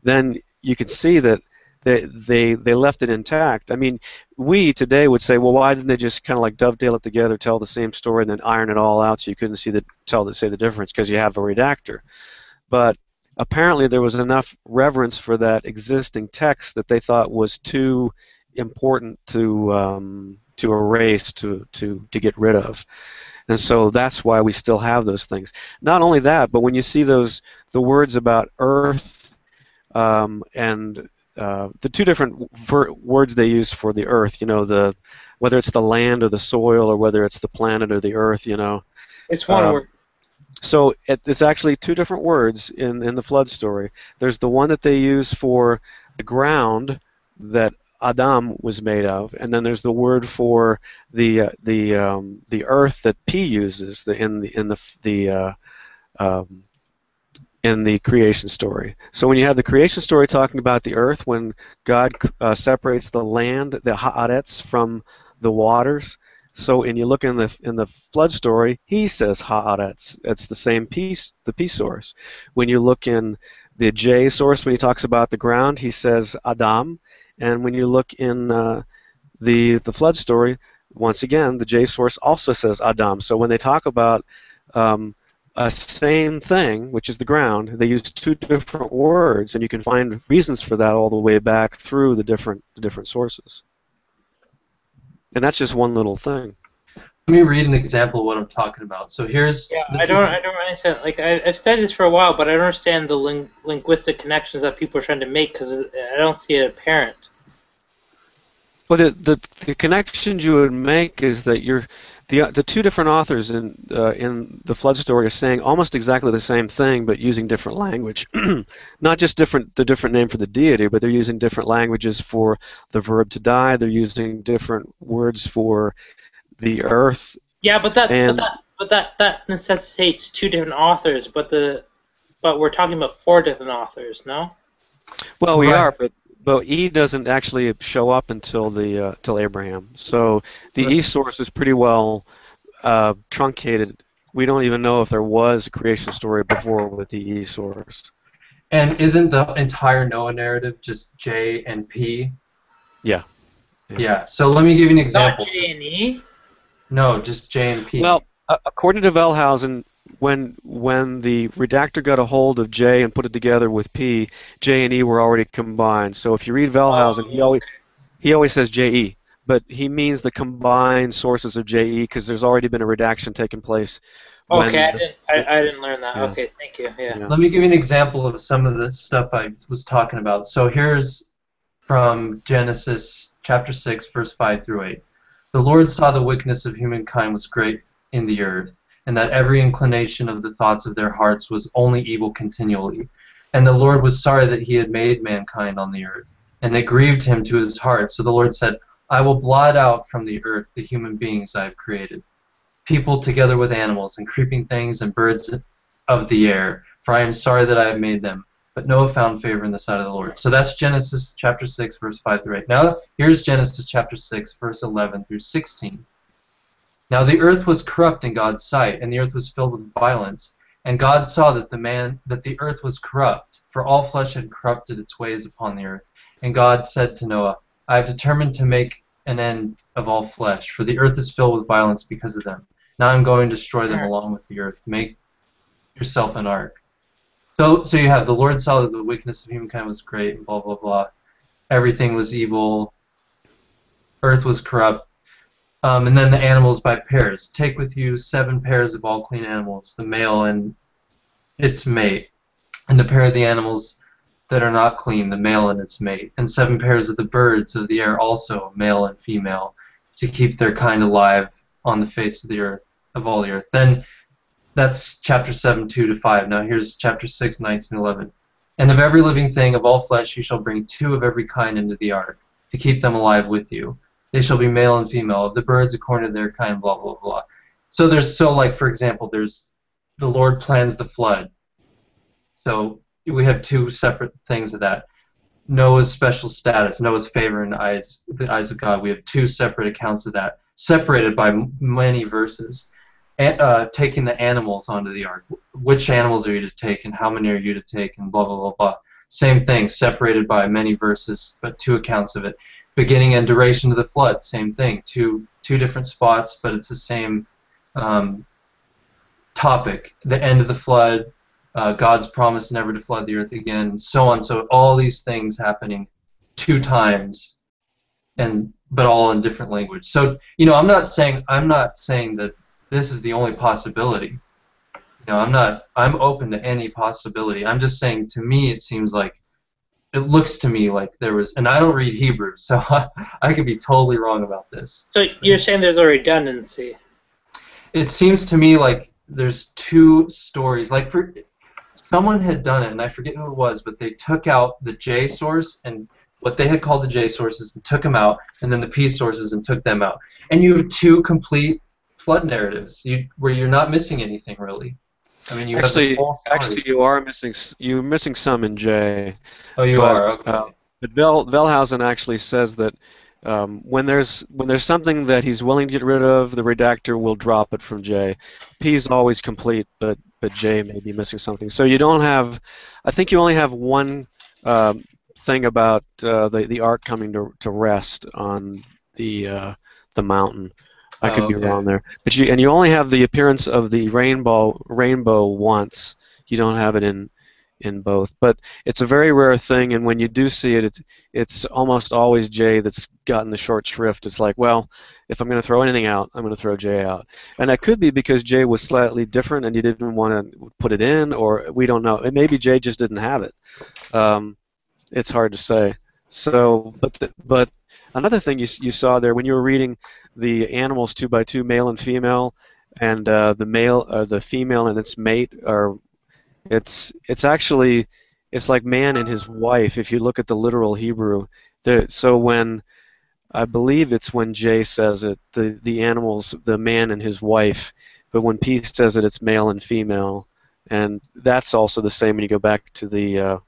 then you can see that they left it intact. I mean, we today would say, well, why didn't they just kind of like dovetail it together, tell the same story, and then iron it all out so you couldn't say the difference because you have a redactor. But apparently there was enough reverence for that existing text that they thought was too important to erase, to get rid of. And so that's why we still have those things. Not only that, but when you see the words about earth and the two different words they use for the earth, whether it's the land or the soil or whether it's the planet or the earth, It's one word. So it's actually two different words in the flood story. There's the one that they use for the ground that Adam was made of, and then there's the word for the earth that P uses in the creation story. So when you have the creation story talking about the earth, when God separates the land, the haaretz, from the waters. So when you look in the flood story, he says haaretz. It's the same piece, the P source. When you look in the J source, when he talks about the ground, he says Adam. And when you look in the flood story, once again, the J source also says Adam. So when they talk about a same thing, which is the ground, they use two different words, and you can find reasons for that all the way back through the different sources. And that's just one little thing. Let me read an example of what I'm talking about. So here's... Yeah, I don't understand. Like, I've studied this for a while, but I don't understand the linguistic connections that people are trying to make because I don't see it apparent. Well, the connections you would make is that the two different authors in the flood story are saying almost exactly the same thing, but using different language. Not just the different name for the deity, but they're using different languages for the verb to die. They're using different words for the earth. Yeah, but that necessitates two different authors. But we're talking about four different authors, no? Well, we are, but E doesn't actually show up until till Abraham. So the E source is pretty well truncated. We don't even know if there was a creation story before with the E source. And isn't the entire Noah narrative just J and P? Yeah. Yeah. So let me give you an example. Not J and E? No, just J and P. Well, according to Wellhausen, when the redactor got a hold of J and put it together with P, J and E were already combined. So if you read Wellhausen, he always says JE, but he means the combined sources of JE because there's already been a redaction taking place. Okay, I didn't learn that. Yeah. Okay, thank you. Yeah. Let me give you an example of some of the stuff I was talking about. So here's from Genesis chapter 6, verse 5 through 8. The Lord saw the wickedness of humankind was great in the earth, and that every inclination of the thoughts of their hearts was only evil continually. And the Lord was sorry that he had made mankind on the earth, and it grieved him to his heart. So the Lord said, I will blot out from the earth the human beings I have created, people together with animals, and creeping things, and birds of the air, for I am sorry that I have made them. But Noah found favor in the sight of the Lord. So that's Genesis chapter 6, verse 5 through 8. Now here's Genesis chapter 6, verse 11 through 16. Now the earth was corrupt in God's sight, and the earth was filled with violence. And God saw that the earth was corrupt, for all flesh had corrupted its ways upon the earth. And God said to Noah, I have determined to make an end of all flesh, for the earth is filled with violence because of them. Now I'm going to destroy them along with the earth. Make yourself an ark. So you have the Lord saw that the wickedness of humankind was great, and blah, blah, blah. Everything was evil. Earth was corrupt. And then the animals by pairs. Take with you 7 pairs of all clean animals, the male and its mate, and a pair of the animals that are not clean, the male and its mate, and 7 pairs of the birds of the air also, male and female, to keep their kind alive on the face of the earth, of all the earth. Then that's chapter 7, 2 to 5. Now here's chapter 6, 9 to 11. And of every living thing of all flesh you shall bring 2 of every kind into the ark, to keep them alive with you. they shall be male and female. Of the birds according to their kind, blah, blah, blah. So like, for example, there's the Lord plans the flood. So we have two separate things of that. Noah's special status, Noah's favor in the eyes of God. We have two separate accounts of that, separated by many verses. And, taking the animals onto the ark. Which animals are you to take, and how many are you to take, and blah, blah, blah, blah. Same thing, separated by many verses, but two accounts of it. Beginning and duration of the flood, same thing. Two different spots, but it's the same topic. The end of the flood, God's promise never to flood the earth again, and so on. So all these things happening two times, but all in different language. So I'm not saying that this is the only possibility. I'm open to any possibility. I'm just saying, to me, it looks to me like there was, and I don't read Hebrew, so I could be totally wrong about this. So you're saying there's a redundancy? It seems to me like there's two stories. Like, someone had done it, and I forget who it was, but they took out the J source and what they had called the J sources and took them out, and then the P sources and took them out. And you have two complete flood narratives where you're not missing anything, really. I mean, actually you're missing some in J. Oh, you are. Okay. But Wellhausen actually says that when there's something that he's willing to get rid of, the redactor will drop it from J. P is always complete, but J may be missing something. So you don't have. I think you only have one thing about the ark coming to rest on the mountain. I could be wrong there, but you only have the appearance of the rainbow once. You don't have it in both, but it's a very rare thing. And when you do see it, it's almost always J that's gotten the short shrift. It's like, well, if I'm going to throw anything out, I'm going to throw J out, and that could be because J was slightly different and you didn't want to put it in, or we don't know. Maybe J just didn't have it. It's hard to say. So, but another thing you saw there when you were reading the animals 2 by 2, male and female, and the female and its mate are, it's like man and his wife if you look at the literal Hebrew. So when I believe it's when J says it, the animals, the man and his wife, but when P says it, it's male and female, and that's also the same when you go back to the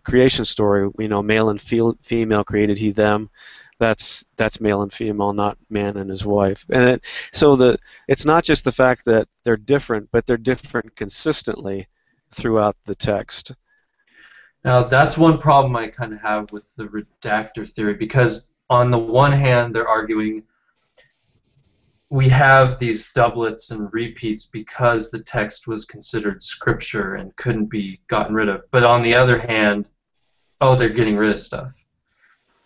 creation story. Male and female created he them. That's male and female, not man and his wife. And it's not just the fact that they're different, but they're different consistently throughout the text. Now, that's one problem I kind of have with the redactor theory, because on the one hand, they're arguing we have these doublets and repeats because the text was considered scripture and couldn't be gotten rid of. But on the other hand, they're getting rid of stuff.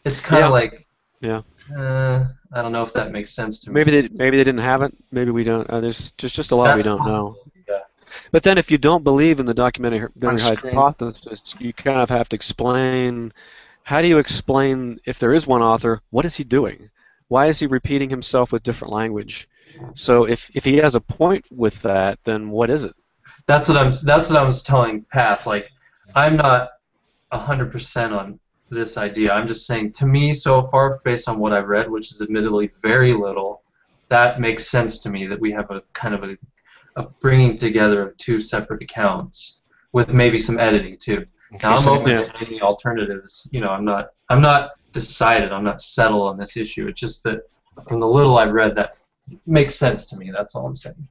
It's kind of like, I don't know if that makes sense to me. Maybe they didn't have it. Maybe we don't. There's just a lot we don't know. Yeah. But then if you don't believe in the documentary hypothesis, you kind of have to explain. How do you explain, if there is one author, what is he doing? Why is he repeating himself with different language? So if he has a point with that, then what is it? That's what I was telling Pat. Like, I'm not 100% on this idea. I'm just saying, to me, so far, based on what I've read, which is admittedly very little, that makes sense to me that we have a kind of a bringing together of two separate accounts with maybe some editing too. Now, I'm open to any alternatives. I'm not decided. I'm not settled on this issue. It's just that from the little I've read, that makes sense to me. That's all I'm saying.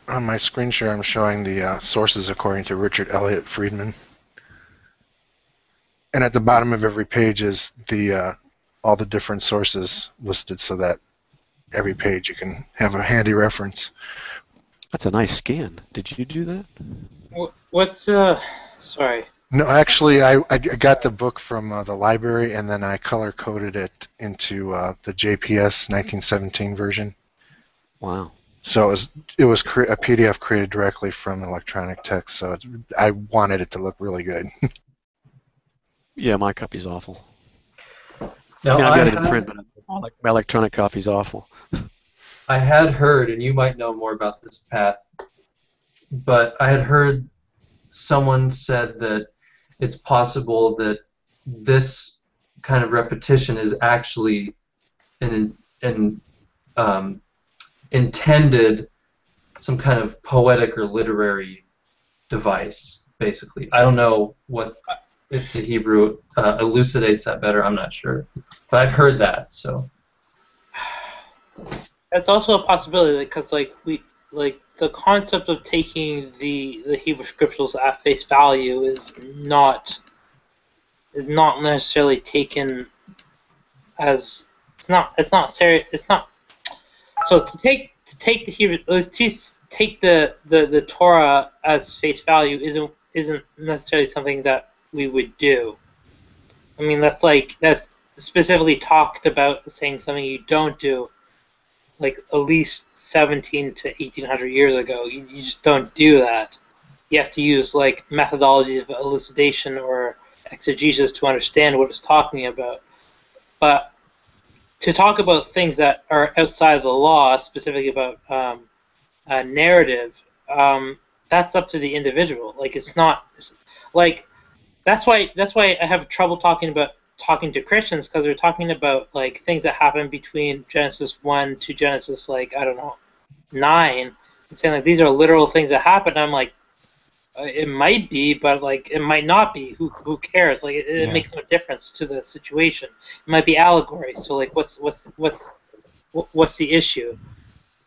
On my screen share, I'm showing the sources according to Richard Elliott Friedman. And at the bottom of every page is all the different sources listed, so that every page you can have a handy reference. That's a nice scan. Did you do that? What's sorry? No, actually, I got the book from the library, and then I color-coded it into the JPS 1917 version. Wow. So it was a PDF created directly from electronic text, so I wanted it to look really good. Yeah, my copy's awful. Now, I've got it in print, but my electronic copy's awful. I had heard, and you might know more about this, Pat, but I had heard someone said that it's possible that this kind of repetition is actually an intended some kind of poetic or literary device, basically. I don't know if the Hebrew elucidates that better. I'm not sure, but I've heard that. So that's also a possibility, because the concept of taking the Hebrew scriptures at face value is not necessarily taken as it's not serious. It's not. So to take the Hebrew, take the Torah as face value isn't necessarily something that we would do. I mean, that's specifically talked about saying something you don't do, like at least 17 to 1800 years ago. You just don't do that. You have to use like methodologies of elucidation or exegesis to understand what it's talking about. But to talk about things that are outside of the law, specifically about narrative, that's up to the individual. Like, it's not like that's why I have trouble talking to Christians, because they're talking about like things that happen between Genesis 1 to Genesis, like, I don't know, 9, and saying like these are literal things that happen. I'm like, it might be, but like it might not be. Who cares? Like it makes no difference to the situation. It might be allegory. So like, what's the issue?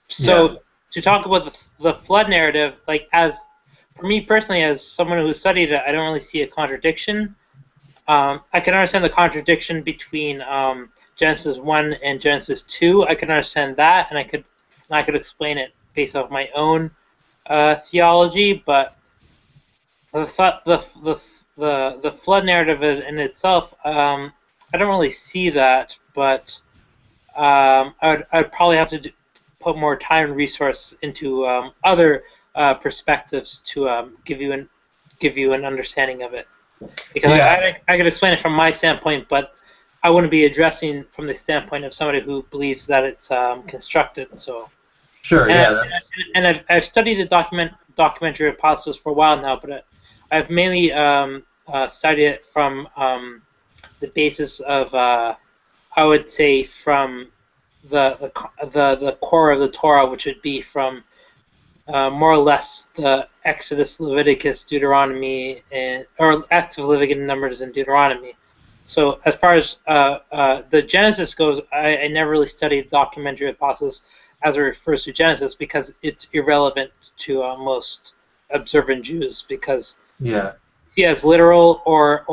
So to talk about the flood narrative, like, as for me personally, as someone who studied it, I don't really see a contradiction. I can understand the contradiction between Genesis 1 and Genesis 2. I can understand that, and I could explain it based off my own theology, but the flood narrative in itself, I don't really see that, but I'd probably have to put more time and resource into other perspectives to give you an understanding of it. Because I could explain it from my standpoint, but I wouldn't be addressing from the standpoint of somebody who believes that it's constructed. So sure, and I've studied the documentary epistles for a while now, but I've mainly studied it from the basis of I would say from the core of the Torah, which would be from more or less the Exodus, Leviticus, Deuteronomy, or Acts of Leviticus, Numbers, and Deuteronomy. So as far as the Genesis goes, I never really studied documentary apostles as it refers to Genesis, because it's irrelevant to most observant Jews, because as literal or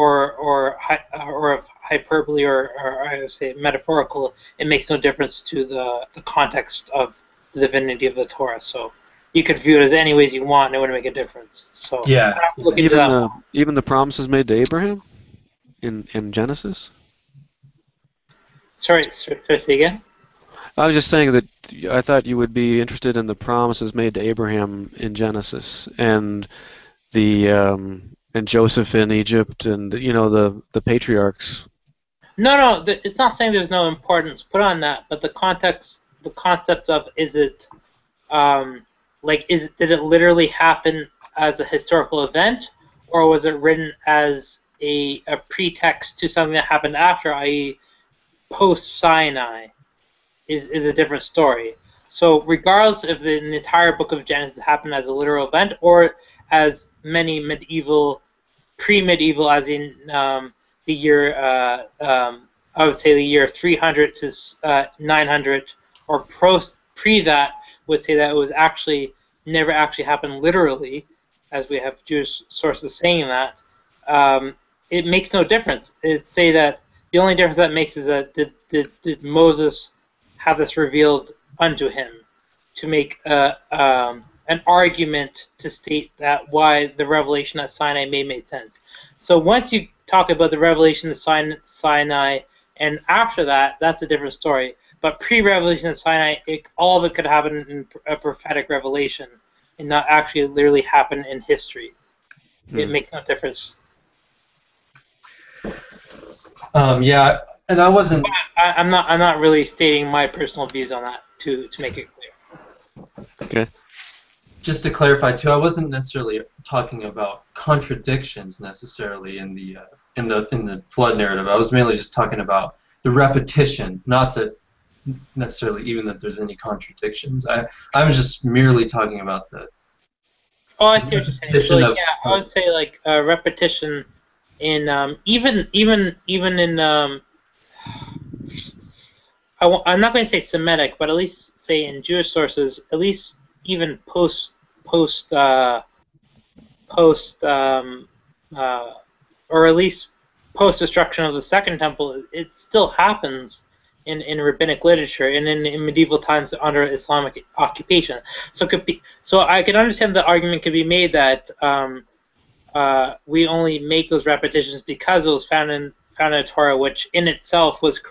hyperbole or I would say metaphorical, it makes no difference to the context of the divinity of the Torah. So you could view it as any ways you want, and it wouldn't make a difference. So look into that. Even the promises made to Abraham in Genesis? Sorry, say again? I was just saying that I thought you would be interested in the promises made to Abraham in Genesis, and and Joseph in Egypt, and the patriarchs. No, it's not saying there's no importance put on that, but the concept of did it literally happen as a historical event, or was it written as a pretext to something that happened after, i.e., post Sinai? Is a different story. So regardless if the entire book of Genesis happened as a literal event, or as many pre-medieval, as in the year, I would say the year 300 to 900, or pre that would say that it was actually never actually happened literally, as we have Jewish sources saying that. It makes no difference. It say that the only difference that makes is that did Moses have this revealed unto him, to make an argument to state that why the revelation at Sinai made sense. So once you talk about the revelation at Sinai, and after that, that's a different story. But pre-revelation at Sinai, all of it could happen in a prophetic revelation, and not actually literally happen in history. It makes no difference. And I wasn't. I'm not really stating my personal views on that to make it clear. Okay. Just to clarify too, I wasn't necessarily talking about contradictions necessarily in the in the flood narrative. I was mainly just talking about the repetition, not that necessarily even that there's any contradictions. I was just merely talking about the. Oh, I see what you're saying. So, Repetition I would say like repetition in even in I'm not going to say Semitic, but at least say in Jewish sources, at least even post or at least post destruction of the Second Temple, it still happens in rabbinic literature and in medieval times under Islamic occupation. So I can understand the argument could be made that we only make those repetitions because it was found in the Torah, which in itself was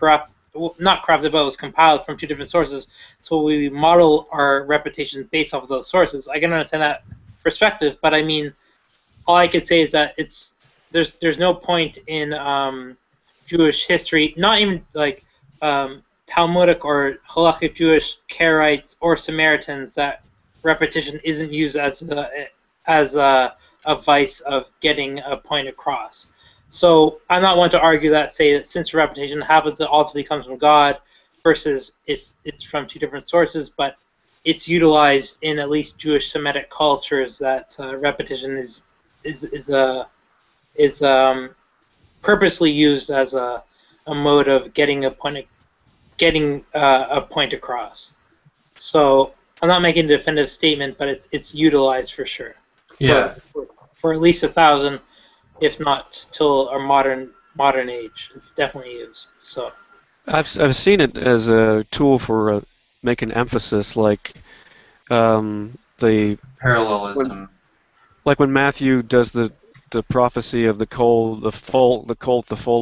not corrupted, but was compiled from two different sources. So we model our repetitions based off of those sources. I can understand that perspective, but I mean, all I could say is that there's no point in Jewish history, not even like Talmudic or halakhic Jewish Karaites or Samaritans, that repetition isn't used as a vice of getting a point across. So I'm not one to argue that, say that since repetition happens, it obviously comes from God, versus it's from two different sources, but it's utilized in at least Jewish Semitic cultures that repetition is purposely used as a mode of getting a point across. So I'm not making a definitive statement, but it's utilized for sure. Yeah. For at least 1,000, if not till our modern age, it's definitely used. So I've seen it as a tool for making emphasis, like the Parallelism. like when Matthew does the prophecy of the foal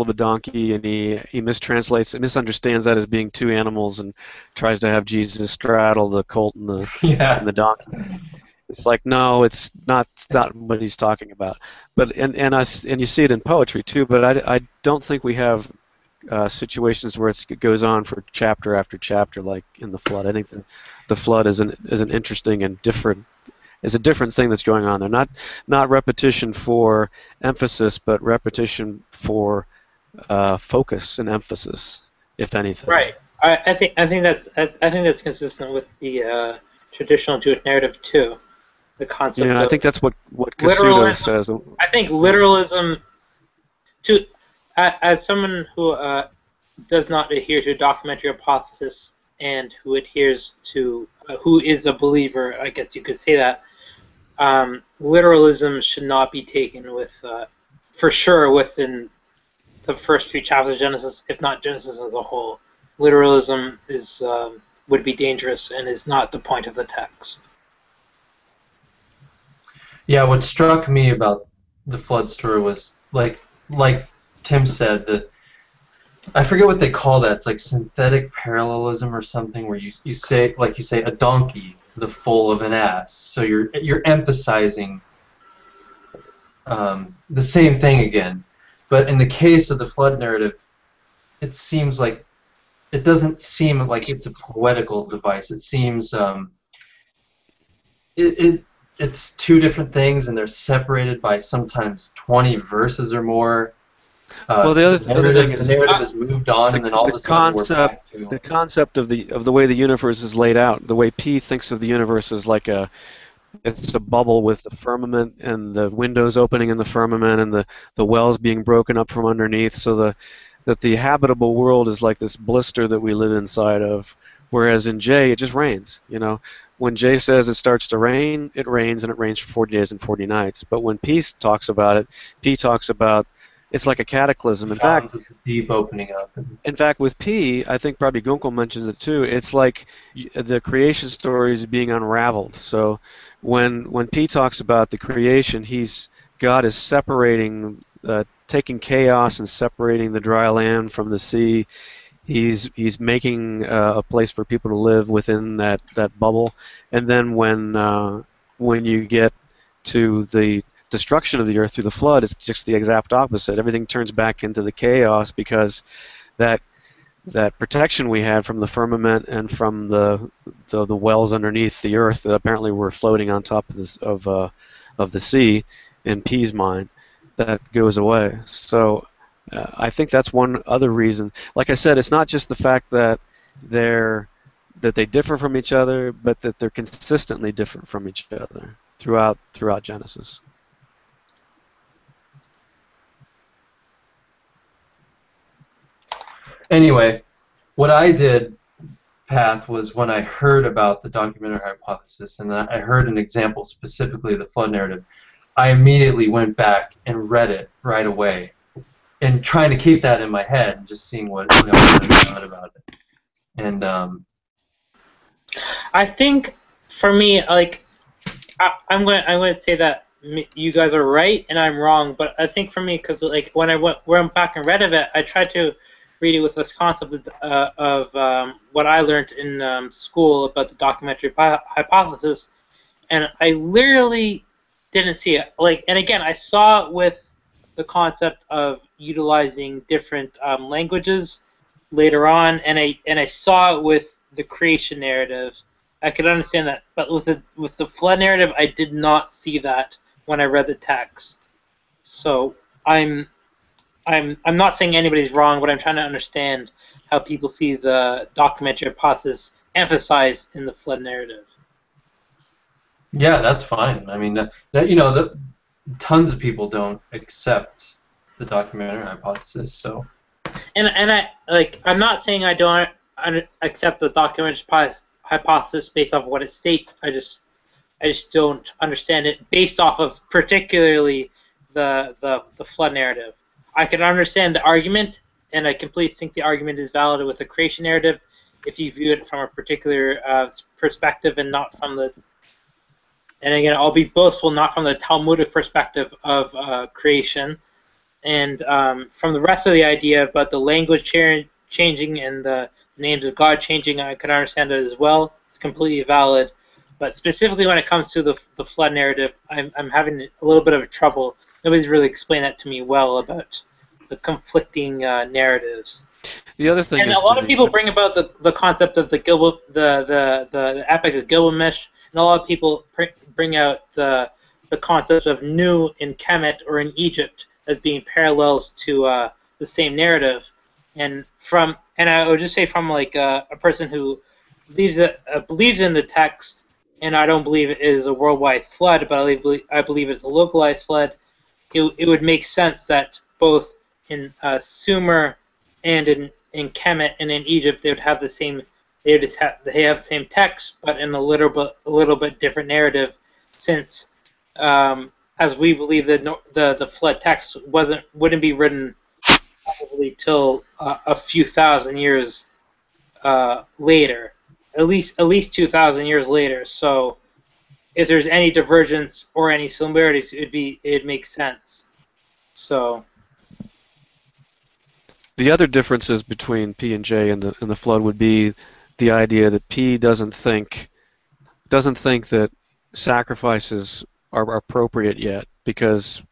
of a donkey, and he misunderstands that as being two animals and tries to have Jesus straddle the colt and the donkey. It's like, no, it's not what he's talking about. But and you see it in poetry too. But I don't think we have situations where it goes on for chapter after chapter like in the flood. I think the flood is an interesting and different. Is a different thing that's going on there. Not repetition for emphasis, but repetition for focus and emphasis, if anything. Right. I think that's consistent with the traditional Jewish narrative too. The concept. Yeah, I think that's what Casudo says. I think literalism, as someone who does not adhere to a documentary hypothesis and who adheres to who is a believer, I guess you could say that. Literalism should not be taken with, for sure, within the first few chapters of Genesis, if not Genesis as a whole. Literalism would be dangerous and is not the point of the text. Yeah, what struck me about the flood story was like Tim said, that I forget what they call that. It's like synthetic parallelism or something, where you say a donkey, the foal of an ass. So you're emphasizing the same thing again. But in the case of the flood narrative, it doesn't seem like it's a poetical device. It seems it's two different things, and they're separated by sometimes 20 verses or more. Well, the other thing is the narrative has moved on, and then all of a sudden we're back to the concept of the way the universe is laid out. The way P thinks of the universe is like it's a bubble with the firmament and the windows opening in the firmament and the wells being broken up from underneath, so that the habitable world is like this blister that we live inside of. Whereas in J, it just rains. When J says it starts to rain, it rains, and it rains for 40 days and 40 nights. But when P talks about it, P talks about it's like a cataclysm. In fact, deep opening up. In fact, with P, I think probably Gunkel mentions it too. It's like the creation story is being unraveled. So when P talks about the creation, God is separating, taking chaos and separating the dry land from the sea. He's making a place for people to live within that bubble. And then when you get to the destruction of the earth through the flood, it's just the exact opposite. Everything turns back into the chaos because that protection we had from the firmament and from the wells underneath the earth that apparently were floating on top of the sea in P's mind, that goes away. So I think that's one other reason. Like I said, it's not just the fact that they differ from each other, but that they're consistently different from each other throughout Genesis. Anyway, what I did, Path, was when I heard about the documentary hypothesis and I heard an example specifically of the flood narrative, I immediately went back and read it right away, and trying to keep that in my head and just seeing what I thought about it. And I think for me, like, I'm going to say that you guys are right and I'm wrong, but I think for me, because like when I went back and read of it, I tried to read it with this concept of what I learned in school about the documentary hypothesis, and I literally didn't see it. Like, and again, I saw it with the concept of utilizing different languages later on, and I saw it with the creation narrative. I could understand that, but with the flood narrative, I did not see that when I read the text. So I'm not saying anybody's wrong, but I'm trying to understand how people see the documentary hypothesis emphasized in the flood narrative. yeah, that's fine. I mean, tons of people don't accept the documentary hypothesis, so. And I'm not saying I don't accept the documentary hypothesis based off of what it states. I just don't understand it based off of particularly the flood narrative. I can understand the argument, and I completely think the argument is valid with the creation narrative if you view it from a particular perspective and not from the. And again, I'll be boastful, not from the Talmudic perspective of creation, and from the rest of the idea about the language changing and the names of God changing. I can understand it as well. It's completely valid. But specifically when it comes to the flood narrative, I'm having a little bit of trouble. Nobody's really explained that to me well about the conflicting narratives. The other thing and is a lot of people bring about the concept of the Epic of Gilgamesh, and a lot of people bring out the concept of Nu in Kemet or in Egypt as being parallels to the same narrative. And I would just say from like a person who believes in the text, and I don't believe it is a worldwide flood, but I believe it's a localized flood. It would make sense that both in Sumer and in Kemet and in Egypt they would have the same. They have the same text, but in a little bit different narrative, since as we believe the flood text wouldn't be written probably till a few thousand years later, at least 2,000 years later. So if there's any divergence or any similarities, it'd make sense. So the other differences between P and J and the flood would be the idea that P doesn't think that sacrifices are appropriate yet, because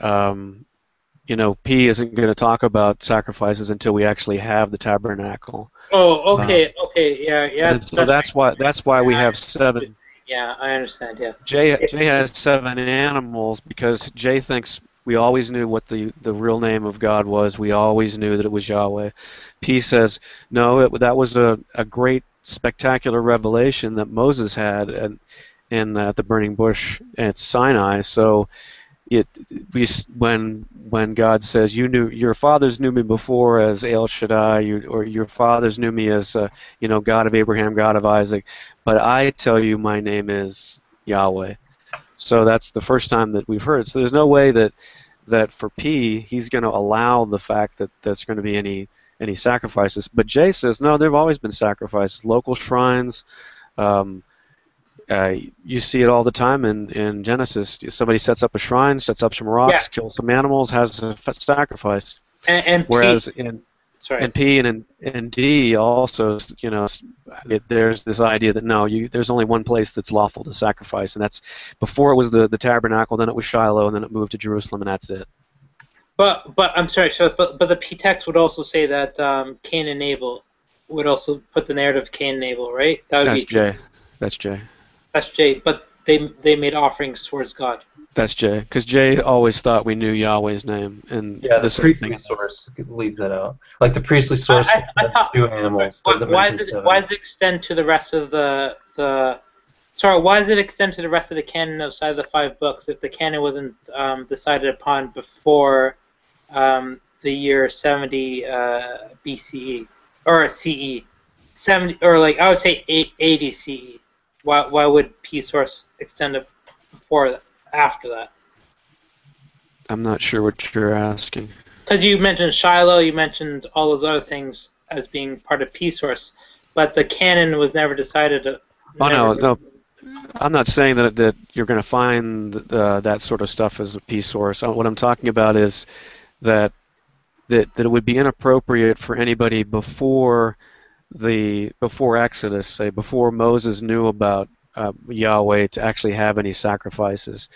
P isn't going to talk about sacrifices until we actually have the tabernacle. Oh, okay, yeah. So that's why we have 7. Yeah, I understand. Yeah. J has 7 animals because J thinks we always knew what the real name of God was. We always knew that it was Yahweh. P says no, that was a great spectacular revelation that Moses had in the burning bush at Sinai. So when God says your fathers knew me before as El Shaddai, or your fathers knew me as God of Abraham, God of Isaac, but I tell you my name is Yahweh. So that's the first time that we've heard. So there's no way that for P he's going to allow the fact that there's going to be any sacrifices. But J says no, there've always been sacrifices, local shrines. You see it all the time in Genesis. Somebody sets up a shrine, sets up some rocks, kills some animals, has a sacrifice. And whereas P, in P and in D also, there's this idea that no, there's only one place that's lawful to sacrifice, and that's before it was the tabernacle, then it was Shiloh, and then it moved to Jerusalem, and that's it. But I'm sorry. So but the P text would also say that Cain and Abel would also put the narrative of Cain and Abel, right? That's J. That's J. That's J. But they made offerings towards God. That's Jay, because Jay always thought we knew Yahweh's name, and Yeah, the same priestly source leaves that out. Like the priestly source I thought, 2 animals. why does it extend to the rest of the Sorry, why does it extend to the rest of the canon outside of the 5 books if the canon wasn't decided upon before the year 70 BCE or CE? 70, or like I would say 80 CE. Why would P source extend it before after that? I'm not sure what you're asking. Because you mentioned Shiloh, you mentioned all those other things as being part of P source, but the canon was never decided. No. I'm not saying that you're going to find that sort of stuff as a P source. What I'm talking about is that it would be inappropriate for anybody before Exodus, say before Moses knew about Yahweh, to actually have any sacrifices.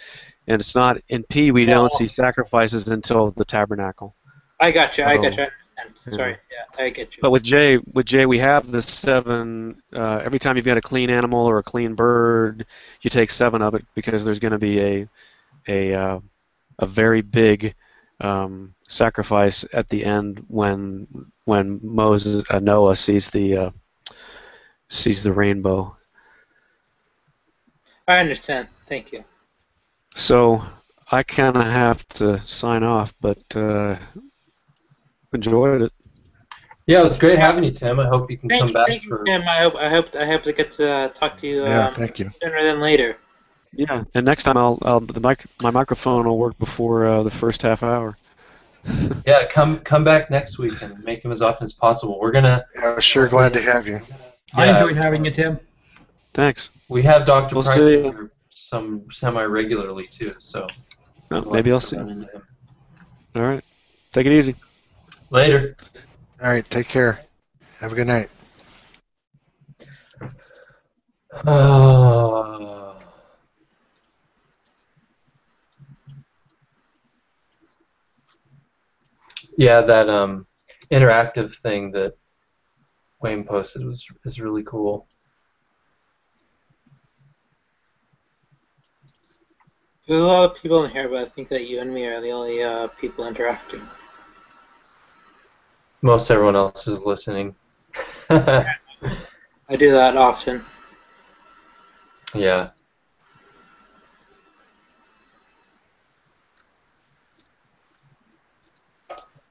And it's not in P. We don't see sacrifices until the tabernacle. I got you. So, I understand. Sorry. Yeah, I get you. But with Jay, we have the 7. Every time you've got a clean animal or a clean bird, you take 7 of it because there's going to be a very big sacrifice at the end when Noah sees the rainbow. I understand. Thank you. So I kind of have to sign off, but enjoyed it. Yeah, it was great having you, Tim. I hope you can come back. Thank you, Tim. I hope to get to talk to you. Thank you. Sooner than later. Yeah, and next time my microphone will work before the first half hour. Yeah, come back next week and make them as often as possible. We're gonna. Yeah, sure, glad to have you. I enjoyed having you, Tim. Thanks. We have Dr. We'll Price see. here some semi-regularly too, so. Maybe I'll see him. All right. Take it easy. Later. All right, take care. Have a good night. Yeah, that interactive thing that Wayne posted is really cool. There's a lot of people in here, but I think that you and me are the only people interacting. Most everyone else is listening. I do that often. Yeah.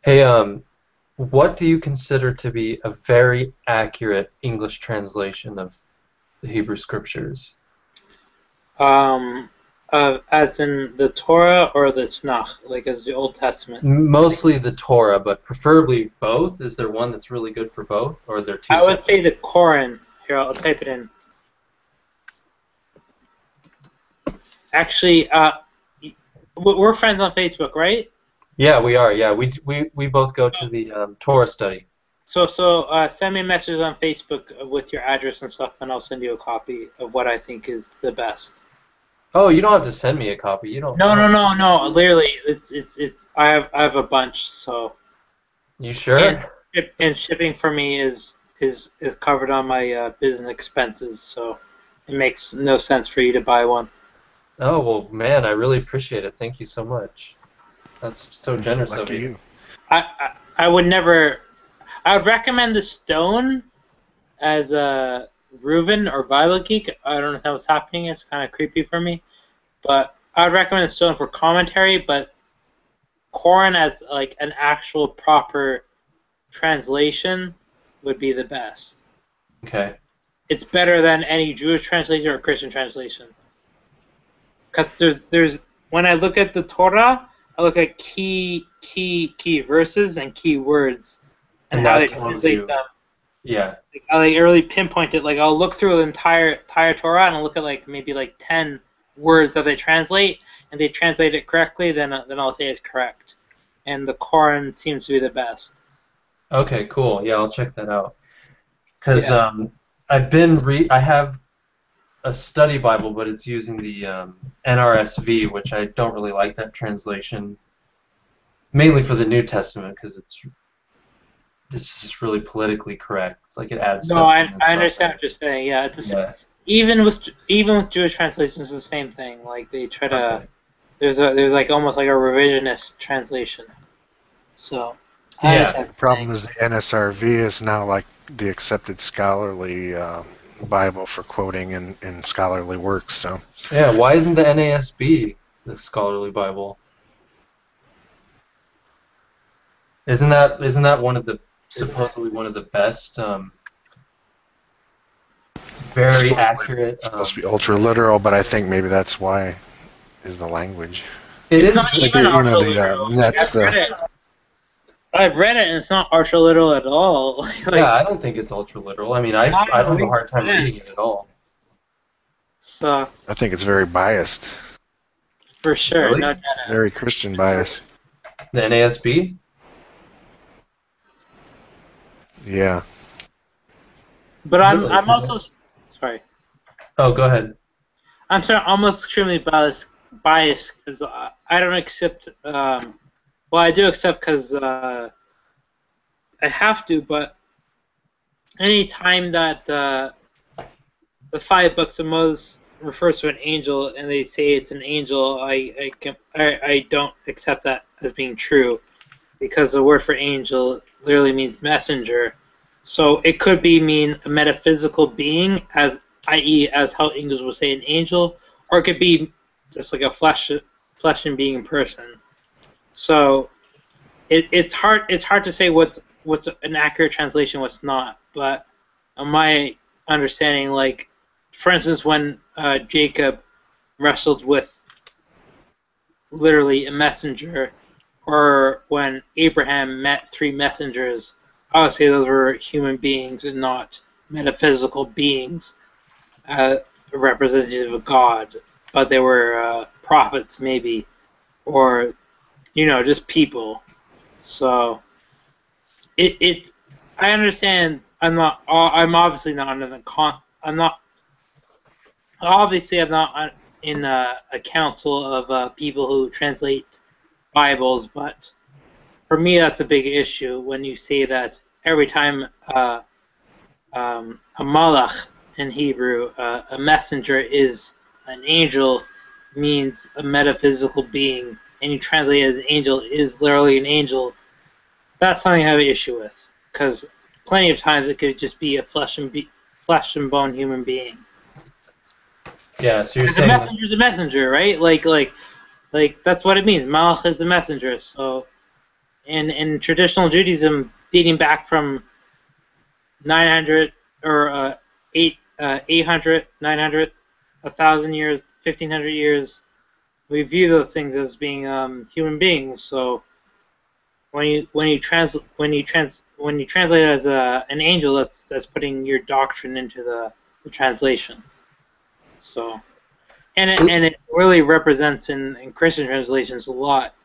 Hey, what do you consider to be a very accurate English translation of the Hebrew Scriptures? As in the Torah or the Tanakh, like as the Old Testament? Mostly the Torah, but preferably both. Is there one that's really good for both, or are there two? I would say the Koran. Here, I'll type it in. Actually, we're friends on Facebook, right? Yeah, we are. Yeah, we both go to the Torah study. So send me a message on Facebook with your address and stuff, and I'll send you a copy of what I think is the best. Oh, you don't have to send me a copy. You don't. No. Literally, it's. I have a bunch. So. You sure? And shipping for me is covered on my business expenses, so it makes no sense for you to buy one. Oh well, man, I really appreciate it. Thank you so much. That's so generous of you. I would never. I would recommend the Stone as a Reuven or Bible Geek. I don't understand what's happening. It's kind of creepy for me, but I would recommend the Stone for commentary. But Koran as like an actual proper translation would be the best. Okay. It's better than any Jewish translation or Christian translation. Because there's when I look at the Torah, I look at key verses and key words and how they translate them. Yeah. I really pinpoint it. Like I'll look through the entire Torah and I'll look at like maybe like 10 words that they translate, and they translate it correctly. Then I'll say it's correct. And the Koran seems to be the best. Okay, cool. Yeah, I'll check that out. Because I have a study Bible, but it's using the NRSV, which I don't really like that translation. Mainly for the New Testament, because it's just really politically correct. Like it adds stuff. No, I understand what you're saying. Yeah, even with Jewish translations, it's the same thing. Like they try to there's like almost like a revisionist translation. So Yeah. The problem is the NSRV is now like the accepted scholarly Bible for quoting in scholarly works. So Yeah, why isn't the NASB the scholarly Bible? Isn't that one of the supposedly one of the best, very accurate? It's supposed to be ultra literal, but I think maybe that's why is the language. It's not even ultra literal. I've read it and it's not ultra literal at all. Yeah, I don't think it's ultra literal. I mean, I have a hard time reading it at all. So I think it's very biased. For sure, Really? no doubt. Very Christian bias. The NASB? Yeah. But Really? I'm also sorry. Oh, go ahead. I'm sorry. I'm almost extremely biased because I don't accept. Well, I do accept because I have to. But any time that the 5 books of Moses refers to an angel and they say it's an angel, I don't accept that as being true, because the word for angel literally means messenger. So it could mean a metaphysical being, i.e., as how English would say an angel, or it could be just like a flesh and being person. So it's hard to say what's an accurate translation, what's not. But on my understanding, like for instance, when Jacob wrestled with literally a messenger, or when Abraham met 3 messengers, I would say those were human beings and not metaphysical beings, representative of God, but they were prophets maybe, or just people. So it's I understand. I'm obviously not under the I'm not in a council of people who translate Bibles, but for me that's a big issue when you say that every time a malach in Hebrew, a messenger, is an angel, means a metaphysical being, and you translate it as angel is literally an angel. That's something I have an issue with, because plenty of times it could just be a flesh and bone human being. Yeah, so you're saying a messenger's a messenger, right? Like that's what it means. Malach is a messenger. So, in traditional Judaism, dating back from 900 or 800, 900, 1,000 years, 1,500 years, we view those things as being human beings. So, when you translate it as an angel, that's putting your doctrine into the translation. So, and it really represents in Christian translations a lot,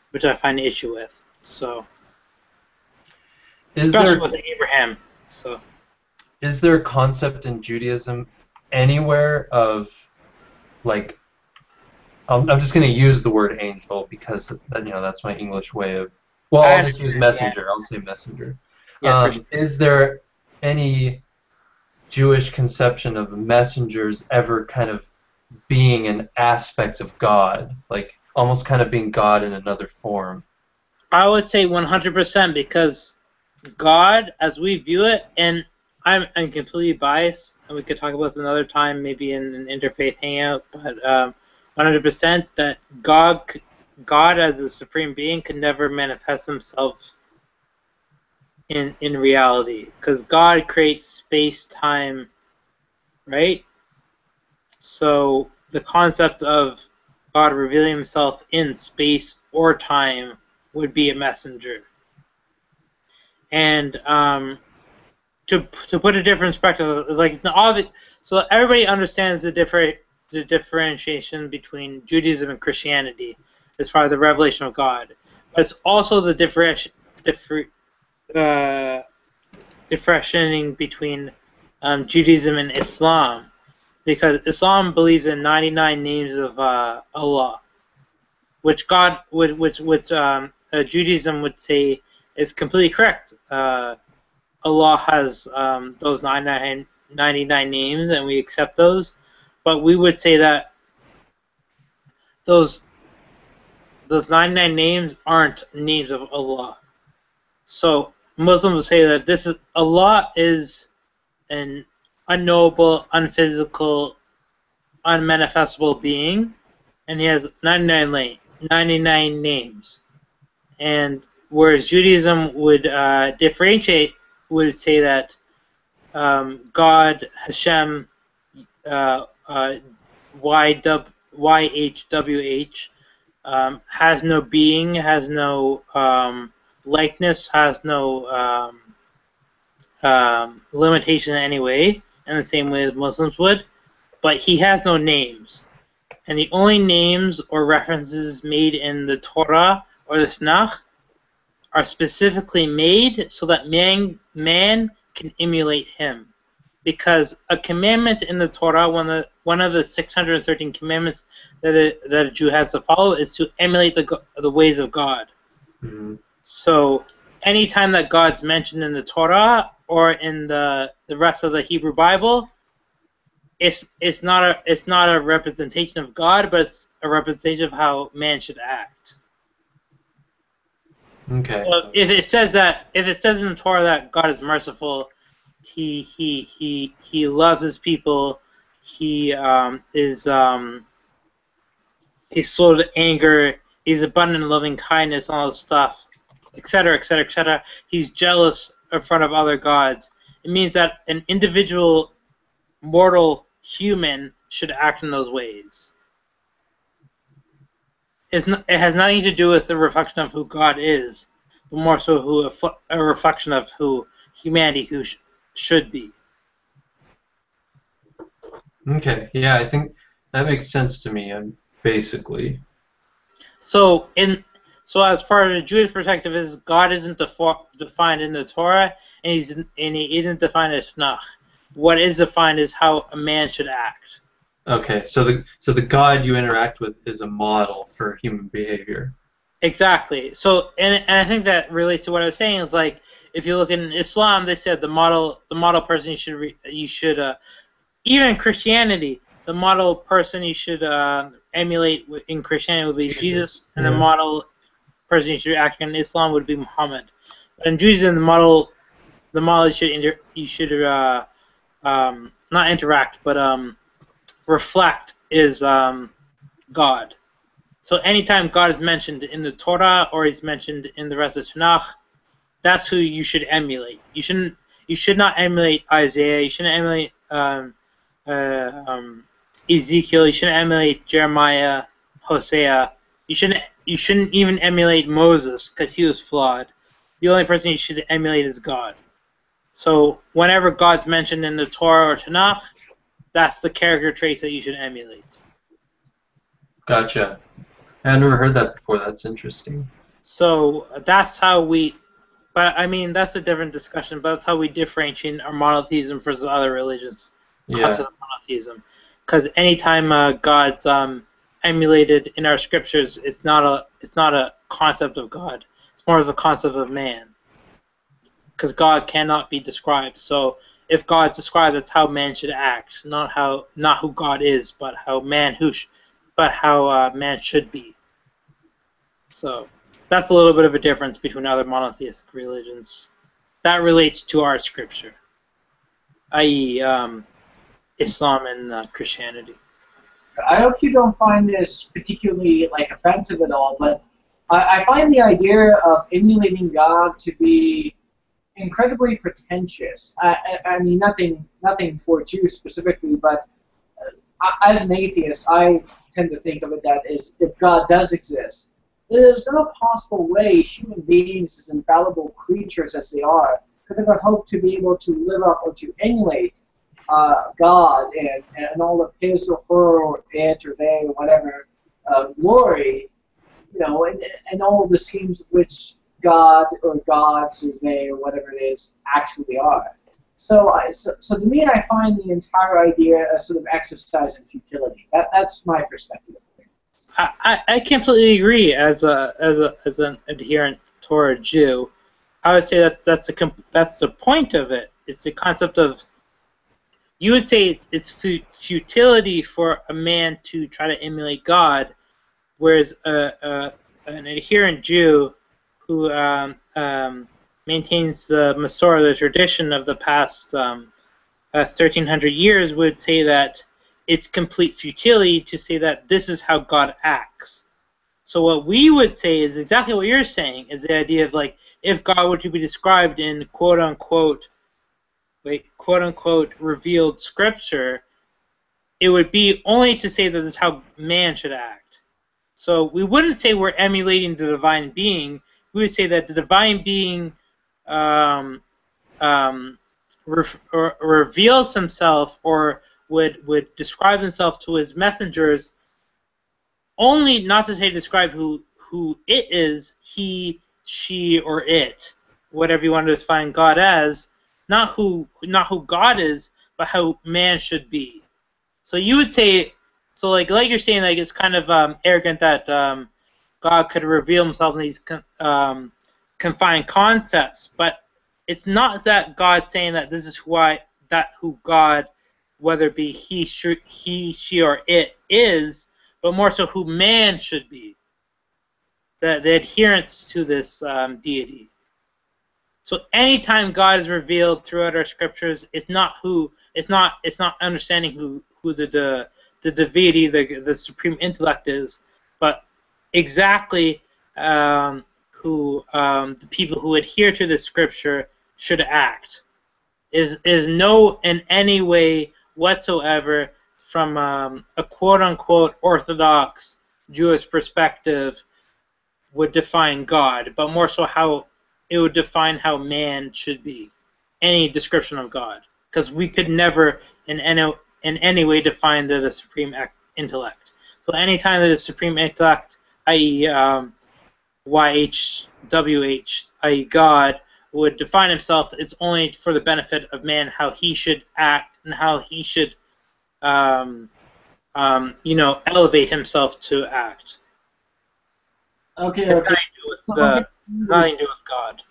which I find an issue with. So, especially with Abraham. So, is there a concept in Judaism anywhere of, like, I'm just going to use the word angel because that's my English way of. Well, I'll just use messenger. Yeah. I'll say messenger. Yeah, for sure. Is there any Jewish conception of messengers ever kind of being an aspect of God, like almost kind of being God in another form? I would say 100%, because God, as we view it, and I'm completely biased, and we could talk about this another time, maybe in an interfaith hangout, but 100% that God as a supreme being could never manifest himself in reality, because God creates space-time, right? So the concept of God revealing himself in space or time would be a messenger. And to put a different perspective, it's like it's obvious. So everybody understands the differentiation between Judaism and Christianity as far as the revelation of God, but it's also the differentiating between Judaism and Islam, because Islam believes in 99 names of Allah, which Judaism would say is completely correct. Allah has those 99 99 names, and we accept those. But we would say that those 99 names aren't names of Allah. So Muslims will say that Allah is an unknowable, unphysical, unmanifestable being, and he has 99 names. And whereas Judaism would differentiate, would say that God, Hashem, YHWH, has no being, has no likeness, has no limitation in any way, in the same way as Muslims would, but he has no names. And the only names or references made in the Torah or the Tanakh are specifically made so that man can emulate him. Because a commandment in the Torah, one of the 613 commandments that a Jew has to follow, is to emulate the ways of God. Mm-hmm. So anytime that God's mentioned in the Torah or in the rest of the Hebrew Bible, it's not a representation of God, but it's a representation of how man should act. Okay. So if it says in the Torah that God is merciful, he loves his people, he's slow to anger, he's abundant in loving kindness, and all this stuff, etc., etc., etc. He's jealous in front of other gods. It means that an individual mortal human should act in those ways. It has nothing to do with the reflection of who God is, but more so a reflection of who humanity should be. Okay. Yeah, I think that makes sense to me. Basically. So as far as the Jewish perspective is, God isn't defined in the Torah, and he isn't defined in Tanakh. What is defined is how a man should act. Okay, so the God you interact with is a model for human behavior. Exactly. So and I think that relates to what I was saying. Is like if you look in Islam, they said the model person you should even in Christianity, the model person you should emulate in Christianity would be Jesus, and the model person you should act in Islam would be Muhammad. But in Judaism, the model you should not interact, but reflect is God. So anytime God is mentioned in the Torah or he's mentioned in the rest of Tanakh, that's who you should emulate. You should not emulate Isaiah. You shouldn't emulate Ezekiel. You shouldn't emulate Jeremiah, Hosea. You shouldn't even emulate Moses because he was flawed. The only person you should emulate is God. So whenever God's mentioned in the Torah or Tanakh, that's the character traits that you should emulate. Gotcha. I've never heard that before. That's interesting. So that's how but I mean that's a different discussion. But that's how we differentiate our monotheism versus other religions. Concept of monotheism, because anytime God's emulated in our scriptures, it's not a concept of God. It's more of a concept of man. Because God cannot be described. So if God's described, that's how man should act, not who God is, but how man should be. So that's a little bit of a difference between other monotheistic religions. That relates to our scripture, i.e., Islam and Christianity. I hope you don't find this particularly offensive at all, but I find the idea of emulating God to be incredibly pretentious. I mean, nothing for Jews specifically, but as an atheist, I tend to think of it that is, if God does exist, there's no possible way human beings, as infallible creatures as they are, could ever hope to be able to live up or to emulate God and all of his or her or it or they or whatever glory, and all the schemes which God or gods or they or whatever it is actually are. So to me, I find the entire idea a sort of exercise in futility. That's my perspective. I completely agree. As an adherent Torah Jew, I would say that's the point of it. It's the concept of you would say it's futility for a man to try to emulate God, whereas an adherent Jew who maintains the Masorah, the tradition of the past 1,300 years, would say that it's complete futility to say that this is how God acts. So what we would say is exactly what you're saying, is the idea of like, if God were to be described in quote-unquote revealed scripture, it would be only to say that this is how man should act. So we wouldn't say we're emulating the divine being. We would say that the divine being reveals himself, or would describe himself to his messengers, only not to say describe who it is, he, she, or it, whatever you want to define God as, not who God is, but how man should be. So you would say, so like you're saying, like it's kind of arrogant that God could reveal himself in these confined concepts, but it's not that God saying that this is who God, whether it be he, she, or it is, but more so who man should be. The adherence to this deity. So anytime God is revealed throughout our scriptures, it's not understanding who the deity, the supreme intellect is, but exactly who the people who adhere to the scripture should act. Is no in any way whatsoever from a quote-unquote Orthodox Jewish perspective would define God, but more so how it would define how man should be. Any description of God, because we could never in any way define the supreme intellect. So anytime that the supreme intellect, i.e. YHWH, i.e. God, would define himself, it's only for the benefit of man, how he should act and how he should elevate himself to act. Okay. Nothing to do with God.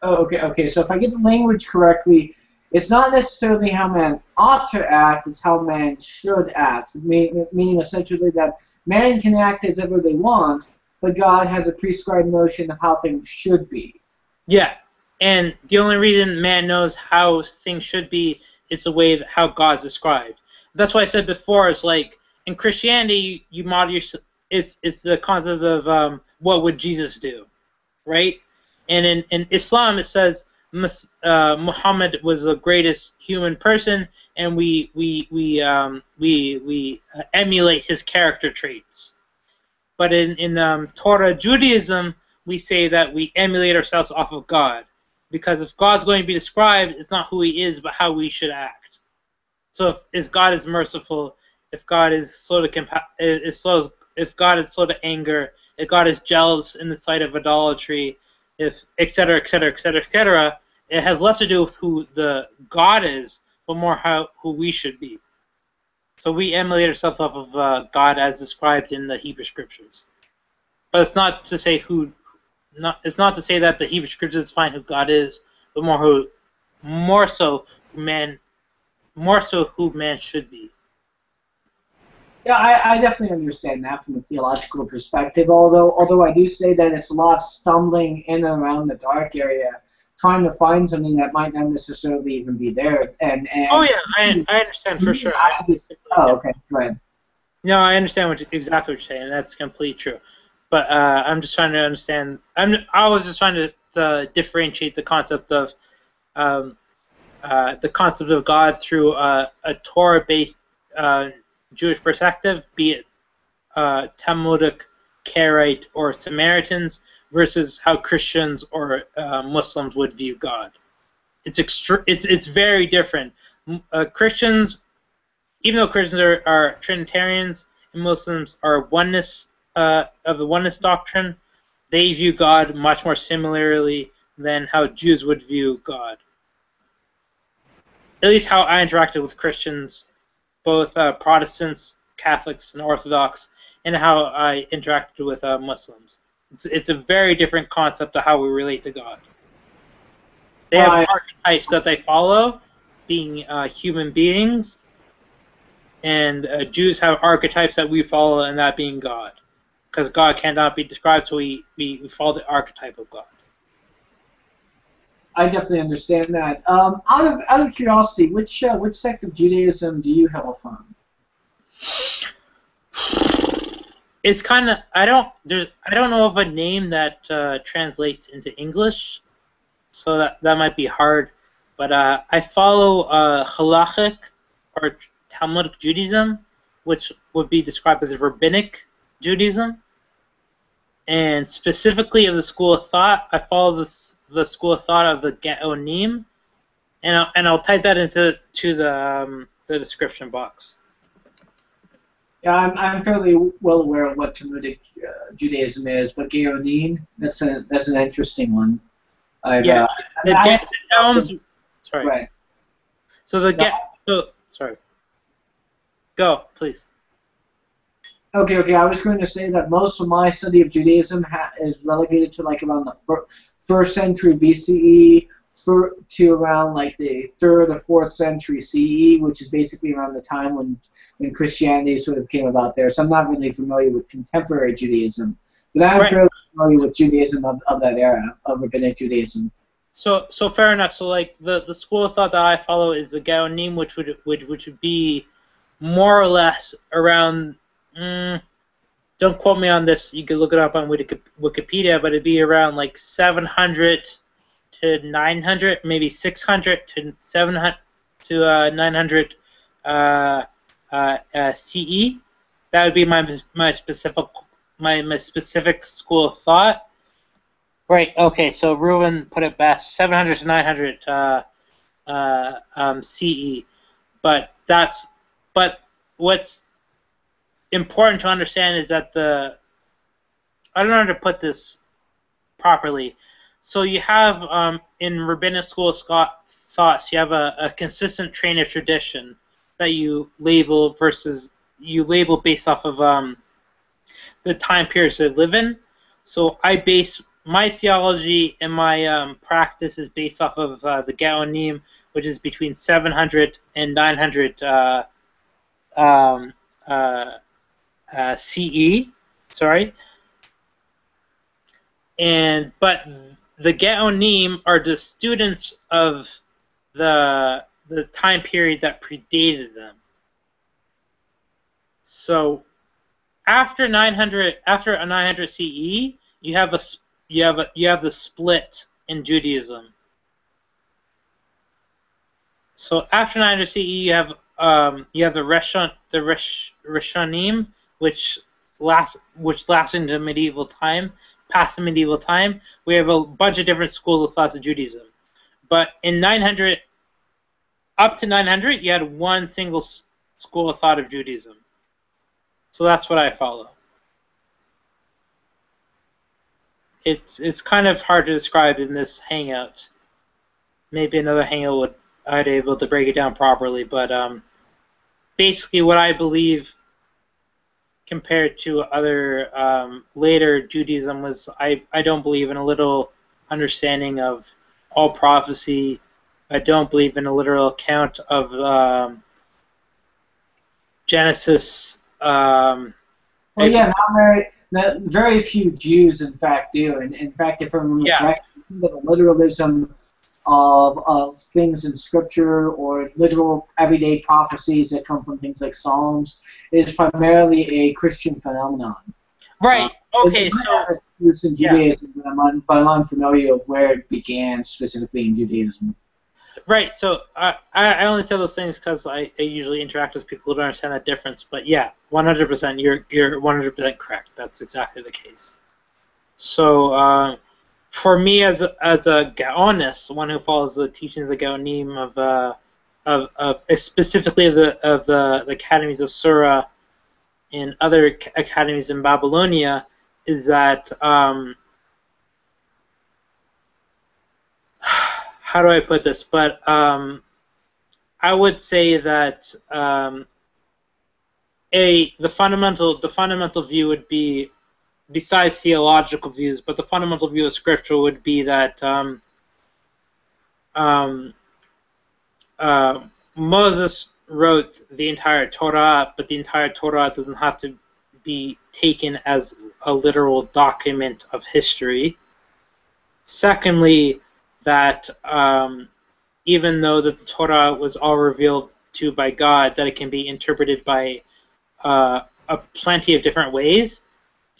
Oh, okay. So if I get the language correctly, it's not necessarily how man ought to act, it's how man should act. Meaning essentially that man can act as ever they want, but God has a prescribed notion of how things should be. Yeah, and the only reason man knows how things should be is the way how God's described. That's why I said before, it's like in Christianity, you model it's the concept of what would Jesus do, right? And in Islam, it says Muhammad was the greatest human person, and we emulate his character traits. But in Torah Judaism, we say that we emulate ourselves off of God, because if God's going to be described, it's not who he is, but how we should act. So if God is merciful, if God is slow to if God is slow to anger, if God is jealous in the sight of idolatry, if etc., it has less to do with who the God is, but more who we should be. So we emulate ourselves off of God as described in the Hebrew Scriptures. But it's not to say it's not to say that the Hebrew Scriptures define who God is, but more so who man should be. Yeah, I definitely understand that from a theological perspective, although I do say that it's a lot of stumbling in and around the dark area, trying to find something that might not necessarily even be there. And oh yeah, I understand for sure. Okay, go ahead. No, I understand exactly what you're saying. That's completely true. But I'm just trying to understand. I was just trying to differentiate the concept of God through a Torah-based Jewish perspective, be it Talmudic, Karaite, or Samaritans, versus how Christians or Muslims would view God. It's very different. Christians, even though Christians are Trinitarians and Muslims are oneness of the oneness doctrine, they view God much more similarly than how Jews would view God. At least how I interacted with Christians, both Protestants, Catholics, and Orthodox, and how I interacted with Muslims. It's a very different concept of how we relate to God. They have archetypes that they follow, being human beings, and Jews have archetypes that we follow, and that being God, because God cannot be described, so we follow the archetype of God. I definitely understand that. Out of curiosity, which sect of Judaism do you hail from? It's kind of I don't know of a name that translates into English, so that might be hard. But I follow Halachic or Talmudic Judaism, which would be described as Rabbinic Judaism, and specifically of the school of thought, I follow the school of thought of the Gaonim, and I'll type that into the description box. Yeah, I'm fairly well aware of what Talmudic Judaism is, but Gaonim, that's an interesting one. Sorry. Right. So sorry. Go, please. Okay. I was going to say that most of my study of Judaism is relegated to like around the first century BCE to around like the 3rd or 4th century CE, which is basically around the time when Christianity sort of came about there. So I'm not really familiar with contemporary Judaism, but I'm fairly familiar with Judaism of that era, of Rabbinic Judaism. So fair enough. So like the school of thought that I follow is the Gaonim, which would be more or less around. Don't quote me on this. You could look it up on Wikipedia, but it'd be around like 700 to 900, maybe 600 to 700 to 900 CE. That would be my specific school of thought. Right. Okay. So Ruben put it best: 700 to 900 CE. But what's important to understand is that I don't know how to put this properly. So you have in rabbinic school of thoughts, you have a consistent train of tradition that you label based off of the time periods they live in. So I base my theology and my practice is based off of the Gaonim, which is between 700 and 900 CE. Sorry. But the Gaonim are the students of the time period that predated them. So after 900 CE, you have the split in Judaism. So after 900 CE, you have the Rishonim, which lasts into medieval time. Past the medieval time, we have a bunch of different schools of thoughts of Judaism. But in 900, up to 900, you had one single school of thought of Judaism. So that's what I follow. It's kind of hard to describe in this Hangout. Maybe another Hangout I'd be able to break it down properly, but basically what I believe compared to other later Judaism was I don't believe in a literal understanding of all prophecy. I don't believe in a literal account of Genesis. Very few Jews, in fact, do. And in fact, if I remember correctly, the literalism of things in Scripture or literal everyday prophecies that come from things like Psalms is primarily a Christian phenomenon. Right. Okay. So use in Judaism, but I'm unfamiliar with where it began specifically in Judaism. Right. So I only say those things because I usually interact with people who don't understand that difference. But yeah, 100%. You're 100% correct. That's exactly the case. So. For me, as a Gaonist, one who follows the teachings of the Gaonim of specifically of the academies of Surah and other academies in Babylonia, is that how do I put this? But I would say that the fundamental view would be, besides theological views, but the fundamental view of Scriptural would be that Moses wrote the entire Torah, but the entire Torah doesn't have to be taken as a literal document of history. Secondly, that even though that the Torah was all revealed to by God, that it can be interpreted by a plenty of different ways.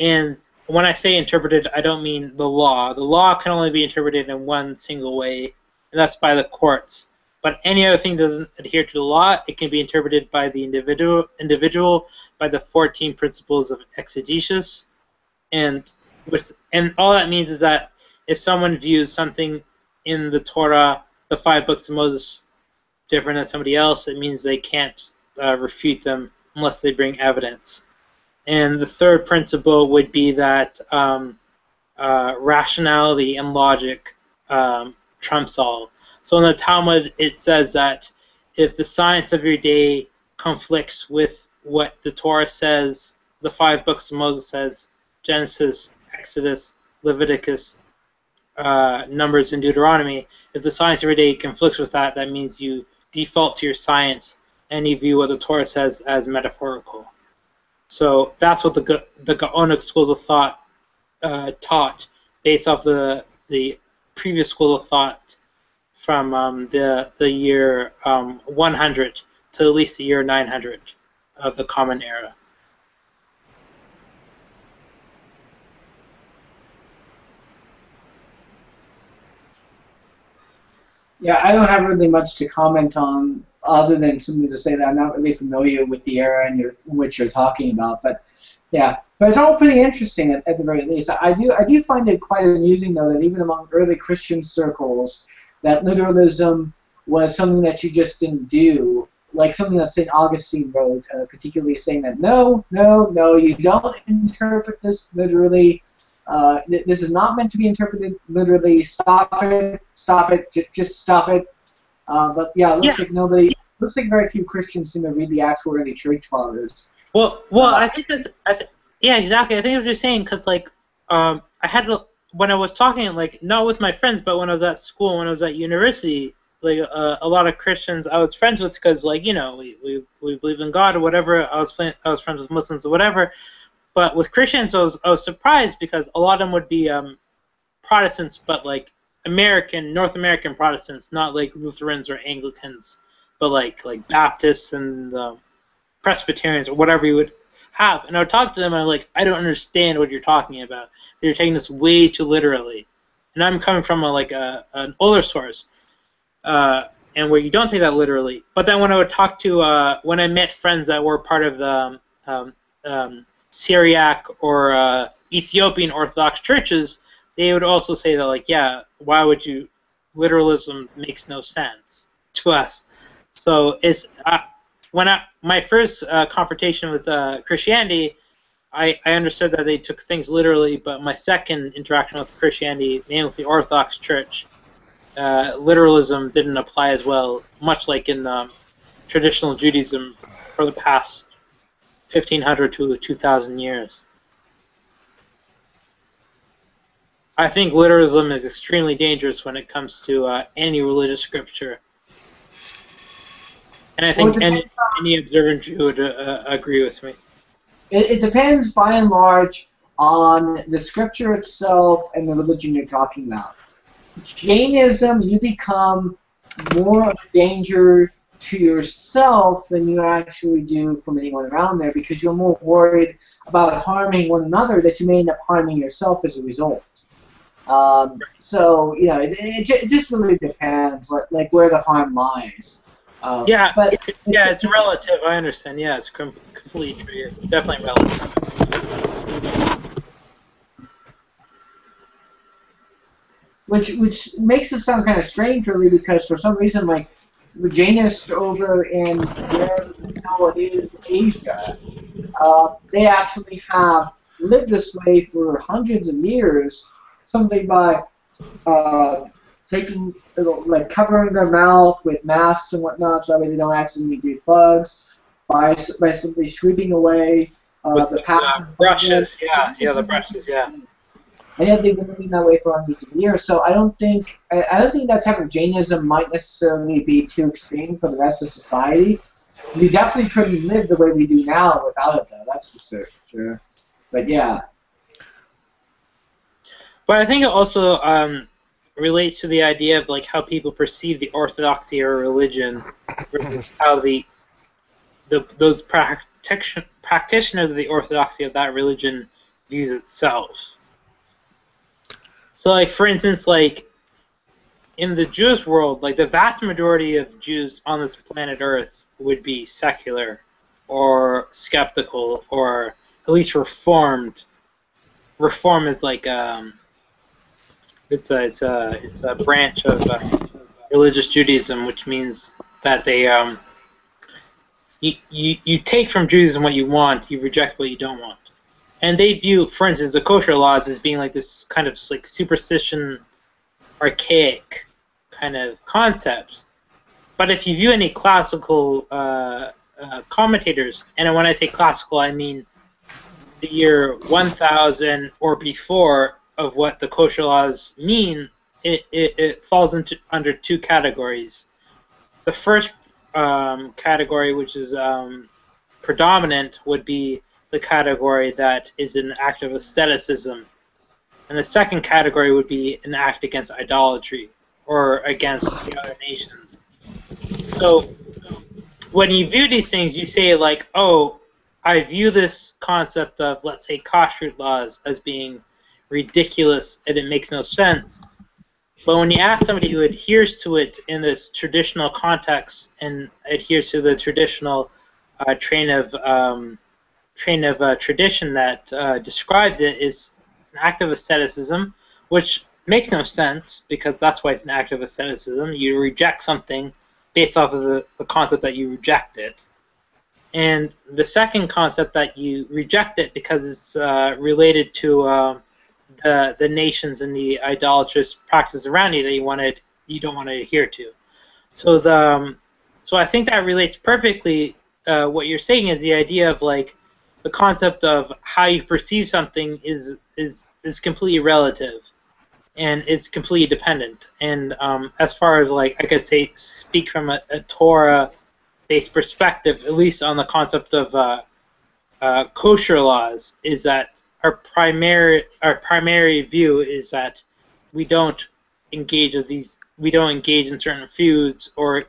And when I say interpreted, I don't mean the law. The law can only be interpreted in one single way, and that's by the courts. But any other thing that doesn't adhere to the law, it can be interpreted by the individual by the 14 principles of exegesis. And all that means is that if someone views something in the Torah, the 5 books of Moses, different than somebody else, it means they can't refute them unless they bring evidence. And the third principle would be that rationality and logic trumps all. So in the Talmud, it says that if the science of your day conflicts with what the Torah says, the 5 books of Moses says, Genesis, Exodus, Leviticus, Numbers, and Deuteronomy, if the science of your day conflicts with that, that means you default to your science and you view what the Torah says as metaphorical. So that's what the Gaonic schools of thought taught, based off the previous school of thought from the year 100 to at least the year 900 of the Common Era. Yeah, I don't have really much to comment on other than simply to say that I'm not really familiar with the era in which you're talking about. But yeah, but it's all pretty interesting at the very least. I do find it quite amusing though that even among early Christian circles, that literalism was something that you just didn't do, like something that St. Augustine wrote, particularly saying that no, you don't interpret this literally. This is not meant to be interpreted literally. Stop it, just stop it. But yeah, it looks like very few Christians seem to read the actual early church fathers. Well, I think that's, yeah, exactly. I think what you're saying, because like, I had to, when I was talking, like, not with my friends, but when I was at school, when I was at university, like, a lot of Christians I was friends with, because, like, you know, we believe in God or whatever. I was friends with Muslims or whatever. But with Christians, I was surprised because a lot of them would be Protestants, but like North American Protestants, not like Lutherans or Anglicans, but like Baptists and Presbyterians or whatever you would have. And I would talk to them, and I'm like, I don't understand what you're talking about. You're taking this way too literally. And I'm coming from an older source, and where you don't take that literally. But then when I would talk to, when I met friends that were part of the Syriac or Ethiopian Orthodox churches, they would also say that, like, yeah, why would you? Literalism makes no sense to us. So it's my first confrontation with Christianity, I understood that they took things literally, but my second interaction with Christianity, mainly with the Orthodox Church, literalism didn't apply as well, much like in traditional Judaism for the past 1,500 to 2,000 years. I think literalism is extremely dangerous when it comes to any religious scripture. And I think any observant Jew would agree with me. It depends, by and large, on the scripture itself and the religion you're talking about. Jainism, you become more of a danger to yourself than you actually do from anyone around there, because you're more worried about harming one another that you may end up harming yourself as a result. So, you know, it just really depends, like where the harm lies. Yeah, but it's relative. I understand. Yeah, it's completely true. It's definitely relative. Which makes it sound kind of strange, really, because for some reason, like, the Jainists over in where now it is Asia, they actually have lived this way for hundreds of years, something by taking, like, covering their mouth with masks and whatnot, so that way they don't accidentally breathe bugs, by simply sweeping away with the path. brushes, the brushes, yeah. And yet they've been living that way for hundreds of years. So I don't think that type of Jainism might necessarily be too extreme for the rest of society. We definitely couldn't live the way we do now without it, though. That's for sure. But yeah. But I think it also relates to the idea of like how people perceive the orthodoxy of a religion versus how those practitioners of the orthodoxy of that religion views itself. So, like for instance, like in the Jewish world, like the vast majority of Jews on this planet Earth would be secular, or skeptical, or at least reformed. Reform is like it's a branch of religious Judaism, which means that they you take from Judaism what you want, you reject what you don't want. And they view, for instance, the kosher laws as being like this kind of like superstition, archaic kind of concept. But if you view any classical commentators, and when I say classical, I mean the year 1000 or before of what the kosher laws mean, it falls under two categories. The first category, which is predominant, would be the category that is an act of asceticism. And the second category would be an act against idolatry or against the other nations. So when you view these things, you say like, oh, I view this concept of, let's say, kashrut laws as being ridiculous and it makes no sense. But when you ask somebody who adheres to it in this traditional context and adheres to the traditional train of tradition that describes it, is an act of asceticism, which makes no sense because that's why it's an act of asceticism. You reject something based off of the concept that you reject it. And the second concept that you reject it because it's related to the nations and the idolatrous practices around you that you don't want to adhere to. So I think that relates perfectly. What you're saying is the idea of like the concept of how you perceive something is completely relative, and it's completely dependent. And as far as like I could say, speak from a Torah-based perspective, at least on the concept of kosher laws, is that our primary view is that we don't engage in certain foods, or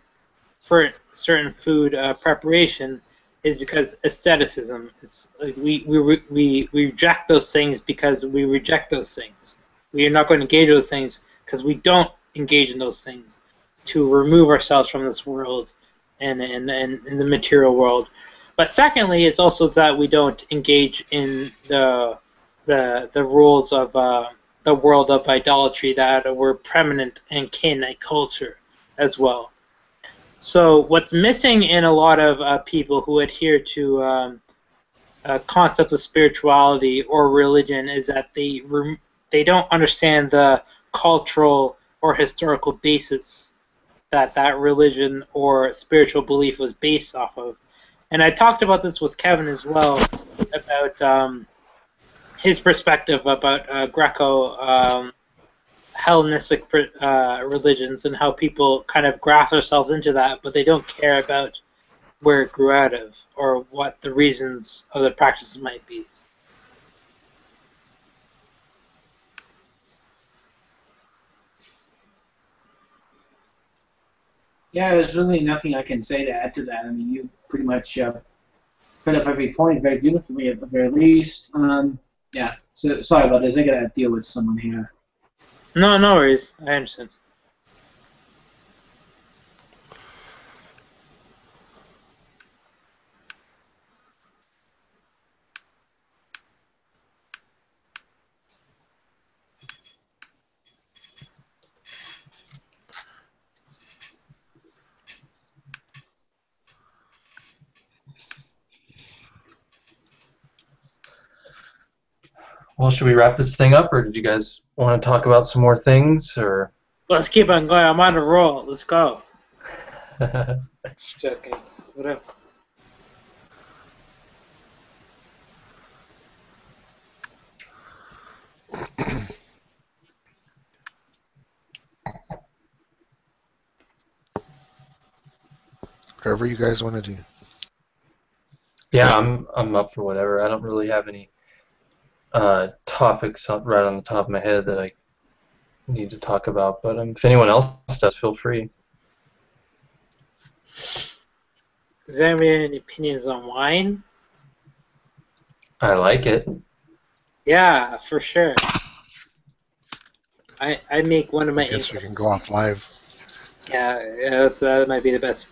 for certain food preparation is because asceticism. It's like we reject those things because we reject those things. We are not going to engage those things because we don't engage in those things to remove ourselves from this world and in the material world. But secondly, it's also that we don't engage in the rules of the world of idolatry that were preeminent in Canaanite culture as well. So what's missing in a lot of people who adhere to concepts of spirituality or religion is that they don't understand the cultural or historical basis that religion or spiritual belief was based off of. And I talked about this with Kevin as well, about his perspective about Greco Hellenistic religions and how people kind of graft themselves into that, but they don't care about where it grew out of or what the reasons of the practices might be. Yeah, there's really nothing I can say to add to that. I mean, you pretty much put up every point very beautifully at the very least. Yeah, so sorry about this. I gotta deal with someone here. No worries. I understand. Well, should we wrap this thing up, or did you guys want to talk about some more things, or? Let's keep on going. I'm on a roll. Let's go. Joking. Whatever. whatever you guys want to do. Yeah, I'm up for whatever. I don't really have any topics right on the top of my head that I need to talk about, but if anyone else does, feel free. Does anyone have any opinions on wine? I like it. Yeah, for sure. I make one of my. I guess we can go off live. Yeah, that might be the best